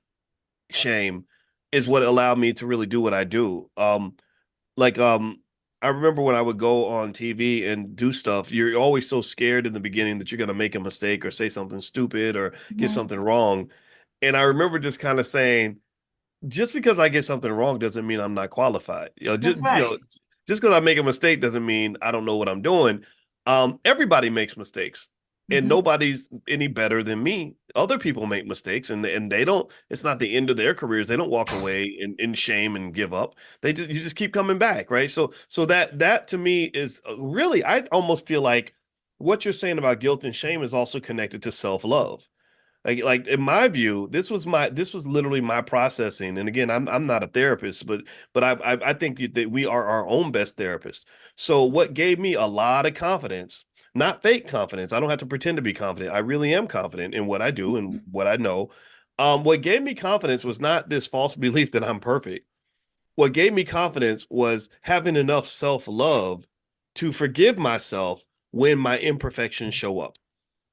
shame is what allowed me to really do what I do. Like I remember when I would go on TV and do stuff, you're always so scared in the beginning that you're gonna make a mistake or say something stupid or get Mhm. something wrong. And I remember just kind of saying, just because I get something wrong doesn't mean I'm not qualified. That's right. Just because I make a mistake doesn't mean I don't know what I'm doing. Everybody makes mistakes, and Hmm. nobody's any better than me. Other people make mistakes, and they don't. It's not the end of their careers. They don't walk away in shame and give up. You just keep coming back, right? So that to me is really, I almost feel like what you're saying about guilt and shame is also connected to self love. Like in my view, this was literally my processing. And again, I'm not a therapist, but I think that we are our own best therapist. So what gave me a lot of confidence, not fake confidence. I don't have to pretend to be confident. I really am confident in what I do and what I know. What gave me confidence was not this false belief that I'm perfect. What gave me confidence was having enough self-love to forgive myself when my imperfections show up.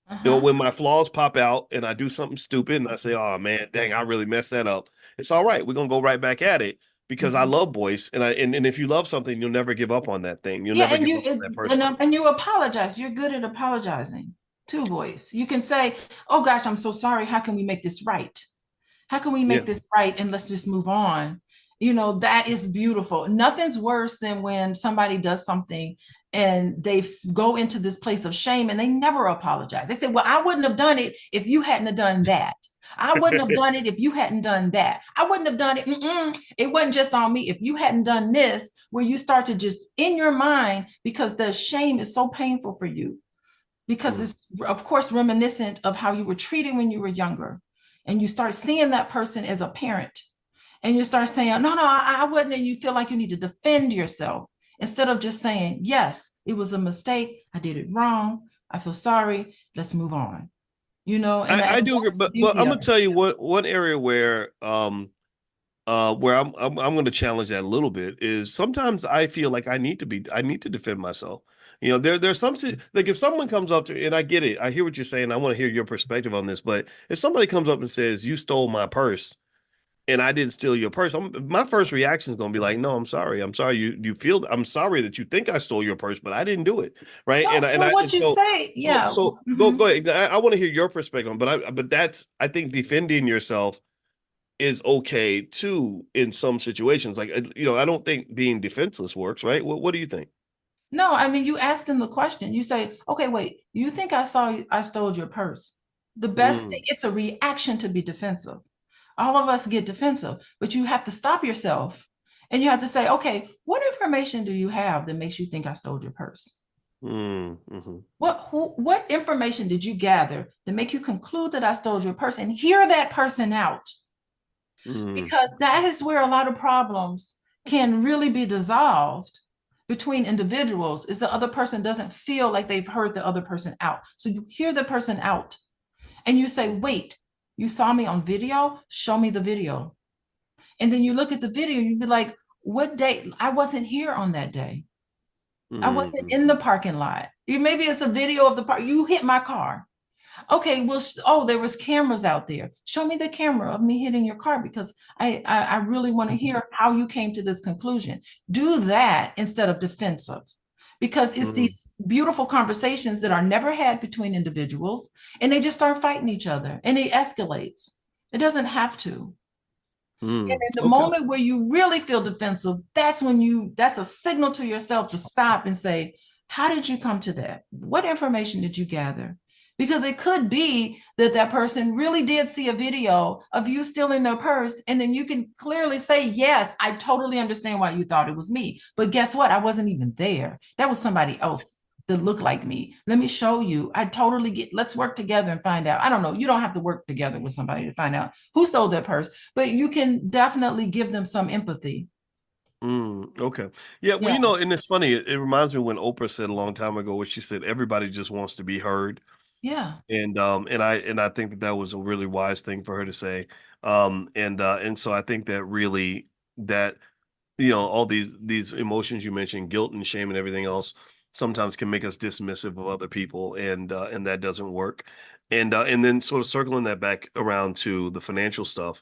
Uh-huh. When my flaws pop out and I do something stupid and I say, "Oh man, dang, I really messed that up." It's all right. We're gonna go right back at it because I Mhm. love Boyce, and if you love something, you'll never give up on that thing. You'll Yeah, never and give you up on that person. and you apologize. You're good at apologizing too, Boyce. You can say, "Oh gosh, I'm so sorry. How can we make this right? How can we Yeah. make this right and let's just move on?" You know, that is beautiful. Nothing's worse than when somebody does something and go into this place of shame and they never apologize. They say, "Well, I wouldn't have done it if you hadn't have done that. I wouldn't have done it if you hadn't done that. I wouldn't have done it. It wasn't just on me. If you hadn't done this," where you start to just in your mind, because the shame is so painful for you, because Mm. it's of course reminiscent of how you were treated when you were younger, and you start seeing that person as a parent, and you start saying, "No, no, I wouldn't," and you feel like you need to defend yourself instead of just saying, "Yes, it was a mistake. I did it wrong. I feel sorry. Let's move on." And I do agree, that's the but beauty I'm of gonna tell you what one area where I'm going to challenge that a little bit is sometimes I feel like I need to defend myself. There's like if someone comes up to, and I get it, I hear what you're saying. I want to hear your perspective on this, but if somebody comes up and says you stole my purse and I didn't steal your purse, my first reaction is going to be like, no, I'm sorry. I'm sorry. I'm sorry that you think I stole your purse, but I didn't do it. Right. No, well, And what you so, say, yeah. go Mhm. ahead. I want to hear your perspective on, but I think defending yourself is okay too in some situations. Like, I don't think being defenseless works, right? What do you think? No, I mean, you asked them the question. You say, "Okay, wait, you think I stole your purse?" The best thing, Mm, it's a reaction to be defensive. All of us get defensive, but you have to stop yourself and you have to say, "Okay, what information do you have that makes you think I stole your purse? mhm, What information did you gather to make you conclude that I stole your purse?" And hear that person out, mm, because that is where a lot of problems can really be dissolved between individuals, is the other person doesn't feel like they've heard the other person out. So you hear the person out and you say, "Wait, you saw me on video? Show me the video." And then you look at the video, you'd be like, "What day? I wasn't here on that day. I wasn't mm, in the parking lot. Maybe it's a video of the park. You hit my car. Okay, well, oh, there was cameras out there. Show me the camera of me hitting your car, because I really want to hear how you came to this conclusion." Do that instead of defensive, because it's mm, these beautiful conversations that are never had between individuals, and they just start fighting each other, and it escalates. It doesn't have to. And in the Okay. moment where you really feel defensive, that's a signal to yourself to stop and say, "How did you come to that? What information did you gather?" Because it could be that that person really did see a video of you stealing their purse. And then you can clearly say, "Yes, I totally understand why you thought it was me. But guess what? I wasn't even there. That was somebody else that looked like me. Let me show you. I totally let's work together and find out." I don't know. You don't have to work together with somebody to find out who stole their purse, but you can definitely give them some empathy. Okay. Yeah. Well, Yeah. and it's funny. It reminds me when Oprah said a long time ago, what she said, everybody just wants to be heard. Yeah. And I think that was a really wise thing for her to say. And so I think that really that all these emotions you mentioned, guilt and shame and everything else, sometimes can make us dismissive of other people, and that doesn't work. And then sort of circling that back around to the financial stuff,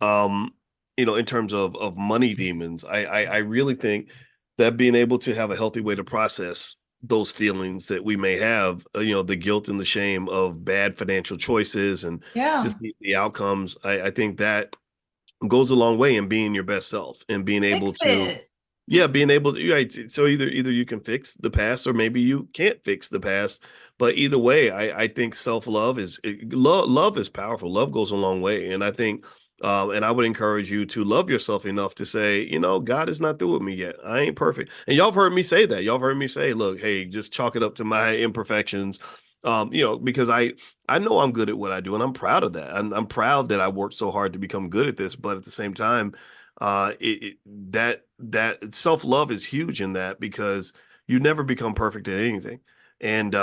um, in terms of money demons, I really think that being able to have a healthy way to process those feelings that we may have, the guilt and the shame of bad financial choices and Yeah. just the outcomes, I think that goes a long way in being your best self and being able Fix to, it. yeah, being able to, right. So either you can fix the past or maybe you can't fix the past. But either way, I think self-love love is powerful. Love goes a long way. And I think and I would encourage you to love yourself enough to say, God is not through with me yet. I ain't perfect. And y'all have heard me say that. Y'all have heard me say, look, hey, just chalk it up to my imperfections. Because I know I'm good at what I do, and I'm proud of that. I'm proud that I worked so hard to become good at this. But at the same time, that self love is huge in that because you never become perfect at anything. And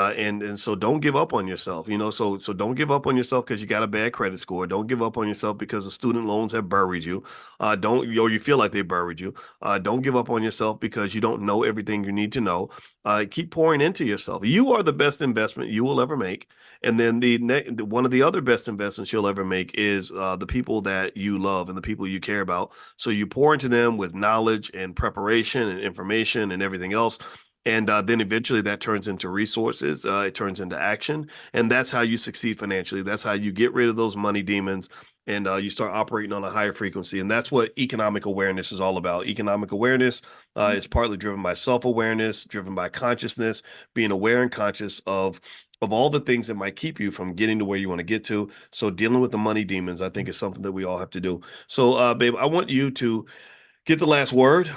so don't give up on yourself, so don't give up on yourself because you got a bad credit score. Don't give up on yourself because the student loans have buried you. Don't or you feel like they buried you. Don't give up on yourself because you don't know everything you need to know. Keep pouring into yourself. You are the best investment you will ever make. And then one of the other best investments you'll ever make is the people that you love and the people you care about. So you pour into them with knowledge and preparation and information and everything else. And then eventually that turns into resources. It turns into action. And that's how you succeed financially. That's how you get rid of those money demons and you start operating on a higher frequency. And that's what economic awareness is all about. Economic awareness is partly driven by self-awareness, driven by consciousness, being aware and conscious of all the things that might keep you from getting to where you want to get to. So dealing with the money demons, I think, is something that we all have to do. So, babe, I want you to get the last word.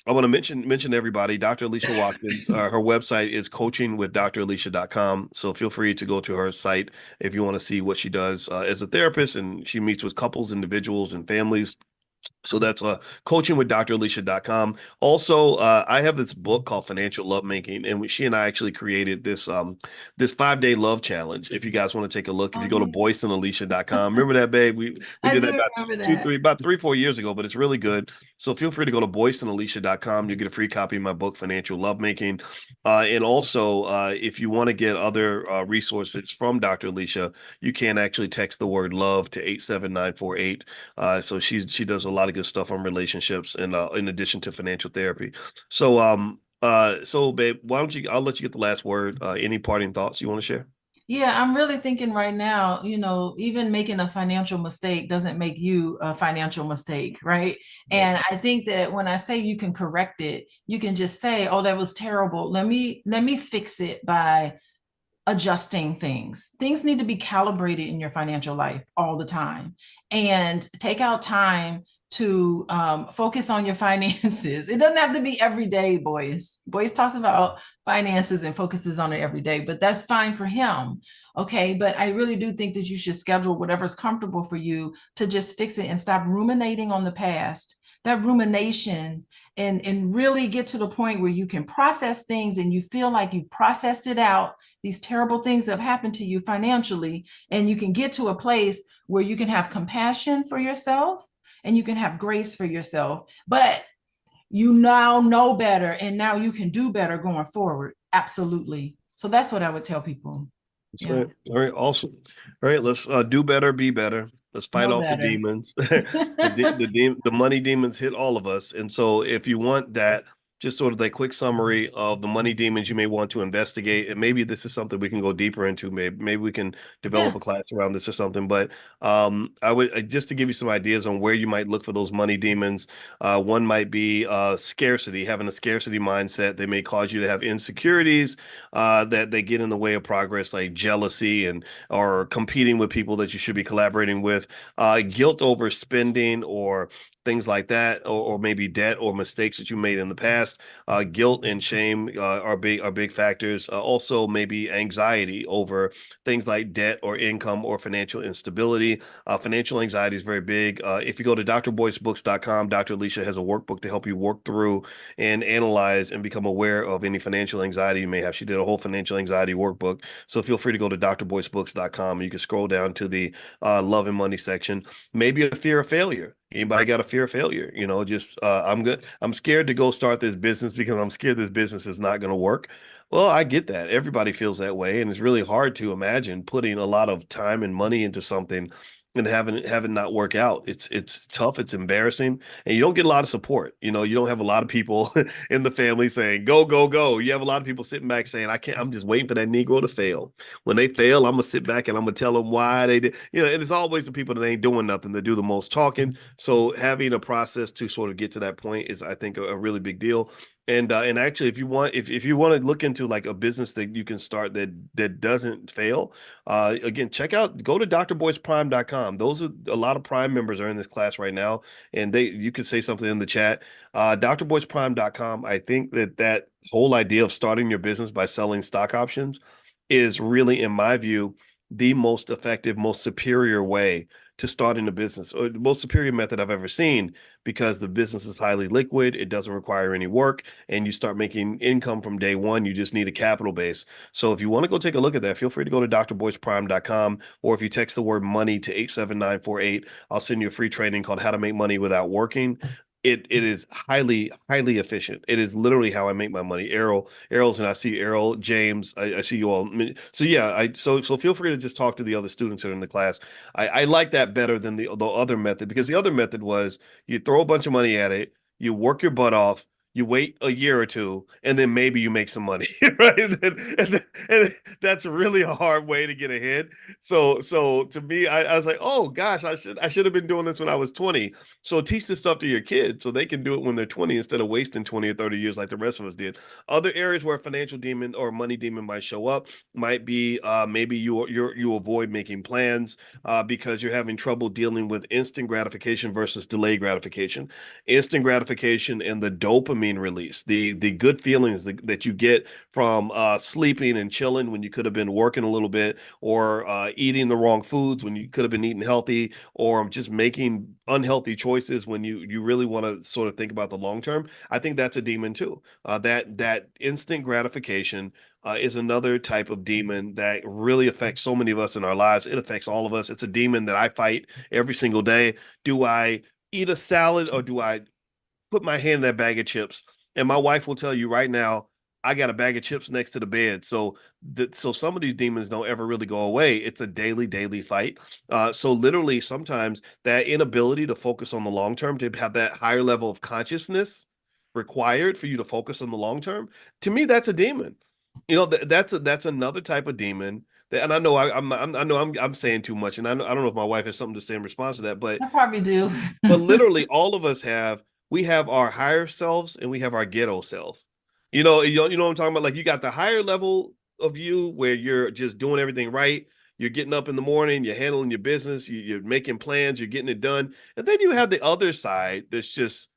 I want to mention everybody. Dr. Alicia Watkins, her website is coachingwithdralicia.com. So feel free to go to her site if you want to see what she does as a therapist, and she meets with couples, individuals, and families. So that's coachingwithdralicia.com. Also, I have this book called Financial Lovemaking, and she and I actually created this 5-day love challenge. If you guys want to take a look, if you go to Okay. boyceandalicia.com, remember that, babe? We I did that do about remember two, that. three, about 3, 4 years ago, but it's really good. So feel free to go to boyceandalicia.com. You get a free copy of my book, Financial Lovemaking. And also, if you want to get other resources from Dr. Alicia, you can actually text the word love to 87948. So she does a lot of good stuff on relationships and in addition to financial therapy. So babe, why don't I'll let you get the last word. Any parting thoughts you want to share? Yeah, I'm really thinking right now, even making a financial mistake doesn't make you a financial mistake, right? Right. And I think that when I say you can correct it, you can just say, "Oh, that was terrible. Let me fix it by adjusting things. Things need to be calibrated in your financial life all the time, and take out time to focus on your finances. It doesn't have to be every day, Boyce. Boyce talks about finances and focuses on it every day, but that's fine for him. Okay. But I really do think that you should schedule whatever's comfortable for you to just fix it and stop ruminating on the past. That rumination, and really get to the point where you can process things and you feel like you processed it out, these terrible things that have happened to you financially, and you can get to a place where you can have compassion for yourself and you can have grace for yourself. But you now know better, and now you can do better going forward. Absolutely. So that's what I would tell people. That's Yeah. right. All right. Awesome. All right. Let's do better, be better. Let's fight Know off the better. demons. The money demons hit all of us. And so if you want that, just sort of a quick summary of the money demons you may want to investigate, and maybe this is something we can go deeper into. Maybe we can develop Yeah. a class around this or something. But I would just to give you some ideas on where you might look for those money demons. One might be scarcity, having a scarcity mindset. They may cause you to have insecurities that they get in the way of progress, like jealousy and or competing with people that you should be collaborating with, guilt over spending or things like that, or maybe debt or mistakes that you made in the past. Guilt and shame are big factors. Also, maybe anxiety over things like debt or income or financial instability. Financial anxiety is very big. If you go to drboycebooks.com, Dr. Alicia has a workbook to help you work through and analyze and become aware of any financial anxiety you may have. She did a whole financial anxiety workbook. So feel free to go to drboycebooks.com and you can scroll down to the love and money section. Maybe a fear of failure. Anybody got a fear of failure? Just I'm good. I'm scared to go start this business because I'm scared this business is not going to work. Well, I get that. Everybody feels that way, and it's really hard to imagine putting a lot of time and money into something and having not work out. It's tough, it's embarrassing, and you don't get a lot of support. You don't have a lot of people in the family saying, go, go, go. You have a lot of people sitting back saying, I can't, I'm just waiting for that Negro to fail. When they fail, I'm gonna sit back and I'm gonna tell them why they did. And it's always the people that ain't doing nothing that do the most talking. So having a process to sort of get to that point is, I think, a really big deal. And actually, if you want to look into like a business that you can start that doesn't fail, again, go to drboyceprime.com. Those are a lot of Prime members are in this class right now, and you could say something in the chat. Drboyceprime.com. I think that whole idea of starting your business by selling stock options is really, in my view, the most effective, most superior way to starting a business, or the most superior method I've ever seen, because the business is highly liquid, it doesn't require any work, and you start making income from day one. You just need a capital base. So if you want to go take a look at that, feel free to go to drboyceprime.com, or if you text the word money to 87948, I'll send you a free training called How to Make Money Without Working. It is highly, highly efficient. It is literally how I make my money. Errol's, and I see Errol, James, I see you all. So yeah, so feel free to just talk to the other students that are in the class. I like that better than the other method, because the other method was you throw a bunch of money at it, you work your butt off, you wait a year or two, and then maybe you make some money, right? And that's really a hard way to get ahead. So to me, I was like, oh gosh, I should have been doing this when I was 20. So teach this stuff to your kids so they can do it when they're 20 instead of wasting 20 or 30 years like the rest of us did. Other areas where a financial demon or money demon might show up might be, maybe you avoid making plans because you're having trouble dealing with instant gratification versus delayed gratification. Instant gratification and the dopamine release, the good feelings that you get from sleeping and chilling when you could have been working a little bit, or eating the wrong foods when you could have been eating healthy, or just making unhealthy choices when you really want to sort of think about the long term. I think that's a demon too. That instant gratification is another type of demon that really affects so many of us in our lives. It affects all of us. It's a demon that I fight every single day. Do I eat a salad, or do I put my hand in that bag of chips? And my wife will tell you right now, I got a bag of chips next to the bed. So some of these demons don't ever really go away. It's a daily, daily fight. So literally, sometimes that inability to focus on the long term, to have that higher level of consciousness required for you to focus on the long term, to me, that's a demon. That's another type of demon. And I know I'm saying too much, and I don't know if my wife has something to say in response to that, but I probably do. literally all of us we have our higher selves and we have our ghetto self. You know what I'm talking about? Like, you got the higher level of you where you're just doing everything right. You're getting up in the morning, you're handling your business, you're making plans, you're getting it done. And then you have the other side that's just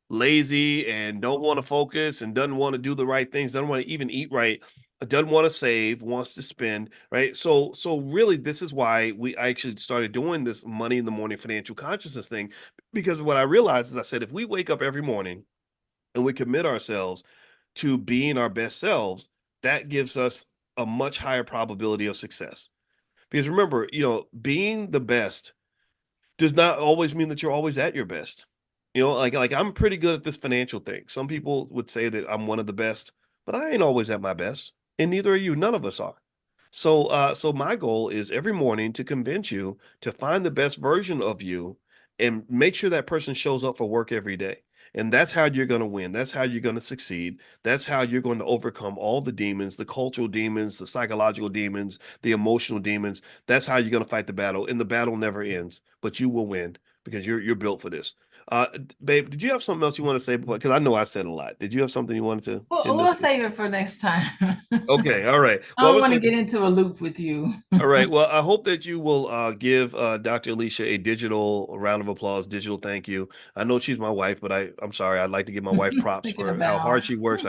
lazy and don't want to focus and doesn't want to do the right things, doesn't want to even eat right, doesn't want to save, wants to spend, right? So really, this is why I actually started doing this money in the morning financial consciousness thing, because what I realized is, I said, if we wake up every morning and we commit ourselves to being our best selves, that gives us a much higher probability of success. Because remember, being the best does not always mean that you're always at your best. Like I'm pretty good at this financial thing. Some people would say that I'm one of the best, but I ain't always at my best, and neither are you. None of us are. So my goal is every morning to convince you to find the best version of you and make sure that person shows up for work every day. And that's how you're going to win. That's how you're going to succeed. That's how you're going to overcome all the demons, the cultural demons, the psychological demons, the emotional demons. That's how you're going to fight the battle. And the battle never ends, but you will win because you're built for this. Babe, did you have something else you want to say before? Because I know I said a lot. Did you have something you wanted to Well, end we'll this with? save it for next time. Okay, all right. I Well, I'm don't gonna want to say get into a loop with you. all right. Well, I hope that you will give Dr. Alicia a digital round of applause, digital thank you. I know she's my wife, but I'm sorry. I'd like to give my wife props Thinking for how hard about. she works.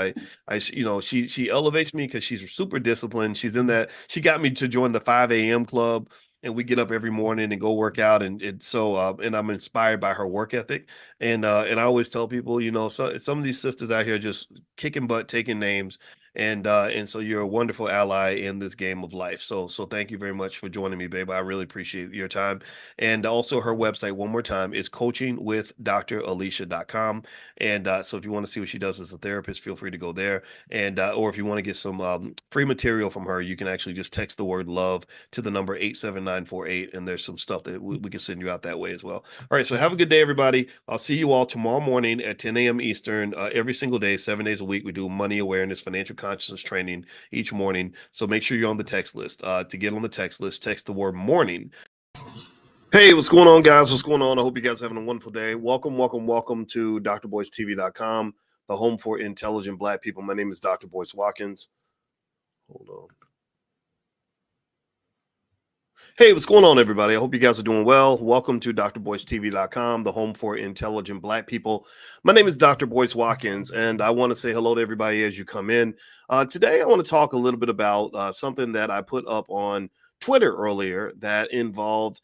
She elevates me because she's super disciplined. She's in that. She got me to join the 5 a.m. club, and we get up every morning and go work out. And I'm inspired by her work ethic. And I always tell people, some of these sisters out here just kicking butt, taking names, And so you're a wonderful ally in this game of life. So thank you very much for joining me, babe. I really appreciate your time. And also her website, one more time, is coachingwithdralicia.com. And so if you want to see what she does as a therapist, feel free to go there. And or if you want to get some free material from her, you can actually just text the word love to the number 87948, and there's some stuff that we can send you out that way as well. All right, so have a good day, everybody. I'll see you all tomorrow morning at 10 a.m. Eastern. Every single day, 7 days a week, we do money awareness, financial consciousness training each morning. So make sure you're on the text list. To get on the text list, text the word morning. Hey, what's going on, guys? What's going on? I hope you guys are having a wonderful day. Welcome to drboycetv.com, the home for intelligent Black people. My name is Dr. Boyce Watkins. Hold on. Hey, what's going on, everybody? I hope you guys are doing well. Welcome to drboycetv.com, the home for intelligent Black people. My name is Dr. Boyce Watkins, and I want to say hello to everybody as you come in. Today, I want to talk a little bit about something that I put up on Twitter earlier that involved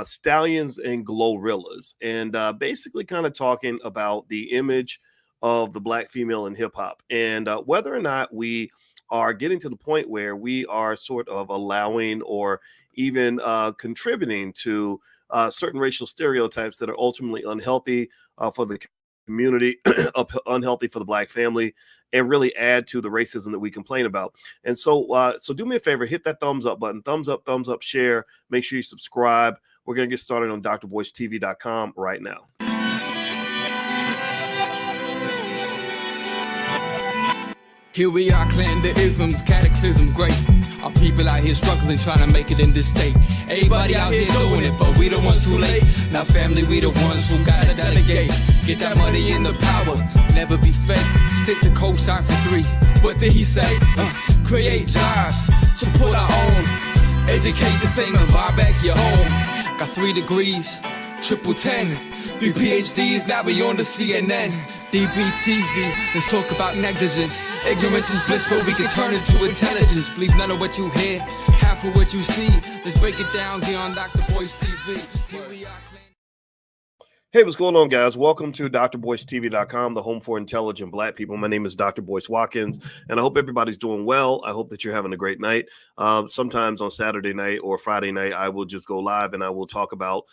stallions and glorrillas, and basically kind of talking about the image of the Black female in hip hop and whether or not we are getting to the point where we are sort of allowing or even contributing to certain racial stereotypes that are ultimately unhealthy for the community, unhealthy for the Black family, and really add to the racism that we complain about. And so do me a favor, hit that thumbs up button, thumbs up, share. Make sure you subscribe. We're going to get started on drboycetv.com right now. Here we are, clan the isms, cataclysm, great. Our people out here struggling, trying to make it in this state. Everybody out here doing it, but we the ones too late. Now family, we the ones who gotta delegate. Get that money in the power, never be fake. Stick to cosign for 3. What did he say? Create jobs, support our own. Educate the same and buy back your home. Got 3 degrees, triple 10. 3 PhDs, now we on the CNN. DBTV, let's talk about negligence. Ignorance is bliss, but we can turn it to intelligence. Believe none of what you hear, half of what you see. Let's break it down here on Dr. Boyce TV. Here we are. Hey, what's going on, guys? Welcome to drboycetv.com, the home for intelligent Black people. My name is Dr. Boyce Watkins, and I hope everybody's doing well. I hope that you're having a great night. Sometimes on Saturday night or Friday night, I will just go live and I will talk about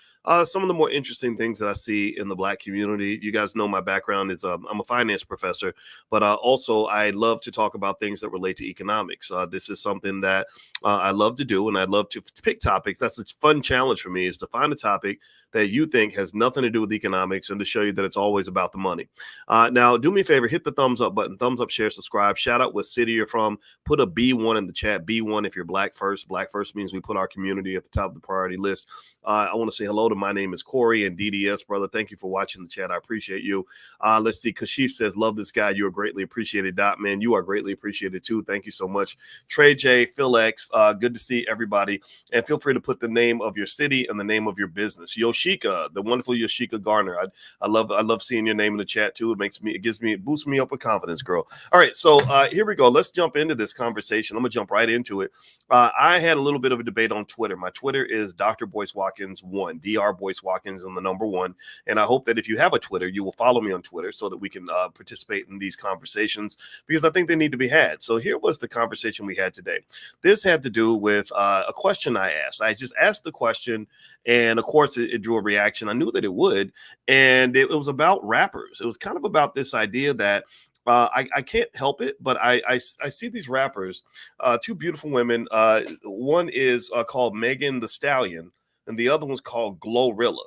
some of the more interesting things that I see in the Black community. You guys know my background is I'm a finance professor, but also I love to talk about things that relate to economics. This is something that I love to do, and I love to pick topics. That's a fun challenge for me, is to find a topic that you think has nothing to do with economics and to show you that it's always about the money. Now, do me a favor, hit the thumbs up button, thumbs up, share, subscribe, shout out what city you're from, put a B1 in the chat, B1 if you're Black first. Black first means we put our community at the top of the priority list. I want to say hello to my name is Corey and DDS, brother. Thank you for watching the chat. I appreciate you. Let's see. Kashif says, love this guy. You are greatly appreciated. Dot man, you are greatly appreciated too. Thank you so much. Trey J, Phil X, good to see everybody. And feel free to put the name of your city and the name of your business. Yoshika, the wonderful Yoshika Garner. I love seeing your name in the chat too. It boosts me up with confidence, girl. All right, so here we go. Let's jump into this conversation. I'm gonna jump right into it. I had a little bit of a debate on Twitter. My Twitter is Dr. Boyce Watkins 1, Dr. Boyce Watkins and the number 1. And I hope that if you have a Twitter, you will follow me on Twitter so that we can participate in these conversations, because I think they need to be had. So here was the conversation we had today. This had to do with a question I asked. I just asked the question, and of course it drew a reaction. I knew that it would, and it was about rappers. It was kind of about this idea that I can't help it, but I see these rappers, 2 beautiful women. One is called Megan Thee Stallion, and the other one's called Glorilla.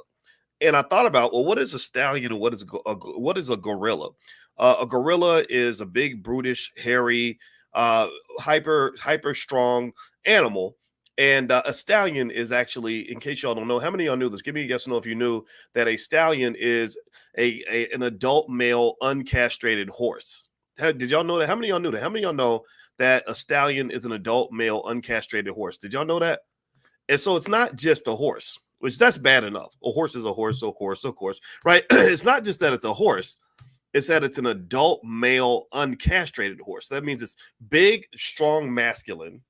And I thought about, well, what is a stallion and what is a gorilla? A gorilla is a big, brutish, hairy, hyper strong animal. And a stallion is actually, in case y'all don't know, how many of y'all knew this? Give me a yes or no if you knew that a stallion is an adult male uncastrated horse. Did y'all know that? How many of y'all knew that? How many of y'all know that a stallion is an adult male uncastrated horse? Did y'all know that? And so it's not just a horse, which that's bad enough. A horse is a horse, of course, right? It's not just that it's a horse. It's that it's an adult male uncastrated horse. That means it's big, strong, masculine,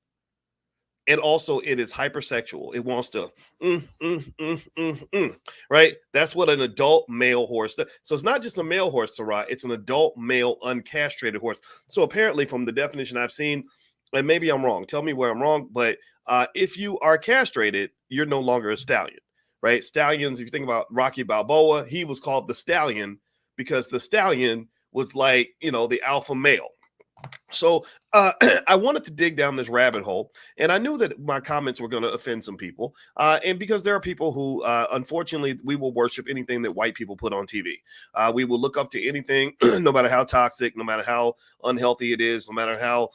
And also it is hypersexual. It wants to, right? That's what an adult male horse does. So it's not just a male horse, Sarah. It's an adult male uncastrated horse. So apparently from the definition I've seen, and maybe I'm wrong, tell me where I'm wrong, but if you are castrated, you're no longer a stallion, right? Stallions, if you think about Rocky Balboa, he was called the stallion because the stallion was like, you know, the alpha male. So I wanted to dig down this rabbit hole, and I knew that my comments were going to offend some people. And because there are people who, unfortunately, we will worship anything that white people put on TV. We will look up to anything, no matter how toxic, no matter how unhealthy it is, no matter how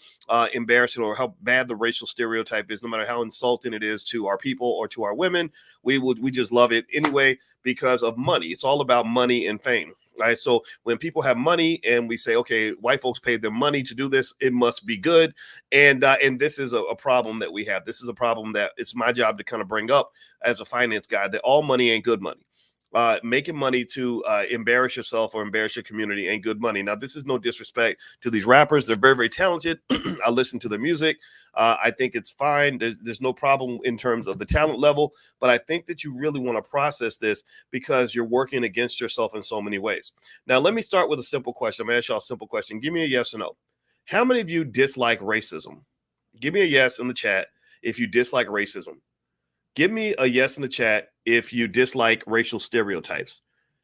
embarrassing or how bad the racial stereotype is, no matter how insulting it is to our people or to our women. We just love it anyway because of money. It's all about money and fame. Right. So when people have money and we say, okay, white folks paid them money to do this, it must be good. And this is a problem that we have. This is a problem that it's my job to kind of bring up as a finance guy, that all money ain't good money. Making money to embarrass yourself or embarrass your community ain't good money. Now, this is no disrespect to these rappers. They're very, very talented. I listen to their music. I think it's fine. There's no problem in terms of the talent level. But I think that you really want to process this because you're working against yourself in so many ways. Now, let me start with a simple question. I'm going to ask y'all a simple question. Give me a yes or no. How many of you dislike racism? Give me a yes in the chat if you dislike racism. Give me a yes in the chat if you dislike racial stereotypes.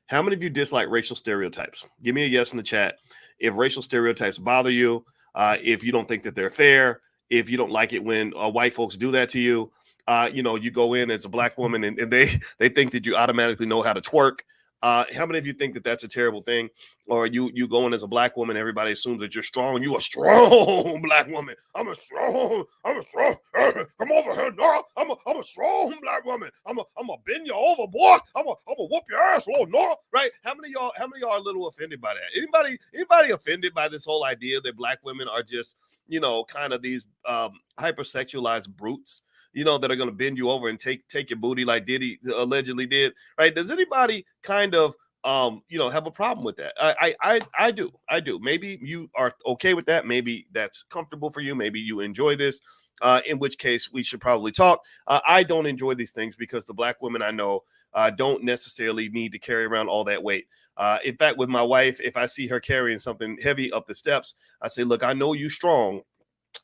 How many of you dislike racial stereotypes? Give me a yes in the chat if racial stereotypes bother you, if you don't think that they're fair, if you don't like it when white folks do that to you. You know, you go in as a black woman and they think that you automatically know how to twerk. How many of you think that that's a terrible thing? Or you go in as a black woman, everybody assumes that you're strong. You a strong black woman. I'm a strong. Come over here, no. I'm a strong black woman. I'm a bend you over, boy. I'm a whoop your ass, oh no. Right? How many of y'all are a little offended by that? Anybody offended by this whole idea that black women are just, you know, kind of these hypersexualized brutes? You know, that are going to bend you over and take your booty like Diddy allegedly did, right? Does anybody kind of, you know, have a problem with that? I do. Maybe you are okay with that. Maybe that's comfortable for you. Maybe you enjoy this, in which case we should probably talk. I don't enjoy these things because the black women I know don't necessarily need to carry around all that weight. In fact, with my wife, if I see her carrying something heavy up the steps, I say, look, I know you're strong,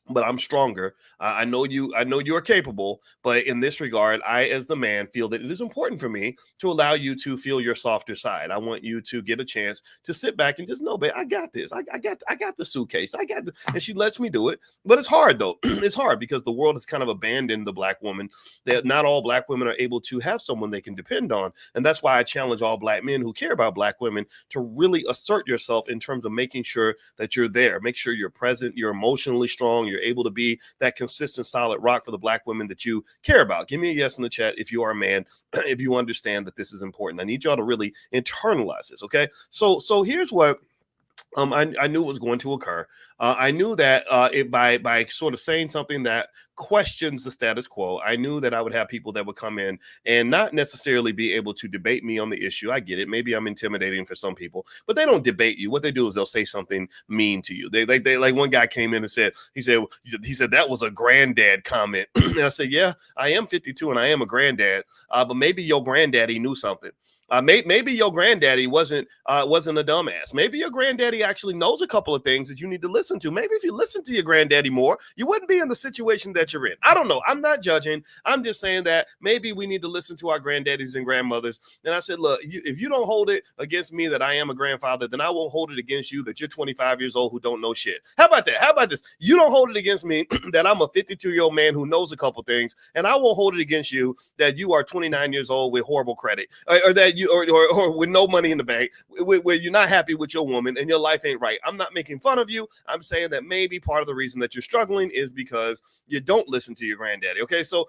but I'm stronger. I know you are capable, but in this regard, I, as the man, feel that it is important for me to allow you to feel your softer side. I want you to get a chance to sit back and just know, babe, I got this. I got the suitcase. And she lets me do it. But it's hard though. It's hard because the world has kind of abandoned the black woman. That not all black women are able to have someone they can depend on. And that's why I challenge all black men who care about black women to really assert yourself in terms of making sure that you're there. Make sure you're present, you're emotionally strong, you're able to be that consistent, solid rock for the black women that you care about. Give me a yes in the chat if you are a man, if you understand that this is important. I need y'all to really internalize this, okay? So here's what I knew was going to occur. I knew that by sort of saying something that questions the status quo, I knew that I would have people that would come in and not necessarily be able to debate me on the issue. I get it. Maybe I'm intimidating for some people, but they don't debate you. What they do is they'll say something mean to you. They like one guy came in and said that was a granddad comment. And I said, yeah, I am 52 and I am a granddad, but maybe your granddaddy knew something. Maybe your granddaddy wasn't a dumbass. Maybe your granddaddy actually knows a couple of things that you need to listen to. Maybe if you listen to your granddaddy more, you wouldn't be in the situation that you're in. I don't know. I'm not judging. I'm just saying that maybe we need to listen to our granddaddies and grandmothers. And I said, look, if you don't hold it against me that I am a grandfather, then I won't hold it against you that you're 25 years old who don't know shit. How about that? How about this? You don't hold it against me that I'm a 52-year-old man who knows a couple things, and I won't hold it against you that you are 29 years old with horrible credit, or that you or with no money in the bank, where you're not happy with your woman and your life ain't right. I'm not making fun of you. I'm saying that maybe part of the reason that you're struggling is because you don't listen to your granddaddy. Okay, so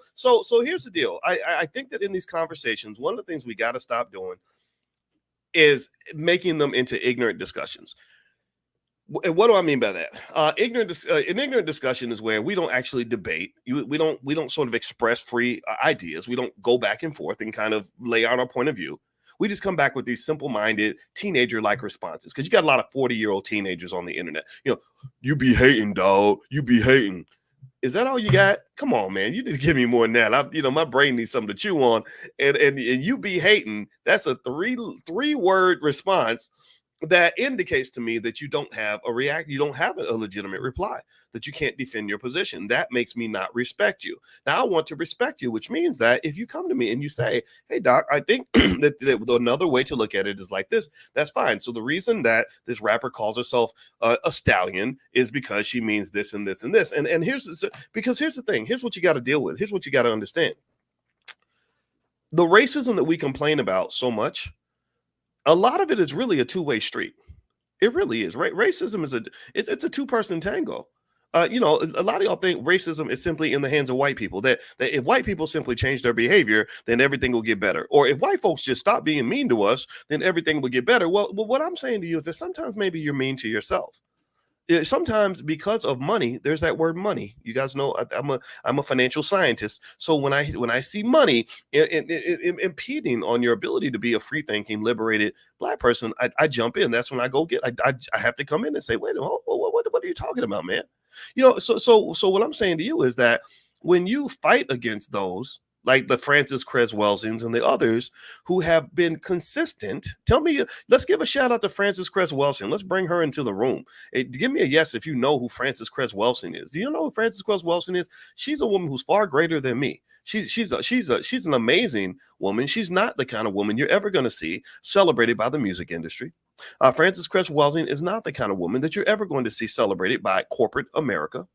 here's the deal. I think that in these conversations, one of the things we got to stop doing is making them into ignorant discussions. And what do I mean by that? An ignorant discussion is where we don't actually debate. We don't sort of express free ideas. We don't go back and forth and kind of lay out our point of view. We just come back with these simple-minded, teenager-like responses. Because you got a lot of 40-year-old teenagers on the internet. You know, you be hating, dog. You be hating. Is that all you got? Come on, man. You need to give me more than that. My brain needs something to chew on. And you be hating. That's a three-word response that indicates to me that you don't have you don't have a legitimate reply, that you can't defend your position. That makes me not respect you. Now I want to respect you, which means that if you come to me and you say, hey doc, I think that another way to look at it is like this, that's fine. So the reason that this rapper calls herself a stallion is because she means this and this and this. And here's the thing. Here's what you got to deal with. Here's what you got to understand. The racism that we complain about so much, a lot of it is really a two-way street. It really is. Right? Racism is it's a two-person tango. A lot of y'all think racism is simply in the hands of white people. That if white people simply change their behavior, then everything will get better. Or if white folks just stop being mean to us, then everything will get better. Well, what I'm saying to you is that sometimes maybe you're mean to yourself. Sometimes because of money, there's that word money. You guys know I'm a financial scientist. So when I see money impeding on your ability to be a free thinking, liberated Black person, I jump in. That's when I go I have to come in and say, wait a minute, what are you talking about, man? So what I'm saying to you is that when you fight against those, like the Frances Cress Welsings and the others who have been consistent. Let's give a shout out to Frances Cress Welsing. Let's bring her into the room. Give me a yes if you know who Frances Cress Welsing is. Do you know who Frances Cress Welsing is? She's a woman who's far greater than me. She's an amazing woman. She's not the kind of woman you're ever going to see celebrated by the music industry. Frances Cress Welsing is not the kind of woman that you're ever going to see celebrated by corporate America.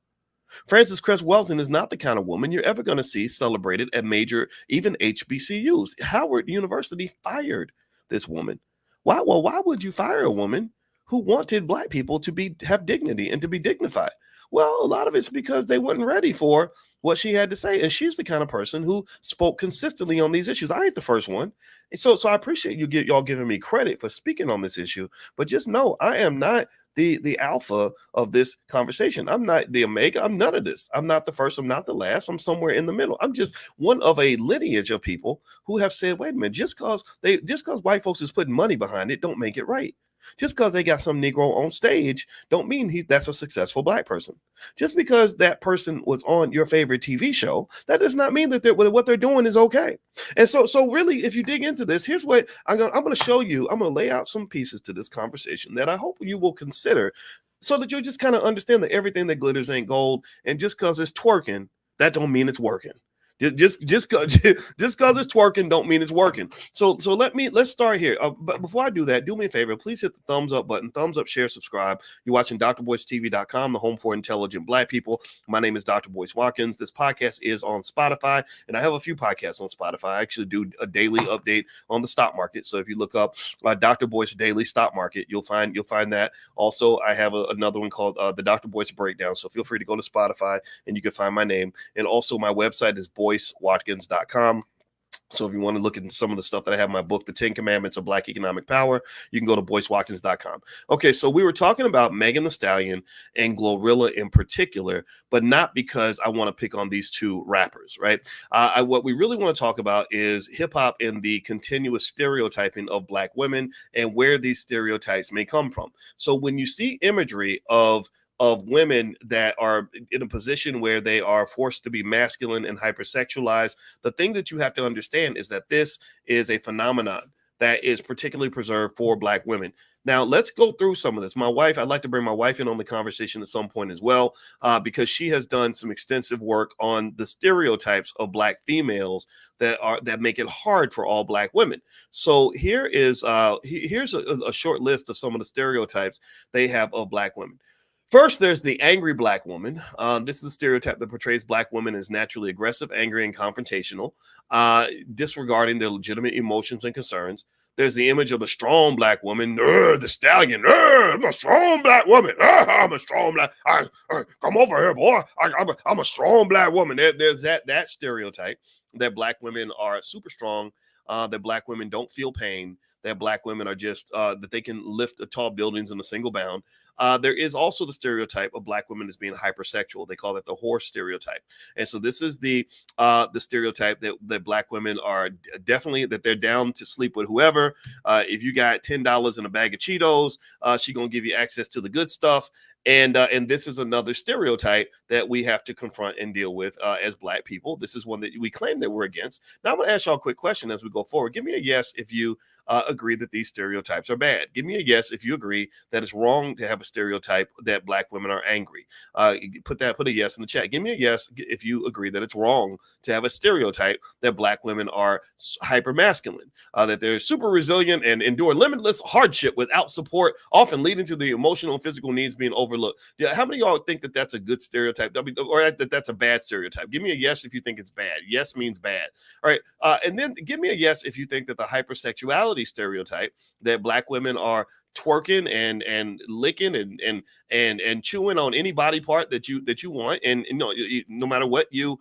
Frances Cress Welsing is not the kind of woman you're ever going to see celebrated at major, even HBCUs. Howard University fired this woman. Why? Well, why would you fire a woman who wanted Black people to have dignity and to be dignified? Well, a lot of it's because they weren't ready for what she had to say. And she's the kind of person who spoke consistently on these issues. I ain't the first one. And so I appreciate y'all giving me credit for speaking on this issue. But just know I am not the alpha of this conversation. I'm not the omega. I'm none of this. I'm not the first. I'm not the last. I'm somewhere in the middle. I'm just one of a lineage of people who have said, wait a minute, just because white folks is putting money behind it, don't make it right. Just because they got some Negro on stage don't mean that's a successful Black person. Just because that person was on your favorite TV show, that does not mean that what they're doing is okay. And so really, if you dig into this, here's what I'm going to show you. I'm going to lay out some pieces to this conversation that I hope you will consider so that you'll just kind of understand that everything that glitters ain't gold. And just because it's twerking, that don't mean it's working. Just because it's twerking don't mean it's working. So let's start here. But before I do that, do me a favor. Please hit the thumbs up button. Thumbs up, share, subscribe. You're watching drboycetv.com, the home for intelligent Black people. My name is Dr. Boyce Watkins. This podcast is on Spotify, and I have a few podcasts on Spotify. I actually do a daily update on the stock market. So if you look up Dr. Boyce Daily Stock Market, you'll find that. Also, I have another one called the Dr. Boyce Breakdown. So feel free to go to Spotify, and you can find my name. And also, my website is BoyceWatkins.com. So if you want to look at some of the stuff that I have in my book, The 10 Commandments of Black Economic Power, you can go to BoyceWatkins.com. Okay, so we were talking about Megan Thee Stallion and Glorilla in particular, but not because I want to pick on these two rappers, right? What we really want to talk about is hip-hop and the continuous stereotyping of Black women and where these stereotypes may come from. So when you see imagery of women that are in a position where they are forced to be masculine and hypersexualized, the thing that you have to understand is that this is a phenomenon that is particularly preserved for Black women. Now, let's go through some of this. I'd like to bring my wife in on the conversation at some point as well, because she has done some extensive work on the stereotypes of Black females that make it hard for all Black women. So here's a short list of some of the stereotypes they have of Black women. First, there's the angry Black woman. This is a stereotype that portrays Black women as naturally aggressive, angry, and confrontational, disregarding their legitimate emotions and concerns. There's the image of the strong Black woman, the stallion. I'm a strong Black woman. I'm a strong Black. Come over here, boy. I'm a strong Black woman. There's that stereotype that Black women are super strong, that Black women don't feel pain, that Black women are just that they can lift tall buildings in a single bound. There is also the stereotype of Black women as being hypersexual. They call it the horse stereotype. And so this is the stereotype that Black women are definitely, that they're down to sleep with whoever. If you got $10 in a bag of Cheetos, she's going to give you access to the good stuff. And this is another stereotype that we have to confront and deal with as Black people. This is one that we claim that we're against. Now I'm going to ask y'all a quick question as we go forward. Give me a yes if you agree that these stereotypes are bad. Give me a yes if you agree that it's wrong to have a stereotype that Black women are angry. Put a yes in the chat. Give me a yes if you agree that it's wrong to have a stereotype that Black women are hyper masculine, that they're super resilient and endure limitless hardship without support, often leading to the emotional and physical needs being overlooked. Yeah, how many of y'all think that that's a good stereotype, or that that's a bad stereotype? Give me a yes if you think it's bad. Yes means bad. All right, and then give me a yes if you think that the hypersexuality stereotype that Black women are twerking and licking and chewing on any body part that you want, and no matter what you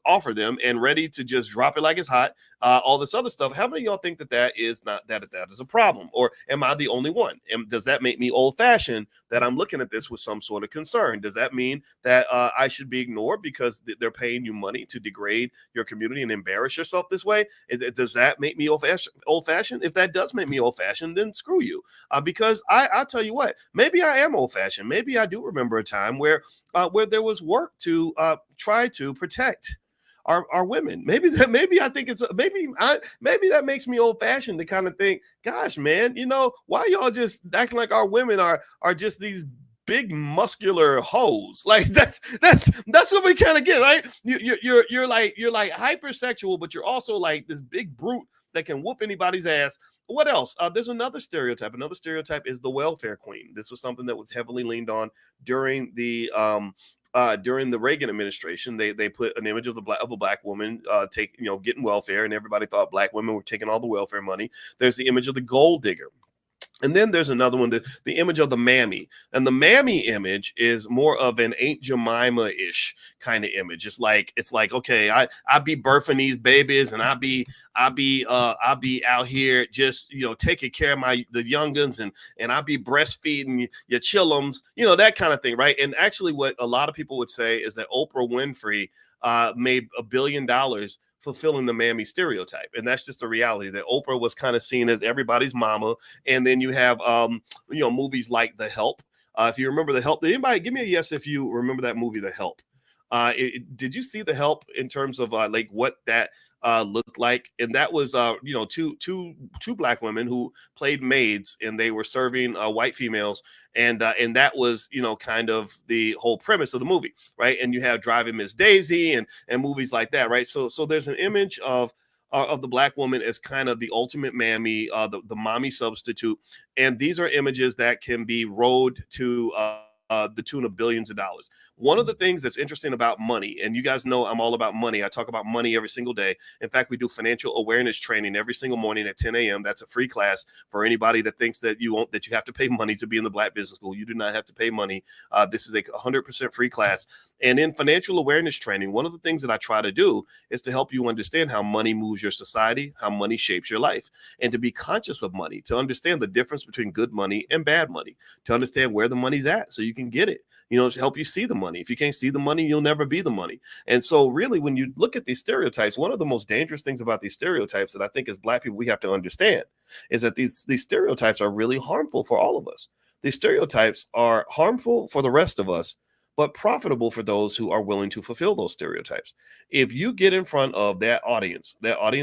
offer them, and ready to just drop it like it's hot, all this other stuff. How many of y'all think that that is not that is a problem? Or am I the only one? And does that make me old-fashioned that I'm looking at this with some sort of concern? Does that mean that I should be ignored because they're paying you money to degrade your community and embarrass yourself this way? Does that make me old-fashioned? If that does make me old-fashioned, then screw you. Because I'll tell you what, maybe I am old-fashioned. Maybe I do remember a time where there was work to try to protect our women. Maybe I think it's maybe that makes me old-fashioned to kind of think, gosh, man, why y'all just acting like our women are just these big muscular hoes? Like that's what we kind of get, right? You're like hypersexual, but you're also like this big brute that can whoop anybody's ass. What else? There's another stereotype. Another stereotype is the welfare queen. This was something that was heavily leaned on during the Reagan administration. They put an image of a black woman getting welfare, and everybody thought Black women were taking all the welfare money. There's the image of the gold digger. And then there's another one, the image of the mammy. And the mammy image is more of an Aunt Jemima-ish kind of image. It's like, okay, I be birthing these babies, and I be out here just, taking care of the youngins, and I be breastfeeding your chillums, that kind of thing, right? And actually what a lot of people would say is that Oprah Winfrey made $1 billion fulfilling the mammy stereotype. And that's just a reality, that Oprah was kind of seen as everybody's mama. And then you have movies like The Help. If you remember The Help, did anybody give me a yes if you remember that movie, The Help? Did you see The Help in terms of like what that looked like? And that was two Black women who played maids, and they were serving white females, and that was kind of the whole premise of the movie, right? And you have Driving Miss Daisy and movies like that, right? So there's an image of the Black woman as kind of the ultimate mammy, the mommy substitute, and these are images that can be rode to the tune of billions of dollars. One of the things that's interesting about money, and you guys know I'm all about money. I talk about money every single day. In fact, we do financial awareness training every single morning at 10 a.m. That's a free class for anybody that thinks that you have to pay money to be in the Black Business School. You do not have to pay money. This is a 100% free class. And in financial awareness training, one of the things that I try to do is to help you understand how money moves your society, how money shapes your life, and to be conscious of money, to understand the difference between good money and bad money, to understand where the money's at so you can get it. To help you see the money. If you can't see the money, you'll never be the money. And so really, when you look at these stereotypes, one of the most dangerous things about these stereotypes that I think as Black people we have to understand is that these stereotypes are really harmful for all of us. These stereotypes are harmful for the rest of us, but profitable for those who are willing to fulfill those stereotypes. If you get in front of that audience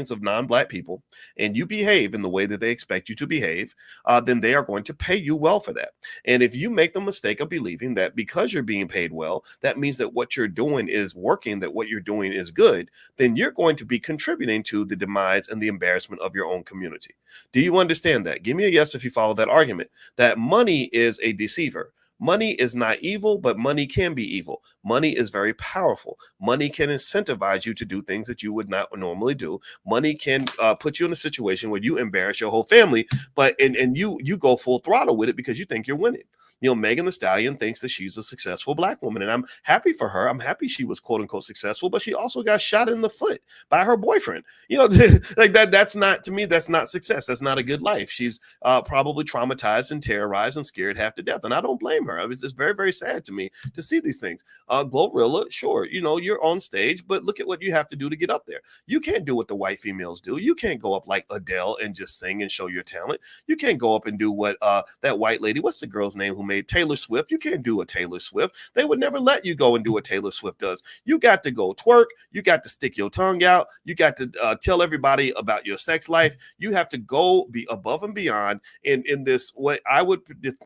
of non-Black people, and you behave in the way that they expect you to behave, then they are going to pay you well for that. And if you make the mistake of believing that because you're being paid well, that means that what you're doing is working, that what you're doing is good, then you're going to be contributing to the demise and the embarrassment of your own community. Do you understand that? Give me a yes if you follow that argument, that money is a deceiver. Money is not evil, but money can be evil. Money is very powerful. Money can incentivize you to do things that you would not normally do. Money can put you in a situation where you embarrass your whole family, but and you go full throttle with it because you think you're winning. Megan Thee Stallion thinks that she's a successful Black woman, and I'm happy for her. I'm happy she was quote unquote successful, but she also got shot in the foot by her boyfriend. Like that. That's not, to me, that's not success. That's not a good life. She's probably traumatized and terrorized and scared half to death, and I don't blame her. It's very, very sad to me to see these things. Glorilla, sure, you're on stage, but look at what you have to do to get up there. You can't do what the white females do. You can't go up like Adele and just sing and show your talent. You can't go up and do what that white lady, what's the girl's name who made. Taylor Swift, you can't do a Taylor Swift. They would never let you go and do what Taylor Swift does. You got to go twerk. You got to stick your tongue out. You got to tell everybody about your sex life. You have to go be above and beyond in this, what I would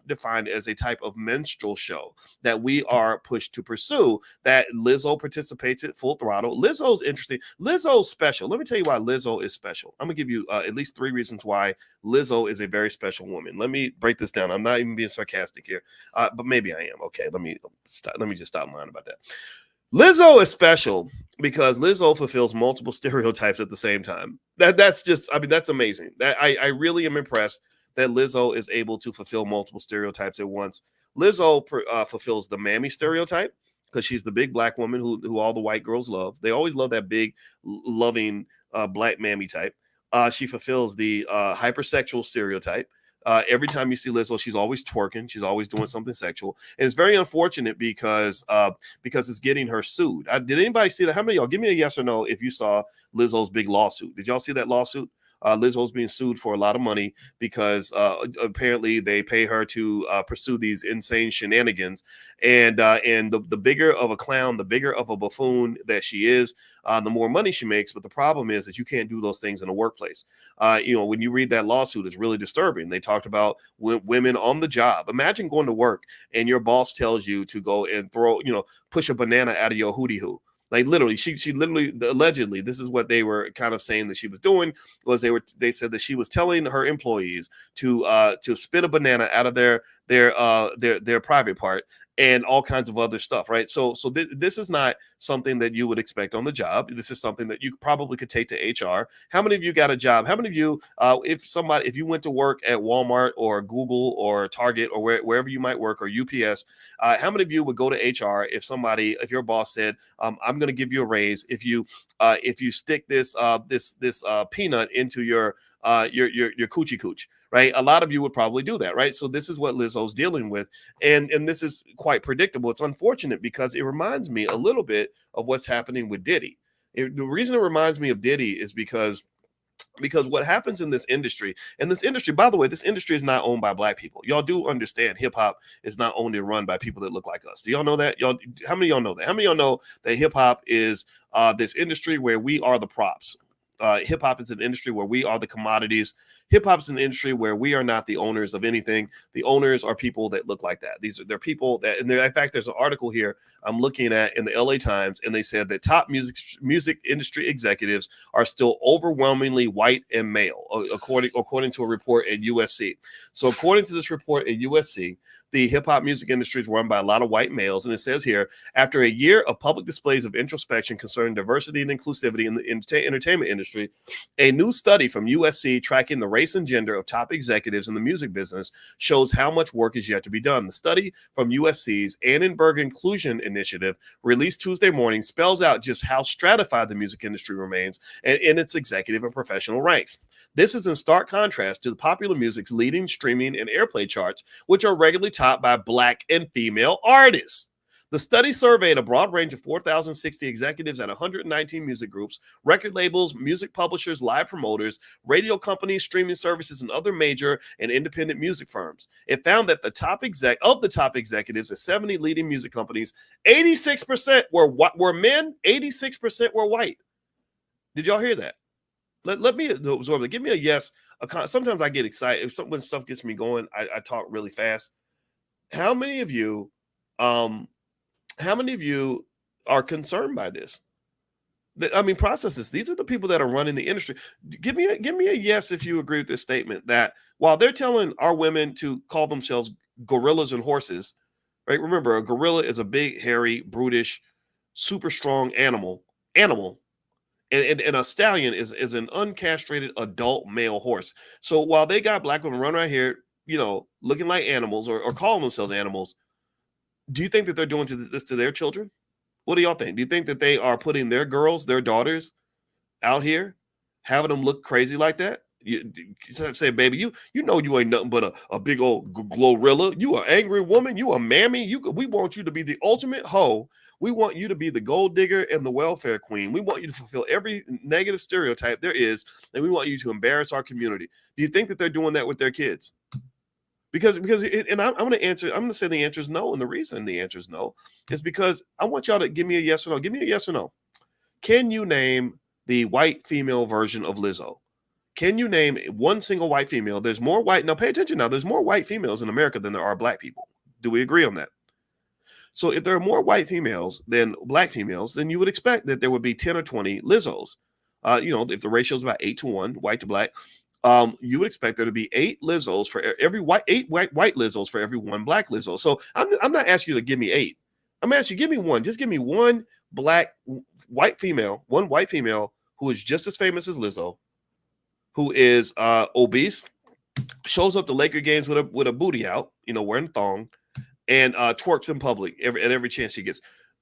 define as a type of minstrel show that we are pushed to pursue, that Lizzo participates in full throttle. Lizzo's interesting. Lizzo's special. Let me tell you why Lizzo is special. I'm going to give you at least 3 reasons why Lizzo is a very special woman. Let me break this down. I'm not even being sarcastic here, but maybe I am. Okay, let me just stop lying about that. Lizzo is special because Lizzo fulfills multiple stereotypes at the same time. That's just, I mean, that's amazing. I really am impressed that Lizzo is able to fulfill multiple stereotypes at once. Lizzo fulfills the mammy stereotype because she's the big black woman who all the white girls love. They always love that big, loving black mammy type. She fulfills the hypersexual stereotype. Every time you see Lizzo, she's always twerking. She's always doing something sexual. And it's very unfortunate because it's getting her sued. Did anybody see that? How many of y'all, give me a yes or no if you saw Lizzo's big lawsuit? Did y'all see that lawsuit? Lizzo's being sued for a lot of money because apparently they pay her to pursue these insane shenanigans. And the bigger of a clown, the bigger of a buffoon that she is, the more money she makes. But the problem is that you can't do those things in the workplace. When you read that lawsuit, it's really disturbing. They talked about women on the job. Imagine going to work and your boss tells you to go and push a banana out of your hootie hoo. Like literally, she literally, allegedly, this is what they were kind of saying that she was doing, was they said that she was telling her employees to spit a banana out of their private part and all kinds of other stuff, right? So this is not something that you would expect on the job. This is something that you probably could take to HR. How many of you got a job? How many of you, if you went to work at Walmart or Google or Target or wherever you might work, or UPS, how many of you would go to HR if your boss said, I'm going to give you a raise if you stick this peanut into your coochie cooch, right? A lot of you would probably do that, right? So this is what Lizzo's dealing with, and this is quite predictable. It's unfortunate because it reminds me a little bit of what's happening with Diddy. The reason it reminds me of Diddy is because what happens in this industry, by the way, this industry is not owned by black people. Y'all do understand hip hop is not owned and run by people that look like us. Do y'all know that? How many of y'all know that? How many of y'all know that hip hop is this industry where we are the props? Hip hop is an industry where we are the commodities. Hip hop is an industry where we are not the owners of anything. The owners are people that look like that. They're people that, and in fact, there's an article here I'm looking at in the LA Times, and they said that top music industry executives are still overwhelmingly white and male, according to a report at USC. So according to this report at USC, the hip hop music industry is run by a lot of white males. And it says here, after a year of public displays of introspection concerning diversity and inclusivity in the entertainment industry, a new study from USC tracking the race and gender of top executives in the music business shows how much work is yet to be done. The study from USC's Annenberg Inclusion Initiative, released Tuesday morning, spells out just how stratified the music industry remains in its executive and professional ranks. This is in stark contrast to the popular music's leading streaming and airplay charts, which are regularly topped by black and female artists. The study surveyed a broad range of 4,060 executives at 119 music groups, record labels, music publishers, live promoters, radio companies, streaming services, and other major and independent music firms. It found that the top executives at 70 leading music companies, 86% were men, 86% were white. Did y'all hear that? Let me absorb it. Give me a yes. Sometimes I get excited. When stuff gets me going, I talk really fast. How many of you are concerned by this? I mean, process this. These are the people that are running the industry. Give me a yes if you agree with this statement, that while they're telling our women to call themselves gorillas and horses, right? Remember, a gorilla is a big, hairy, brutish, super strong animal. And a stallion is an uncastrated adult male horse. So while they got black women running around here, looking like animals or calling themselves animals, do you think that they're doing this to their children? What do y'all think? Do you think that they are putting their girls, their daughters out here, having them look crazy like that? You say, baby, you ain't nothing but a big old glorilla. You an angry woman. You a mammy. We want you to be the ultimate hoe. We want you to be the gold digger and the welfare queen. We want you to fulfill every negative stereotype there is, and we want you to embarrass our community. Do you think that they're doing that with their kids? I'm going to answer. I'm going to say the answer is no, and the reason the answer is no is because I want y'all to give me a yes or no. Give me a yes or no. Can you name the white female version of Lizzo? Can you name one single white female? There's more white. Now, pay attention now. There's more white females in America than there are black people. Do we agree on that? So if there are more white females than black females, then you would expect that there would be 10 or 20 Lizzos. If the ratio is about 8-1, white to black, you would expect there to be 8 Lizzos for every eight white Lizzos for every one black Lizzo. So I'm not asking you to give me 8. I'm asking you, give me one. Just give me one white female who is just as famous as Lizzo, who is obese, shows up to Laker games with a booty out, wearing a thong, and twerks in public at every chance she gets.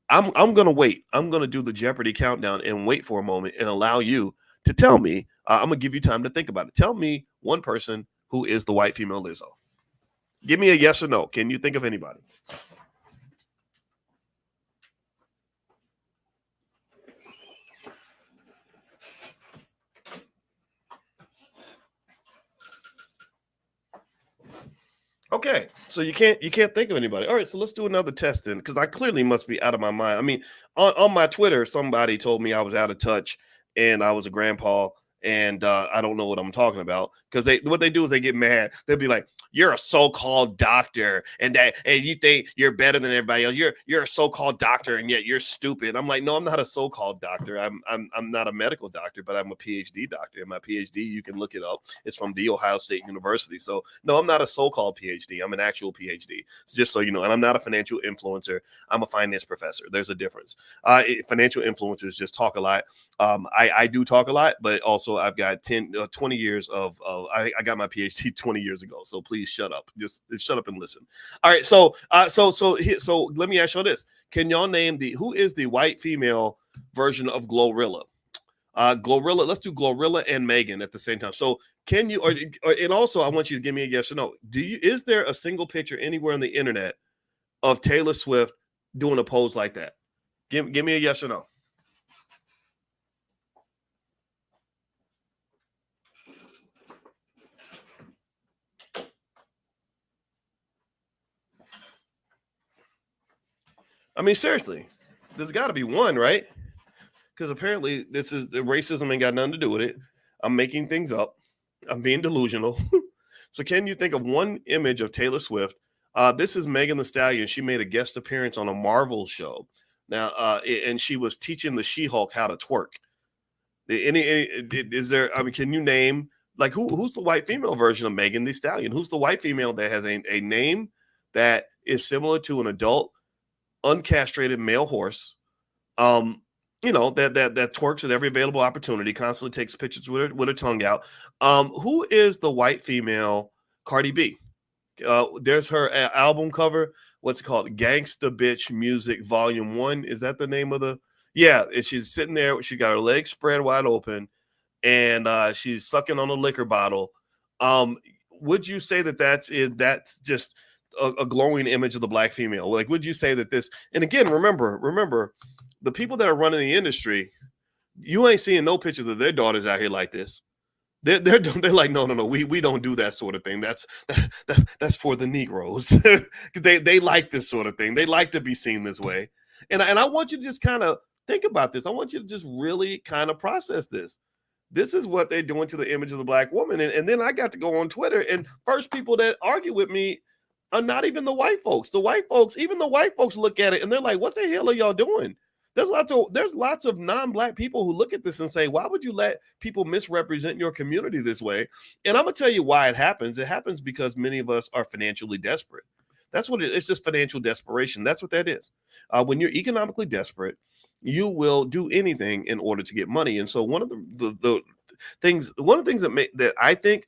I'm gonna wait. I'm gonna do the Jeopardy countdown and wait for a moment and allow you to tell me. I'm gonna give you time to think about it. Tell me one person who is the white female Lizzo. Give me a yes or no. Can you think of anybody? Okay, so you can't think of anybody. All right, so let's do another test then, because I clearly must be out of my mind. I mean, on my Twitter, somebody told me I was out of touch and I was a grandpa, and I don't know what I'm talking about, because what they do is they get mad. They'll be like, "You're a so-called doctor, and you think you're better than everybody else. You're a so-called doctor, and yet you're stupid." I'm like, no, I'm not a so-called doctor. I'm not a medical doctor, but I'm a PhD doctor. And my PhD, you can look it up. It's from The Ohio State University. So no, I'm not a so-called PhD. I'm an actual PhD. So just so you know, and I'm not a financial influencer. I'm a finance professor. There's a difference. Financial influencers just talk a lot. I do talk a lot, but also I've got 20 years of I got my PhD 20 years ago. So please shut up. Just shut up and listen. All right. So let me ask you this. Can y'all name who is the white female version of Glorilla? Glorilla, let's do Glorilla and Megan at the same time. So can you, and also I want you to give me a yes or no. Is there a single picture anywhere on the internet of Taylor Swift doing a pose like that? Give me a yes or no. I mean, seriously, there's got to be one, right? Because apparently the racism ain't got nothing to do with it. I'm making things up. I'm being delusional. So can you think of one image of Taylor Swift? This is Megan Thee Stallion. She made a guest appearance on a Marvel show. Now, and she was teaching the She-Hulk how to twerk. Is there? I mean, can you name like who's the white female version of Megan Thee Stallion? Who's the white female that has a name that is similar to an adult, uncastrated male horse? That twerks at every available opportunity, constantly takes pictures with her tongue out. Who is the white female Cardi B? There's her album cover. What's it called? Gangsta Bitch Music Volume 1. Is that the name of the? Yeah, and she's sitting there. She got her legs spread wide open, and she's sucking on a liquor bottle. Would you say that's just a glowing image of the black female? Like, would you say that this? And again, remember, the people that are running the industry, you ain't seeing no pictures of their daughters out here like this. They're like, no, we don't do that sort of thing. That's for the Negroes. they like this sort of thing. They like to be seen this way. And I want you to just kind of think about this. I want you to just really kind of process this. This is what they're doing to the image of the black woman. And then I got to go on Twitter, and first people that argue with me are not even the white folks. Even the white folks look at it and they're like, what the hell are y'all doing? There's lots of non-black people who look at this and say, why would you let people misrepresent your community this way? And I'm going to tell you why it happens. It happens because many of us are financially desperate. That's what it's just financial desperation. That's what that is. When you're economically desperate, you will do anything in order to get money. And so one of the things that I think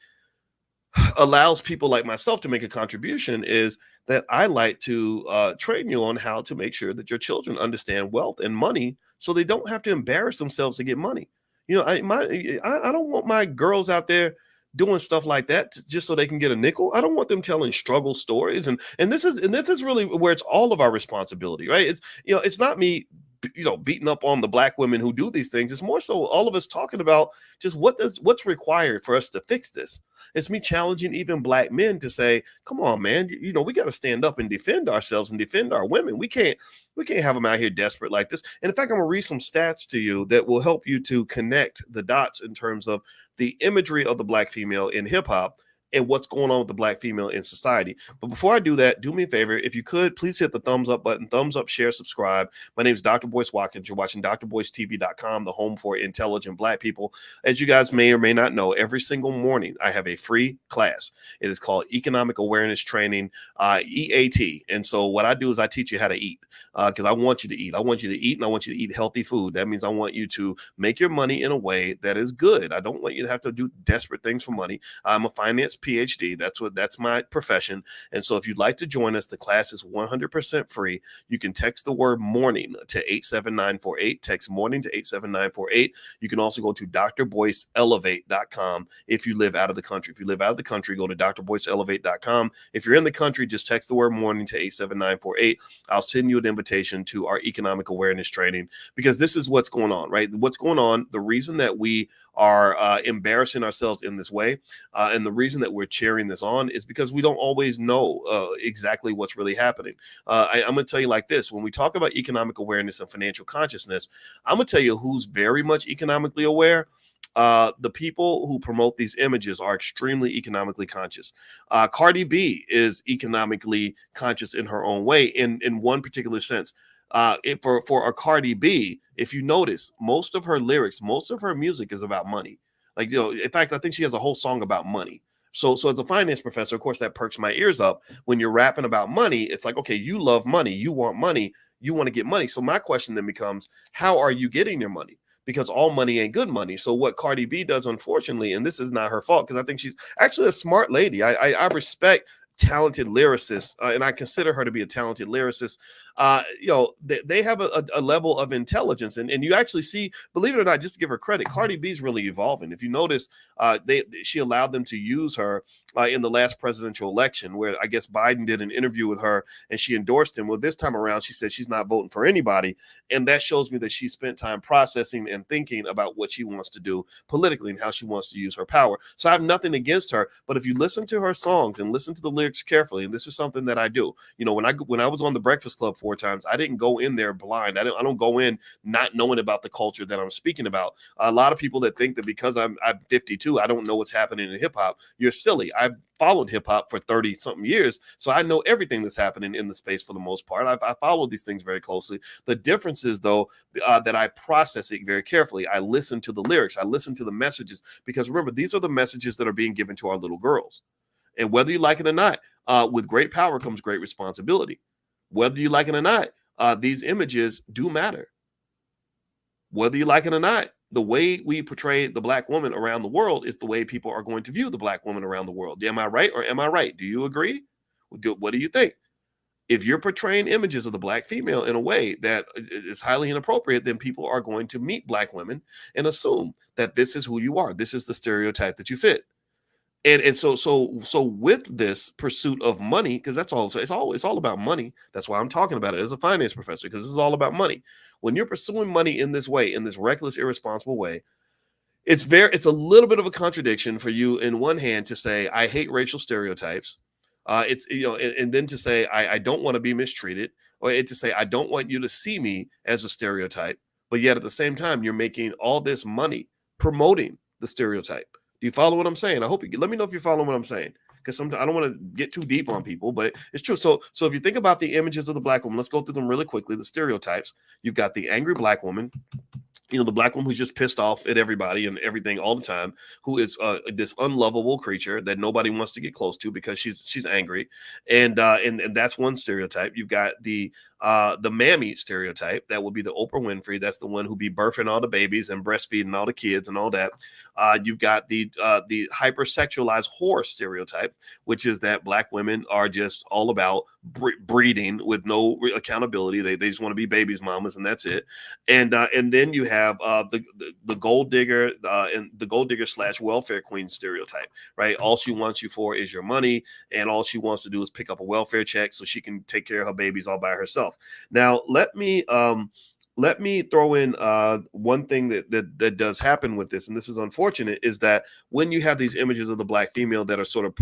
allows people like myself to make a contribution is that I like to train you on how to make sure that your children understand wealth and money so they don't have to embarrass themselves to get money. I don't want my girls out there doing stuff like that just so they can get a nickel. I don't want them telling struggle stories. And this is really where it's all of our responsibility, right? It's not me beating up on the black women who do these things. It's more so all of us talking about just what's required for us to fix this. It's me challenging even black men to say, come on, man, we got to stand up and defend ourselves and defend our women. We can't have them out here desperate like this. And in fact, I'm gonna read some stats to you that will help you to connect the dots in terms of the imagery of the black female in hip hop and what's going on with the black female in society. But before I do that, do me a favor. If you could, please hit the thumbs up button, thumbs up, share, subscribe. My name is Dr. Boyce Watkins. You're watching drboycetv.com, the home for intelligent black people. As you guys may or may not know, every single morning I have a free class. It is called Economic Awareness Training, EAT. And so what I do is I teach you how to eat because I want you to eat. I want you to eat, and I want you to eat healthy food. That means I want you to make your money in a way that is good. I don't want you to have to do desperate things for money. I'm a finance PhD. That's my profession. And so if you'd like to join us, the class is 100% free. You can text the word morning to 87948. Text morning to 87948. You can also go to drboyceelevate.com if you live out of the country. If you live out of the country, go to drboyceelevate.com. If you're in the country, just text the word morning to 87948. I'll send you an invitation to our economic awareness training because this is what's going on, right? What's going on, the reason that we are embarrassing ourselves in this way and the reason that we're cheering this on is because we don't always know exactly what's really happening. I'm going to tell you like this. When we talk about economic awareness and financial consciousness, I'm going to tell you who's very much economically aware. The people who promote these images are extremely economically conscious. Cardi B is economically conscious in her own way in one particular sense. For a Cardi B, if you notice, most of her lyrics, most of her music is about money. Like, in fact, I think she has a whole song about money. So as a finance professor, of course, that perks my ears up. When you're rapping about money, it's like, okay, you love money, you want money, you want to get money. So my question then becomes, how are you getting your money? Because all money ain't good money. So what Cardi B does, unfortunately, and this is not her fault, because I think she's actually a smart lady. I respect talented lyricists, and I consider her to be a talented lyricist. They have a level of intelligence, and you actually see, believe it or not, just to give her credit, Cardi B's really evolving. If you notice, she allowed them to use her in the last presidential election, where I guess Biden did an interview with her and she endorsed him. Well, this time around, she said she's not voting for anybody. And that shows me that she spent time processing and thinking about what she wants to do politically and how she wants to use her power. So I have nothing against her. But if you listen to her songs and listen to the lyrics carefully, and this is something that I do, when I was on the Breakfast Club 4 times, I didn't go in there blind. I don't go in not knowing about the culture that I'm speaking about. A lot of people that think that because I'm 52, I don't know what's happening in hip hop. You're silly. I've followed hip hop for 30 something years. So I know everything that's happening in the space for the most part. I follow these things very closely. The difference is though, that I process it very carefully. I listen to the lyrics. I listen to the messages, because remember, these are the messages that are being given to our little girls. And whether you like it or not, with great power comes great responsibility. Whether you like it or not, these images do matter. Whether you like it or not, the way we portray the black woman around the world is the way people are going to view the black woman around the world. Am I right or am I right? Do you agree? What do you think? If you're portraying images of the black female in a way that is highly inappropriate, then people are going to meet black women and assume that this is who you are. This is the stereotype that you fit. And so with this pursuit of money, because that's all, it's all about money. That's why I'm talking about it as a finance professor, because this is all about money. When you're pursuing money in this way, in this reckless, irresponsible way, it's a little bit of a contradiction for you in one hand to say, I hate racial stereotypes. And then to say, I don't want to be mistreated, or to say, I don't want you to see me as a stereotype. But yet at the same time, you're making all this money promoting the stereotype. Do you follow what I'm saying? I hope let me know if you follow what I'm saying, because sometimes I don't want to get too deep on people, but it's true. So if you think about the images of the black woman, let's go through them really quickly. The stereotypes. You've got the angry black woman, the black woman who's just pissed off at everybody and everything all the time, who is this unlovable creature that nobody wants to get close to because she's angry, and that's one stereotype. You've got the mammy stereotype. That would be the Oprah Winfrey. That's the one who be birthing all the babies and breastfeeding all the kids and all that. You've got the hypersexualized whore stereotype, which is that black women are just all about breeding with no accountability. They just want to be babies' mamas, and that's it. And then you have the gold digger and the gold digger / welfare queen stereotype, right? All she wants you for is your money, and all she wants to do is pick up a welfare check so she can take care of her babies all by herself. Now, let me let me throw in one thing that does happen with this, and this is unfortunate, is that when you have these images of the Black female that are sort of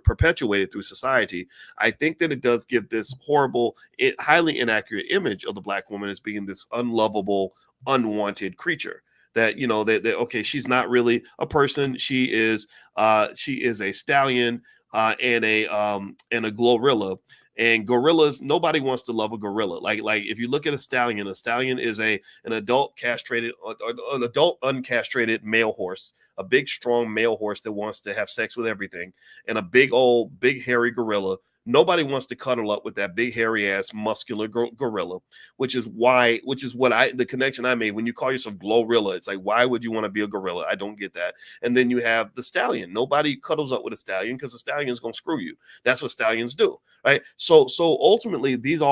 perpetuated through society, I think that it does give this horrible, highly inaccurate image of the Black woman as being this unlovable, unwanted creature. That, you know, that okay, she's not really a person. She is a stallion and a glorilla. And gorillas, nobody wants to love a gorilla. Like if you look at a stallion is an adult castrated, an adult uncastrated male horse, a big strong male horse that wants to have sex with everything, and a big hairy gorilla. Nobody wants to cuddle up with that big hairy ass muscular gorilla, which is the connection I made when you call yourself Glorilla. It's like, why would you want to be a gorilla? I don't get that. And then you have the stallion. Nobody cuddles up with a stallion because the stallion is going to screw you. That's what stallions do, right? So ultimately, these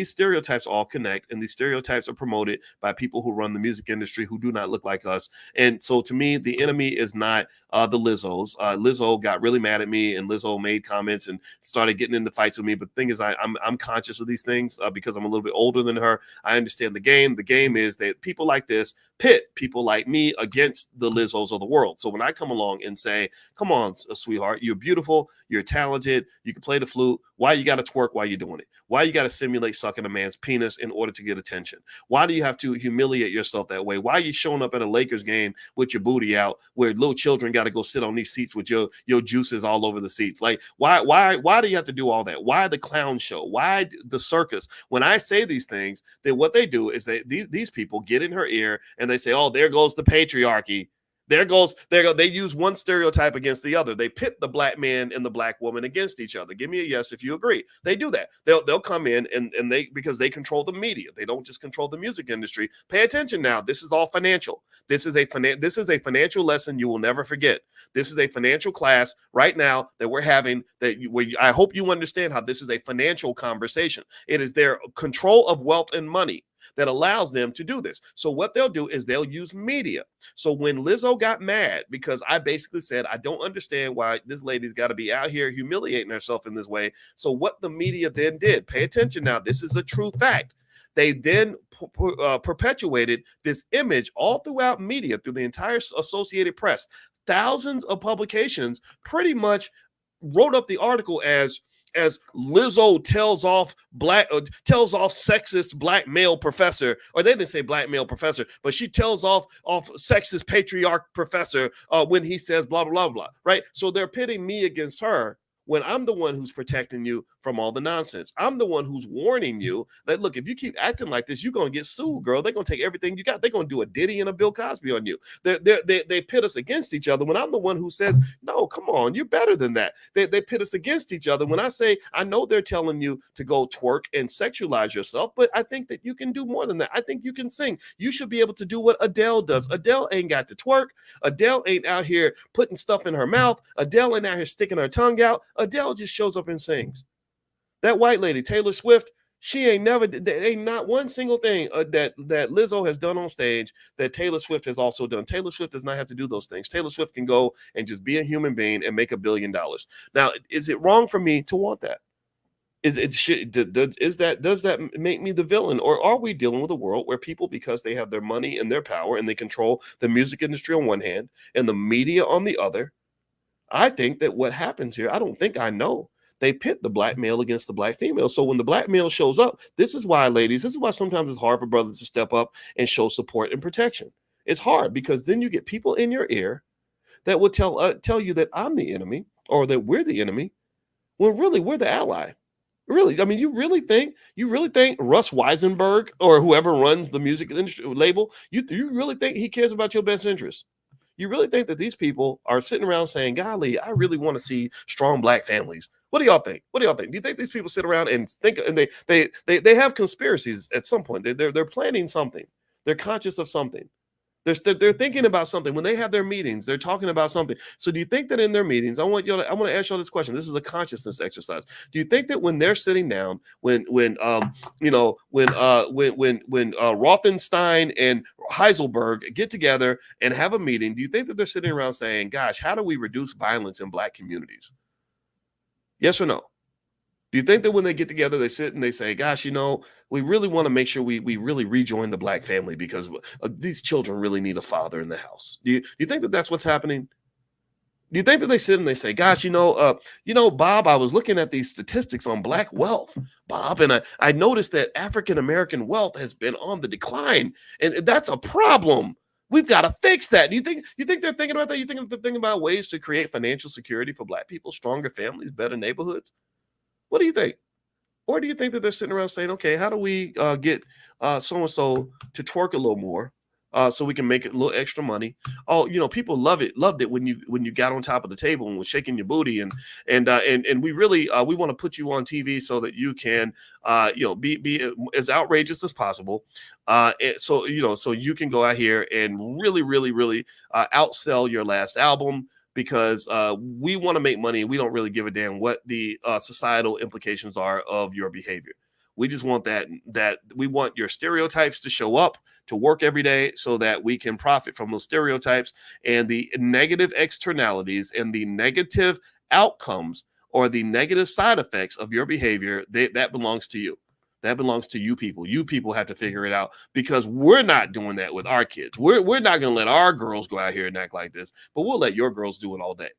stereotypes all connect, and these stereotypes are promoted by people who run the music industry who do not look like us. And so to me, the enemy is not the Lizzos. Lizzo got really mad at me, and Lizzo made comments and started getting into fights with me. But the thing is, I'm conscious of these things because I'm a little bit older than her. I understand the game. The game is that people like this pit people like me against the Lizzos of the world. So when I come along and say, come on, sweetheart, you're beautiful, you're talented, you can play the flute, why you got to twerk while you're doing it? Why you got to simulate sucking a man's penis in order to get attention? Why do you have to humiliate yourself that way? Why are you showing up at a Lakers game with your booty out where little children got to go sit on these seats with your juices all over the seats? Like, why do you have to do all that? Why the clown show? Why the circus? When I say these things, then what they do is these people get in her ear and they say, oh, there goes the patriarchy. There goes. They use one stereotype against the other. They pit the black man and the black woman against each other. Give me a yes if you agree. They do that. They'll come in and they, because they control the media. They don't just control the music industry. Pay attention now. This is all financial. This is a financial lesson you will never forget. This is a financial class right now that we're having. I hope you understand how this is a financial conversation. It is their control of wealth and money that allows them to do this. So what they'll do is they'll use media. So when Lizzo got mad because I basically said, I don't understand why this lady's got to be out here humiliating herself in this way. So what the media then did, pay attention now, this is a true fact. They then perpetuated this image all throughout media, through the entire Associated Press. Thousands of publications pretty much wrote up the article as Lizzo tells off sexist black male professor, or they didn't say black male professor, but she tells off sexist patriarch professor when he says blah, blah, blah, right? So they're pitting me against her when I'm the one who's protecting you from all the nonsense. I'm the one who's warning you that, look, if you keep acting like this, you're going to get sued, girl. They're going to take everything you got. They're going to do a Diddy and a Bill Cosby on you. They pit us against each other when I'm the one who says, no, come on, you're better than that. They pit us against each other when I say, I know they're telling you to go twerk and sexualize yourself, but I think that you can do more than that. I think you can sing. You should be able to do what Adele does. Adele ain't got to twerk. Adele ain't out here putting stuff in her mouth. Adele ain't out here sticking her tongue out. Adele just shows up and sings. That white lady, Taylor Swift, she ain't not one single thing that Lizzo has done on stage that Taylor Swift has also done. Taylor Swift does not have to do those things. Taylor Swift can go and just be a human being and make $1 billion. Now, is it wrong for me to want that? Does that make me the villain? Or are we dealing with a world where people, because they have their money and their power and they control the music industry on one hand and the media on the other? I think that what happens here, I know. They pit the black male against the black female. So when the black male shows up, this is why sometimes it's hard for brothers to step up and show support and protection. It's hard because then you get people in your ear that will tell you that I'm the enemy or that we're the enemy, when really we're the ally. Really, I mean, you really think Russ Weisenberg or whoever runs the music industry label, you really think he cares about your best interest? You really think that these people are sitting around saying, golly, I really want to see strong black families? What do y'all think? Do you think these people sit around and think, and they have conspiracies at some point? They're planning something. They're conscious of something. They're thinking about something. When they have their meetings, they're talking about something. So do you think that in their meetings, I want to ask y'all this question. This is a consciousness exercise. Do you think that when they're sitting down, when Rothenstein and Heiselberg get together and have a meeting, do you think that they're sitting around saying, gosh, how do we reduce violence in black communities? Yes or no? Do you think that when they get together, they sit and they say, gosh, we really want to make sure we really rejoin the Black family because these children really need a father in the house? Do you think that that's what's happening? Do you think that they sit and they say, gosh, Bob, I was looking at these statistics on Black wealth, Bob, and I noticed that African-American wealth has been on the decline, and that's a problem. We've got to fix that. Do you think they're thinking about that? You think they're thinking about ways to create financial security for Black people, stronger families, better neighborhoods? What do you think? Or do you think that they're sitting around saying, okay, how do we get so-and-so to twerk a little more so we can make it a little extra money? Oh, people loved it when you got on top of the table and was shaking your booty and we really we want to put you on TV so that you can be as outrageous as possible. So you can go out here and really, really, really outsell your last album, because we want to make money and we don't really give a damn what the societal implications are of your behavior. We just want that we want your stereotypes to show up to work every day so that we can profit from those stereotypes, and the negative externalities and the negative outcomes or the negative side effects of your behavior, that belongs to you. That belongs to you people. You people have to figure it out, because we're not doing that with our kids. We're not going to let our girls go out here and act like this, but we'll let your girls do it all day.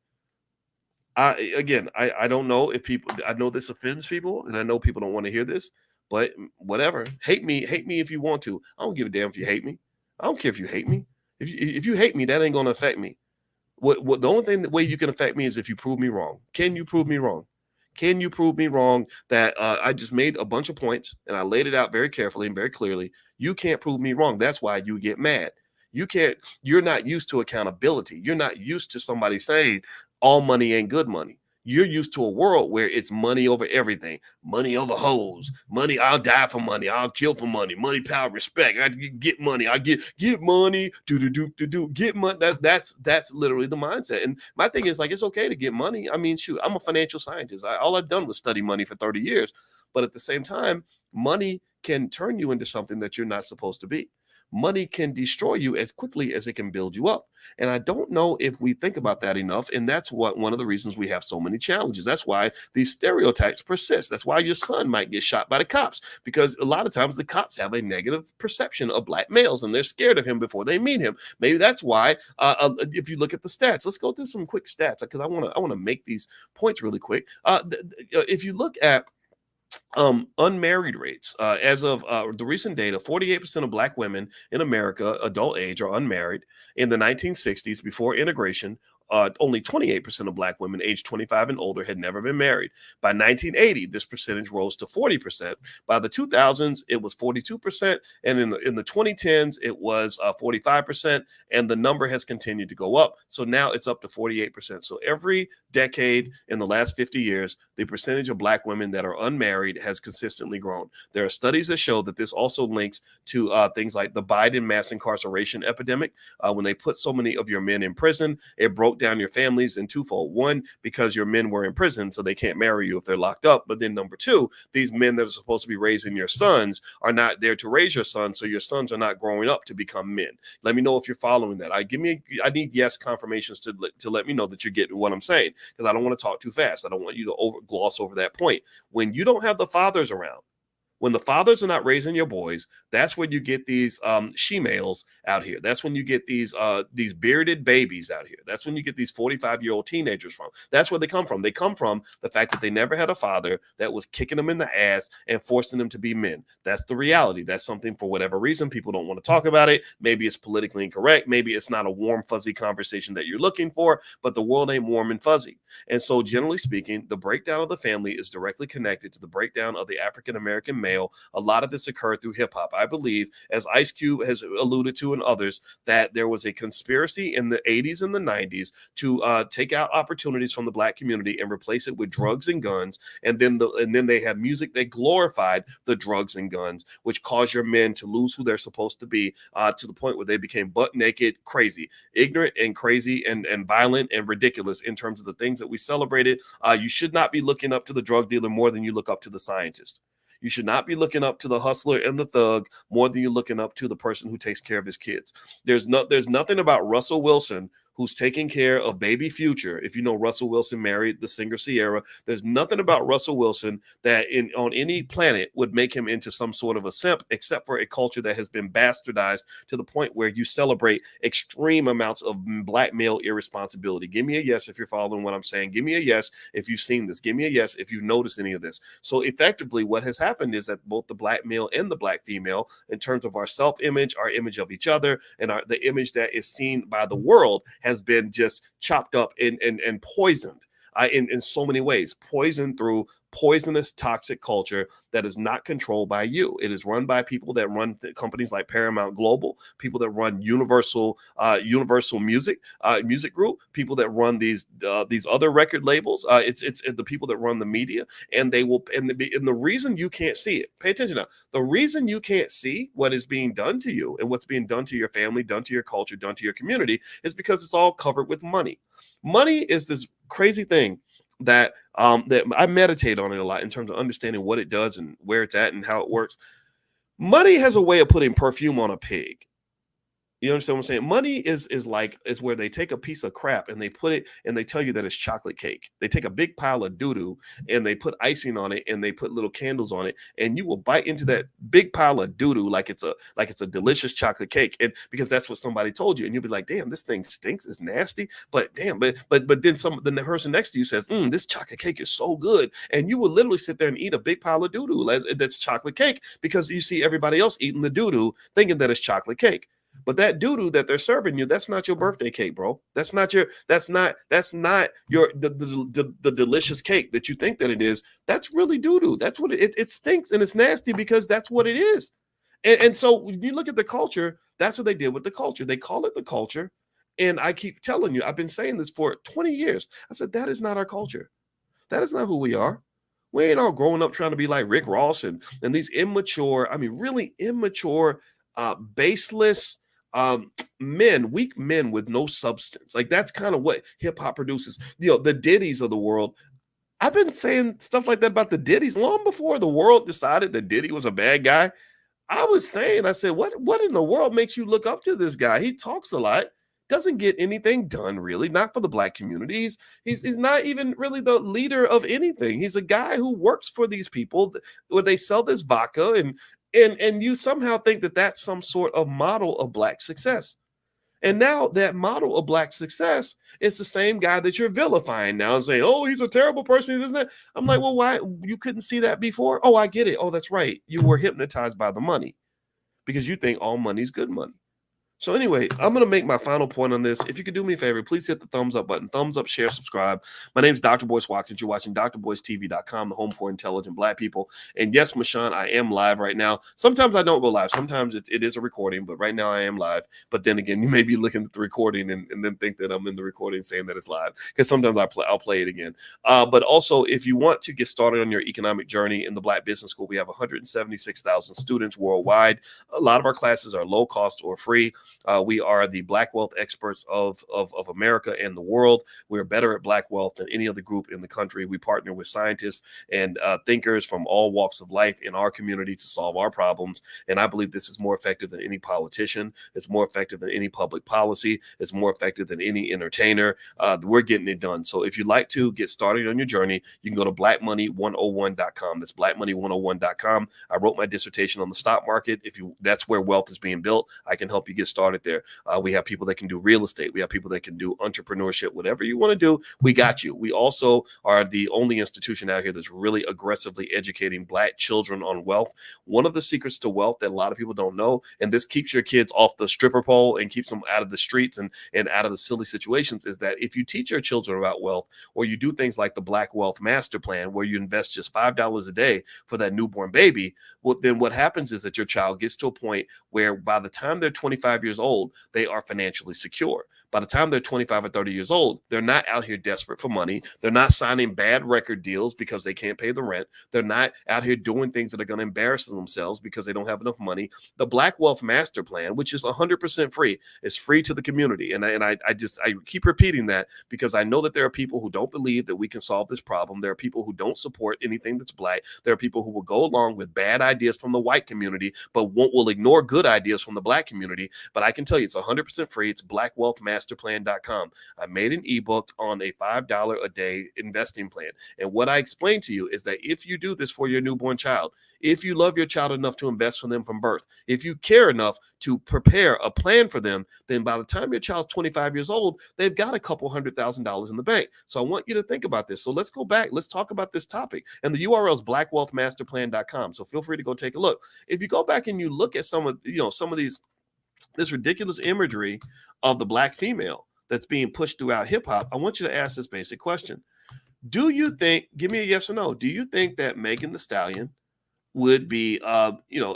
I don't know if people, I know this offends people, and I know people don't want to hear this, but whatever. Hate me if you want to. I don't give a damn if you hate me. I don't care if you hate me. If you hate me, that ain't going to affect me. What the only way you can affect me is if you prove me wrong. Can you prove me wrong? Can you prove me wrong that I just made a bunch of points and I laid it out very carefully and very clearly? You can't prove me wrong. That's why you get mad. You're not used to accountability. You're not used to somebody saying all money ain't good money. You're used to a world where it's money over everything, money over hoes, money. I'll die for money. I'll kill for money. Money, power, respect. I get money. I get money. Get money. That's literally the mindset. And my thing is, like, it's okay to get money. I mean, shoot, I'm a financial scientist. All I've done was study money for 30 years. But at the same time, money can turn you into something that you're not supposed to be. Money can destroy you as quickly as it can build you up. And I don't know if we think about that enough. And that's one of the reasons we have so many challenges. That's why these stereotypes persist. That's why your son might get shot by the cops, because a lot of times the cops have a negative perception of Black males and they're scared of him before they meet him. Maybe that's why if you look at the stats, let's go through some quick stats, because I want to make these points really quick. If you look at unmarried rates, as of the recent data, 48% of Black women in America, adult age, are unmarried. In the 1960s, before integration, only 28% of Black women aged 25 and older had never been married. By 1980, this percentage rose to 40%. By the 2000s, it was 42%. And in the 2010s, it was 45%. And the number has continued to go up. So now it's up to 48%. So every decade in the last 50 years, the percentage of Black women that are unmarried has consistently grown. There are studies that show that this also links to things like the Biden mass incarceration epidemic. When they put so many of your men in prison, it broke down your families in twofold. One, because your men were in prison, so they can't marry you if they're locked up. But then number two, these men that are supposed to be raising your sons are not there to raise your sons, so your sons are not growing up to become men. Let me know if you're following that. I need yes confirmations to let me know that you're getting what I'm saying, because I don't want to talk too fast. I don't want you to gloss over that point. When you don't have the fathers around, when the fathers are not raising your boys, that's when you get these she-males out here. That's when you get these bearded babies out here. That's when you get these 45-year-old teenagers from. That's where they come from. They come from the fact that they never had a father that was kicking them in the ass and forcing them to be men. That's the reality. That's something, for whatever reason, people don't want to talk about it. Maybe it's politically incorrect. Maybe it's not a warm, fuzzy conversation that you're looking for, but the world ain't warm and fuzzy. And so, generally speaking, the breakdown of the family is directly connected to the breakdown of the African-American male. A lot of this occurred through hip hop. I believe, as Ice Cube has alluded to and others, that there was a conspiracy in the 80s and the 90s to take out opportunities from the Black community and replace it with drugs and guns. And then they had music that glorified the drugs and guns, which caused your men to lose who they're supposed to be, to the point where they became butt naked, crazy, ignorant and crazy and violent and ridiculous in terms of the things that we celebrated. You should not be looking up to the drug dealer more than you look up to the scientist. You should not be looking up to the hustler and the thug more than you're looking up to the person who takes care of his kids. There's nothing about Russell Wilson who's taking care of baby Future. If you know, Russell Wilson married the singer Sierra. There's nothing about Russell Wilson that on any planet would make him into some sort of a simp, except for a culture that has been bastardized to the point where you celebrate extreme amounts of black male irresponsibility. Give me a yes if you're following what I'm saying. Give me a yes if you've seen this. Give me a yes if you've noticed any of this. So effectively, what has happened is that both the black male and the black female, in terms of our self-image, our image of each other, and the image that is seen by the world, has been just chopped up and poisoned in so many ways. Poisoned through poisonous, toxic culture that is not controlled by you. It is run by people that run companies like Paramount Global, people that run Universal Music Group, people that run these other record labels. It's the people that run the media, and they will. And the reason you can't see it, pay attention now. The reason you can't see what is being done to you and what's being done to your family, done to your culture, done to your community, is because it's all covered with money. Money is this crazy thing that I meditate on it a lot in terms of understanding what it does and where it's at and how it works. Money has a way of putting perfume on a pig. You understand what I'm saying? Money is where they take a piece of crap and they put it and they tell you that it's chocolate cake. They take a big pile of doo-doo and they put icing on it and they put little candles on it, and you will bite into that big pile of doo-doo like it's a delicious chocolate cake, and because that's what somebody told you, and you'll be like, damn, this thing stinks, it's nasty, but damn, but then the person next to you says, this chocolate cake is so good, and you will literally sit there and eat a big pile of doo-doo that's chocolate cake because you see everybody else eating the doo-doo thinking that it's chocolate cake. But that doo-doo that they're serving you, that's not your birthday cake, bro. That's not your the delicious cake that you think that it is. That's really doo-doo. That's what it stinks and it's nasty because that's what it is. And so when you look at the culture, that's what they did with the culture. They call it the culture. And I keep telling you, I've been saying this for 20 years. I said, that is not our culture. That is not who we are. We ain't all growing up trying to be like Rick Ross and these immature, really immature, baseless, men, weak men with no substance. Like, that's kind of what hip hop produces. The Diddy's of the world. I've been saying stuff like that about the Diddy's long before the world decided that Diddy was a bad guy. I said, what in the world makes you look up to this guy? He talks a lot, doesn't get anything done, really, not for the black community. He's not even really the leader of anything. He's a guy who works for these people where they sell this vodka, and you somehow think that that's some sort of model of black success. And now that model of black success is the same guy that you're vilifying now and saying, oh, he's a terrible person, isn't it? I'm like, well, why? You couldn't see that before? Oh, I get it. Oh, that's right. You were hypnotized by the money because you think all money's good money. So anyway, I'm going to make my final point on this. If you could do me a favor, please hit the thumbs up button. Thumbs up, share, subscribe. My name is Dr. Boyce Watkins. You're watching drboycetv.com, the home for intelligent black people. And yes, Mashawn, I am live right now. Sometimes I don't go live. Sometimes it is a recording, but right now I am live. But then again, you may be looking at the recording and then think that I'm in the recording saying that it's live, because sometimes I'll play it again. But also, if you want to get started on your economic journey in the Black Business School, we have 176,000 students worldwide. A lot of our classes are low cost or free. We are the Black wealth experts of America and the world. We're better at Black wealth than any other group in the country. We partner with scientists and thinkers from all walks of life in our community to solve our problems. And I believe this is more effective than any politician. It's more effective than any public policy. It's more effective than any entertainer. We're getting it done. So if you'd like to get started on your journey, you can go to blackmoney101.com. That's blackmoney101.com. I wrote my dissertation on the stock market. That's where wealth is being built. I can help you get started there. We have people that can do real estate. We have people that can do entrepreneurship. Whatever you want to do, we got you. We also are the only institution out here that's really aggressively educating Black children on wealth. One of the secrets to wealth that a lot of people don't know, and this keeps your kids off the stripper pole and keeps them out of the streets and out of the silly situations, is that if you teach your children about wealth, or you do things like the Black Wealth Master Plan, where you invest just $5 a day for that newborn baby, well, then what happens is that your child gets to a point where by the time they're 25 years old, they are financially secure. By the time they're 25 or 30 years old, they're not out here desperate for money. They're not signing bad record deals because they can't pay the rent. They're not out here doing things that are going to embarrass themselves because they don't have enough money. The Black Wealth Master Plan, which is 100% free, is free to the community. And I keep repeating that because I know that there are people who don't believe that we can solve this problem. There are people who don't support anything that's Black. There are people who will go along with bad ideas from the white community, but will ignore good ideas from the Black community. but I can tell you it's 100% free. It's blackwealthmasterplan.com. I made an ebook on a $5 a day investing plan. And what I explained to you is that if you do this for your newborn child, if you love your child enough to invest for them from birth, if you care enough to prepare a plan for them, then by the time your child's 25 years old, they've got a couple $100,000 in the bank. So I want you to think about this. So let's go back. Let's talk about this topic. And the URL is blackwealthmasterplan.com. So feel free to go take a look. If you go back and you look at some of this ridiculous imagery of the black female that's being pushed throughout hip hop, I want you to ask this basic question. Do you think, give me a yes or no, do you think that Megan Thee Stallion would be,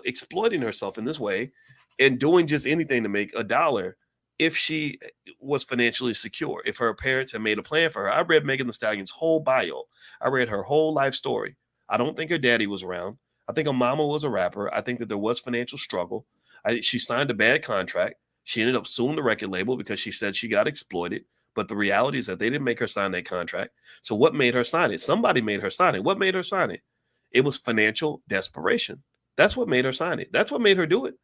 exploiting herself in this way and doing just anything to make a dollar if she was financially secure, if her parents had made a plan for her? I read Megan Thee Stallion's whole bio. I read her whole life story. I don't think her daddy was around. I think her mama was a rapper. I think that there was financial struggle. She signed a bad contract. She ended up suing the record label because she said she got exploited. But the reality is that they didn't make her sign that contract. So what made her sign it? Somebody made her sign it. What made her sign it? It was financial desperation. That's what made her sign it. That's what made her do it.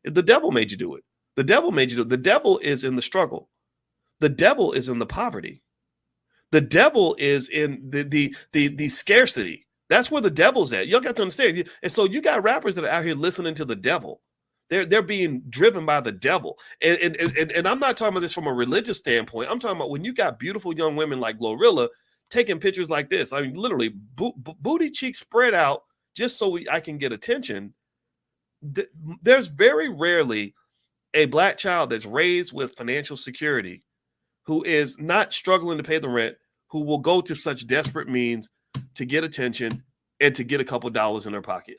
The devil made you do it. The devil made you do it. The devil is in the struggle. The devil is in the poverty. The devil is in the scarcity. That's where the devil's at. Y'all got to understand. And so you got rappers that are out here listening to the devil. They're being driven by the devil. And I'm not talking about this from a religious standpoint. I'm talking about when you got beautiful young women like Glorilla taking pictures like this. I mean, literally booty cheeks spread out just so I can get attention. There's very rarely a black child that's raised with financial security who is not struggling to pay the rent, who will go to such desperate means to get attention and to get a couple dollars in their pocket.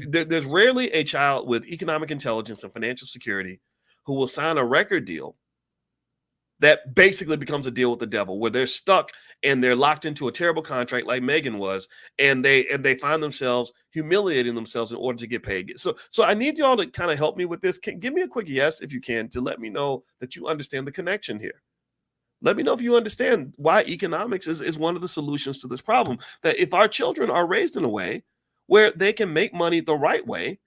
There's rarely a child with economic intelligence and financial security who will sign a record deal that basically becomes a deal with the devil, where they're stuck and they're locked into a terrible contract like Megan was, and they find themselves humiliating themselves in order to get paid. So I need y'all to kind of help me with this. Give me a quick yes, if you can, to let me know that you understand the connection here. Let me know if you understand why economics is one of the solutions to this problem. That if our children are raised in a way where they can make money the right way,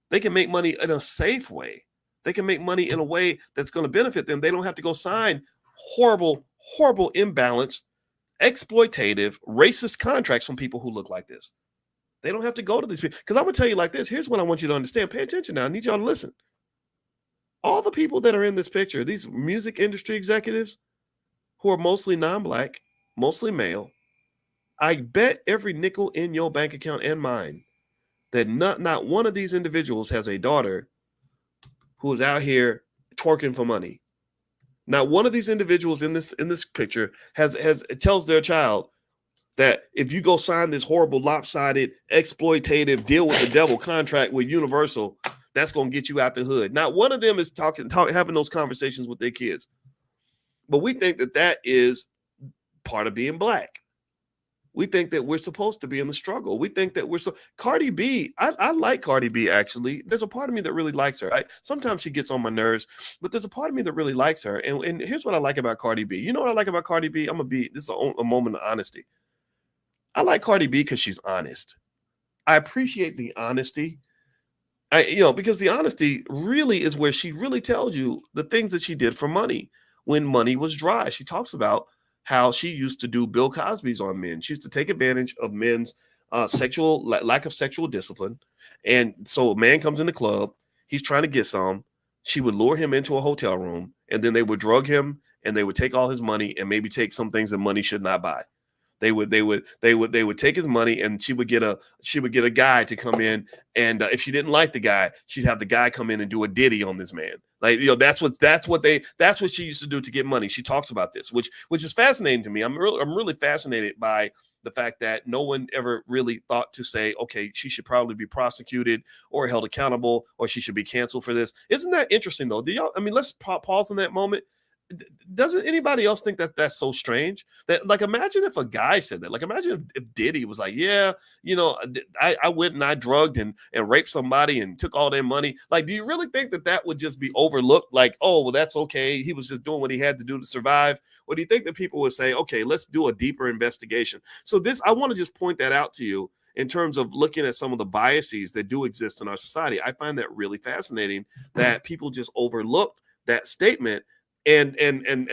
they can make money in a safe way, they can make money in a way that's going to benefit them. They don't have to go sign horrible, imbalanced, exploitative, racist contracts from people who look like this. They don't have to go to these people. Because I'm going to tell you like this. Here's what I want you to understand. Pay attention now. I need y'all to listen. All the people that are in this picture, these music industry executives who are mostly non-black, mostly male, I bet every nickel in your bank account and mine that not one of these individuals has a daughter who is out here twerking for money. Now, one of these individuals in this picture tells their child that if you go sign this horrible, lopsided, exploitative deal with the devil contract with Universal, that's going to get you out the hood. Not one of them is having those conversations with their kids. But we think that is part of being black. We think that we're supposed to be in the struggle. We think that Cardi B, I like Cardi B, actually. There's a part of me that really likes her. Sometimes she gets on my nerves, but there's a part of me that really likes her. And here's what I like about Cardi B. You know what I like about Cardi B? This is a moment of honesty. I like Cardi B because she's honest. I appreciate the honesty. Because the honesty really is where she really tells you the things that she did for money when money was dry. She talks about how she used to do Bill Cosby's on men. She used to take advantage of men's lack of sexual discipline. And so a man comes in the club, he's trying to get some. She would lure him into a hotel room, and then they would drug him, and they would take all his money and maybe take some things that money should not buy. They would take his money, and she would get a guy to come in, and if she didn't like the guy, she'd have the guy come in and do a ditty on this man. That's what she used to do to get money. She talks about this, which is fascinating to me. I'm really fascinated by the fact that no one ever really thought to say, okay, she should probably be prosecuted or held accountable, or she should be canceled for this. Isn't that interesting though? Let's pause in that moment. Doesn't anybody else think that that's so strange? That, like, imagine if a guy said that. Like, imagine if Diddy was like, yeah, I went and I drugged and raped somebody and took all their money. Like, do you really think that would just be overlooked? Like, oh, well, that's okay. He was just doing what he had to do to survive. Or do you think that people would say, okay, let's do a deeper investigation? So I want to just point that out to you in terms of looking at some of the biases that do exist in our society. I find that really fascinating that people just overlooked that statement. And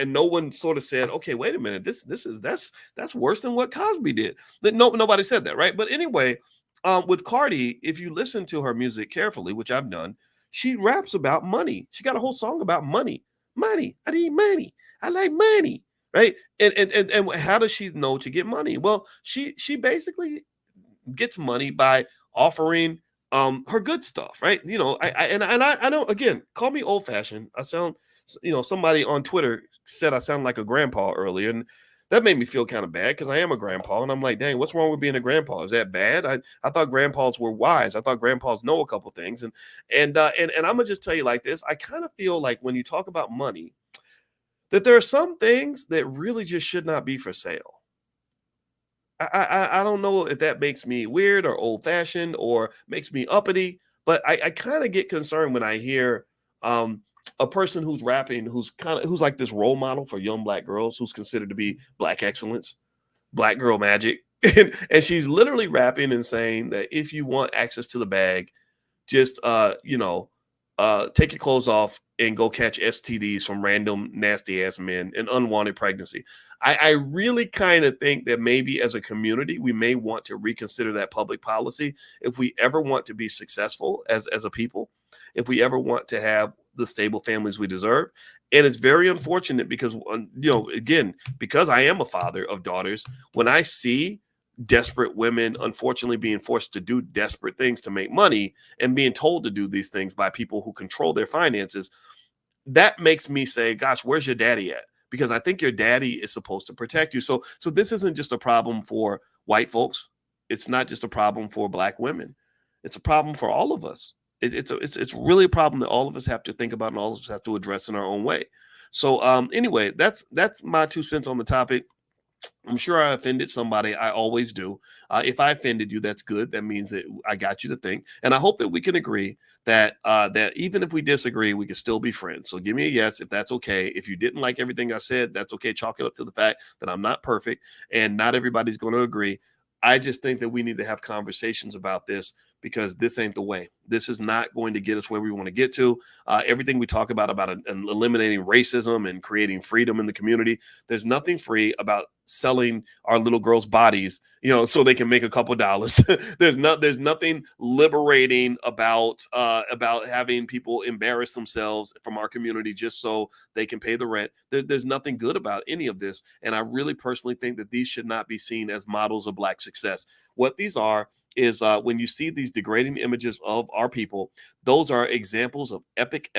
no one sort of said, okay, wait a minute, that's worse than what Cosby did. Nobody said that, right? But anyway, with Cardi, if you listen to her music carefully, which I've done, she raps about money. She got a whole song about money. Money, I need money. I like money, right? And how does she know to get money? Well, she basically gets money by offering her good stuff, right? You know, I know, again, call me old fashioned. I sound, you know, somebody on Twitter said I sound like a grandpa earlier, and that made me feel kind of bad because I am a grandpa, and I'm like, dang, what's wrong with being a grandpa? Is that bad? I thought grandpas were wise. I thought grandpas know a couple things, and I'm gonna just tell you like this. I kind of feel like when you talk about money, that there are some things that really just should not be for sale. I don't know if that makes me weird or old fashioned or makes me uppity, but I kind of get concerned when I hear a person who's rapping, who's like this role model for young Black girls, who's considered to be Black excellence, Black girl magic. And she's literally rapping and saying that if you want access to the bag, just take your clothes off and go catch STDs from random nasty ass men and unwanted pregnancy. I really kind of think that maybe as a community, we may want to reconsider that public policy if we ever want to be successful as a people, if we ever want to have the stable families we deserve. And it's very unfortunate because, again, because I am a father of daughters, when I see desperate women, unfortunately, being forced to do desperate things to make money and being told to do these things by people who control their finances, that makes me say, gosh, where's your daddy at? Because I think your daddy is supposed to protect you. So this isn't just a problem for white folks. It's not just a problem for Black women. It's a problem for all of us. It's really a problem that all of us have to think about and all of us have to address in our own way. So anyway, that's my 2 cents on the topic. I'm sure I offended somebody. I always do. If I offended you, that's good. That means that I got you to think. And I hope that we can agree that that even if we disagree, we can still be friends. So give me a yes if that's okay. If you didn't like everything I said, that's okay. Chalk it up to the fact that I'm not perfect and not everybody's going to agree. I just think that we need to have conversations about this because this ain't the way. This is not going to get us where we want to get to. Everything we talk about eliminating racism and creating freedom in the community, there's nothing free about selling our little girls' bodies, so they can make a couple dollars. There's nothing liberating about having people embarrass themselves from our community just so they can pay the rent. There's nothing good about any of this. And I really personally think that these should not be seen as models of Black success. What these are is when you see these degrading images of our people, those are examples of epic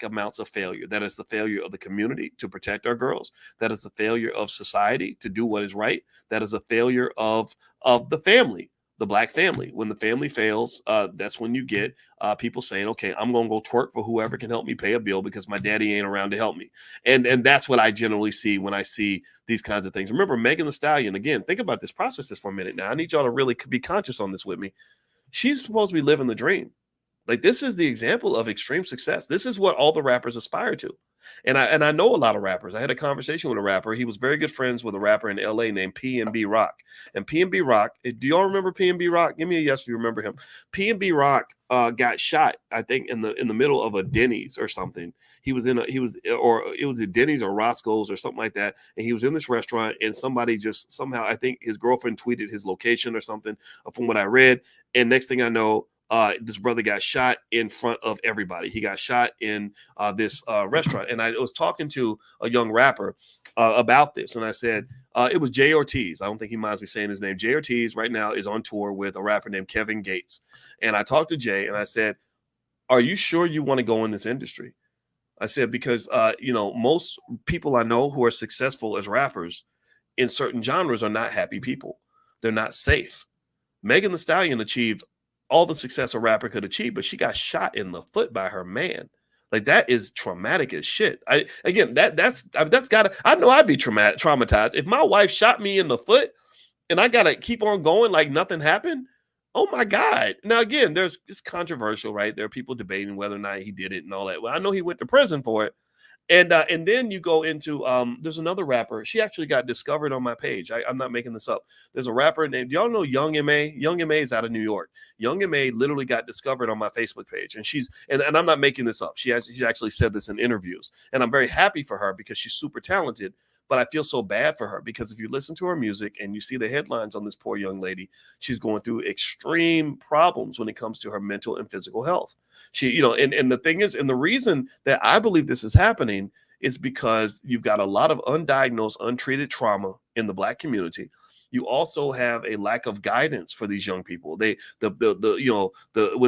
amounts of failure. That is the failure of the community to protect our girls. That is the failure of society to do what is right. That is a failure of the family, the Black family. When the family fails, that's when you get people saying, okay, I'm going to go twerk for whoever can help me pay a bill because my daddy ain't around to help me. And that's what I generally see when I see these kinds of things. Remember, Megan Thee Stallion, again, think about this, process this for a minute now. I need y'all to really be conscious on this with me. She's supposed to be living the dream. Like, this is the example of extreme success. This is what all the rappers aspire to. And I know a lot of rappers. I had a conversation with a rapper. He was very good friends with a rapper in LA named PNB Rock. And PNB Rock, do y'all remember PNB Rock? Give me a yes if you remember him. PNB Rock got shot, I think, in the middle of a Denny's or something. It was a Denny's or Roscoe's or something like that. And he was in this restaurant and somebody just somehow, I think his girlfriend tweeted his location or something from what I read. And next thing I know, this brother got shot in front of everybody. He got shot in this restaurant. And I was talking to a young rapper about this. And I said, it was Jay Ortiz. I don't think he minds me saying his name. Jay Ortiz right now is on tour with a rapper named Kevin Gates. And I talked to Jay and I said, are you sure you want to go in this industry? I said, because, most people I know who are successful as rappers in certain genres are not happy people. They're not safe. Megan Thee Stallion achieved all the success a rapper could achieve, but she got shot in the foot by her man. Like, that is traumatic as shit. I know I'd be traumatized. If my wife shot me in the foot and I got to keep on going like nothing happened, oh my God. Now, again, it's controversial, right? There are people debating whether or not he did it and all that. Well, I know he went to prison for it. And then you go into there's another rapper. She actually got discovered on my page. I'm not making this up. There's a rapper named, y'all know Young M.A.? Young M.A. is out of New York. Young M.A. literally got discovered on my Facebook page. And she's and I'm not making this up. She actually said this in interviews. And I'm very happy for her because she's super talented. But I feel so bad for her because if you listen to her music and you see the headlines on this poor young lady, she's going through extreme problems when it comes to her mental and physical health. She, you know, and the thing is, and the reason that I believe this is happening is because you've got a lot of undiagnosed, untreated trauma in the Black community. You also have a lack of guidance for these young people. When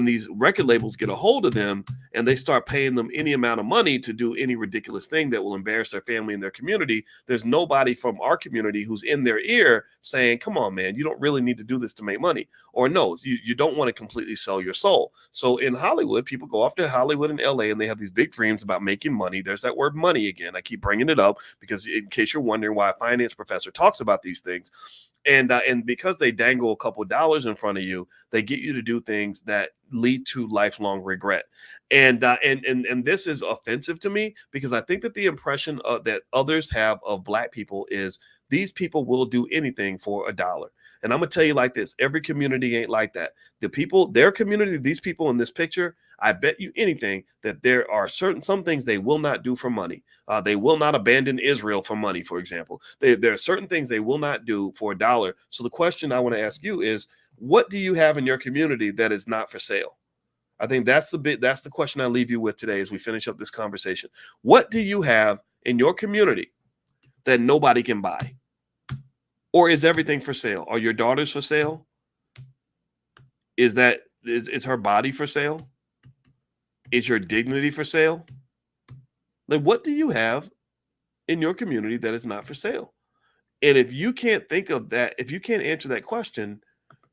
these record labels get a hold of them and they start paying them any amount of money to do any ridiculous thing that will embarrass their family and their community, there's nobody from our community who's in their ear saying, come on, man, you don't really need to do this to make money. Or no, you don't want to completely sell your soul. So in Hollywood, people go off to Hollywood and LA and they have these big dreams about making money. There's that word money again. I keep bringing it up because in case you're wondering why a finance professor talks about these things, and because they dangle a couple dollars in front of you, they get you to do things that lead to lifelong regret. And this is offensive to me because I think that the impression that others have of Black people is these people will do anything for $1. And I'm gonna tell you like this: every community ain't like that. Their community, these people in this picture, I bet you anything that there are some things they will not do for money. They will not abandon Israel for money, for example. There are certain things they will not do for $1. So the question I want to ask you is, what do you have in your community that is not for sale? I think that's the question I leave you with today as we finish up this conversation. What do you have in your community that nobody can buy? Or is everything for sale? Are your daughters for sale? Is her body for sale? Is your dignity for sale? Like, what do you have in your community that is not for sale? And if you can't think of that, if you can't answer that question,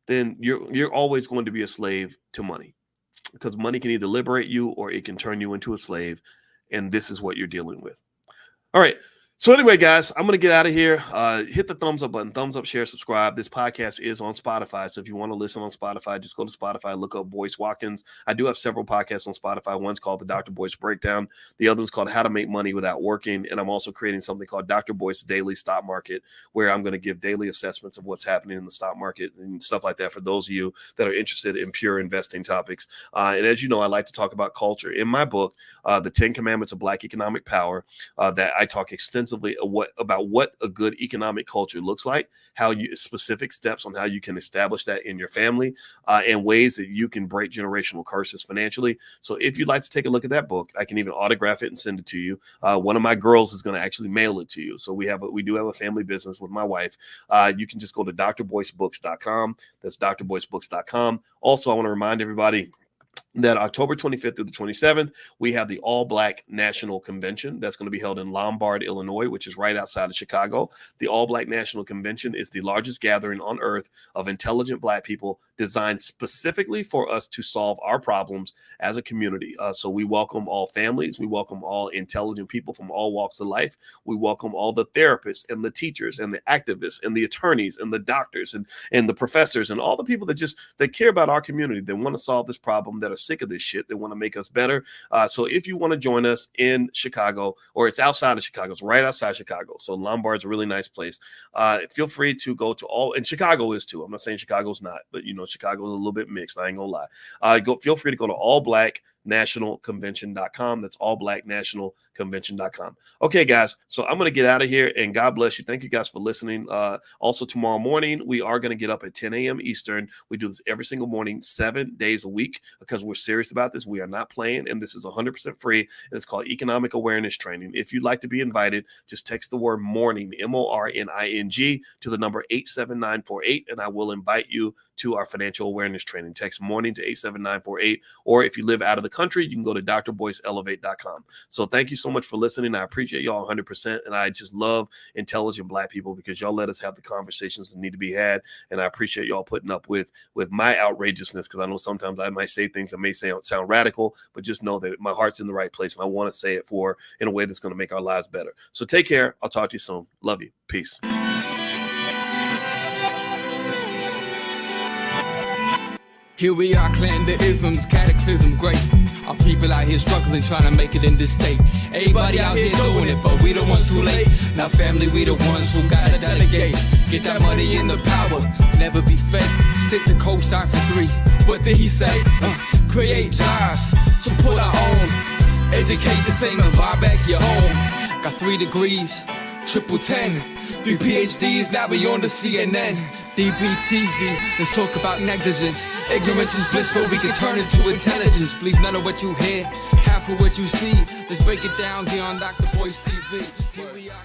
then you're always going to be a slave to money, because money can either liberate you or it can turn you into a slave. And this is what you're dealing with. All right. So anyway, guys, I'm going to get out of here. Hit the thumbs up button, thumbs up, share, subscribe. This podcast is on Spotify. So if you want to listen on Spotify, just go to Spotify, look up Boyce Watkins. I do have several podcasts on Spotify. One's called the Dr. Boyce Breakdown. The other one's called How to Make Money Without Working. And I'm also creating something called Dr. Boyce Daily Stock Market, where I'm going to give daily assessments of what's happening in the stock market and stuff like that for those of you that are interested in pure investing topics. And as you know, I like to talk about culture. In my book, The 10 Commandments of Black Economic Power, that I talk extensively about what a good economic culture looks like, specific steps on how you can establish that in your family, and ways that you can break generational curses financially. So if you'd like to take a look at that book, I can even autograph it and send it to you. One of my girls is going to actually mail it to you. So we do have a family business with my wife. You can just go to drboycebooks.com. That's drboycebooks.com. Also, I want to remind everybody that October 25th through the 27th, we have the All Black National Convention that's going to be held in Lombard, Illinois, which is right outside of Chicago. The All Black National Convention is the largest gathering on earth of intelligent Black people designed specifically for us to solve our problems as a community. So we welcome all families. We welcome all intelligent people from all walks of life. We welcome all the therapists and the teachers and the activists and the attorneys and the doctors and the professors and all the people that care about our community, that want to solve this problem, that are sick of this shit, that want to make us better. So if you want to join us in Chicago, or it's outside of Chicago, it's right outside Chicago. So Lombard's a really nice place. Feel free to go to and Chicago is too. I'm not saying Chicago's not, but Chicago is a little bit mixed. I ain't gonna lie. Feel free to go to allblacknationalconvention.com. That's allblacknationalconvention.com. Okay, guys. So I'm going to get out of here, and God bless you. Thank you guys for listening. Also, tomorrow morning, we are going to get up at 10 a.m. Eastern. We do this every single morning, 7 days a week, because we're serious about this. We are not playing, and this is 100% free, and it's called Economic Awareness Training. If you'd like to be invited, just text the word morning, MORNING, to the number 87948, and I will invite you to our financial awareness training. Text morning to 87948, or if you live out of the country, you can go to drboyceelevate.com. So thank you so much for listening. I appreciate y'all 100%, and I just love intelligent Black people, because y'all let us have the conversations that need to be had, and I appreciate y'all putting up with my outrageousness, because I know sometimes I might say things that may sound radical, but just know that my heart's in the right place, and I want to say it in a way that's going to make our lives better. So take care. I'll talk to you soon. Love you. Peace. Here we are, clan the isms, cataclysm great. Our people out here struggling, trying to make it in this state. Everybody out here doing it, but we the ones who late. Now family, we the ones who gotta delegate. Get that money in the power, never be fake. Stick to co-sign for 3. What did he say? Create jobs, support our own. Educate the same and buy back your home. Got 3 degrees, triple 10. 3 PhDs, now we on the CNN. DBTV, let's talk about negligence. Ignorance is bliss, but we can turn it to intelligence. Believe none of what you hear, half of what you see. Let's break it down here on Dr. Boyce TV. Here we are.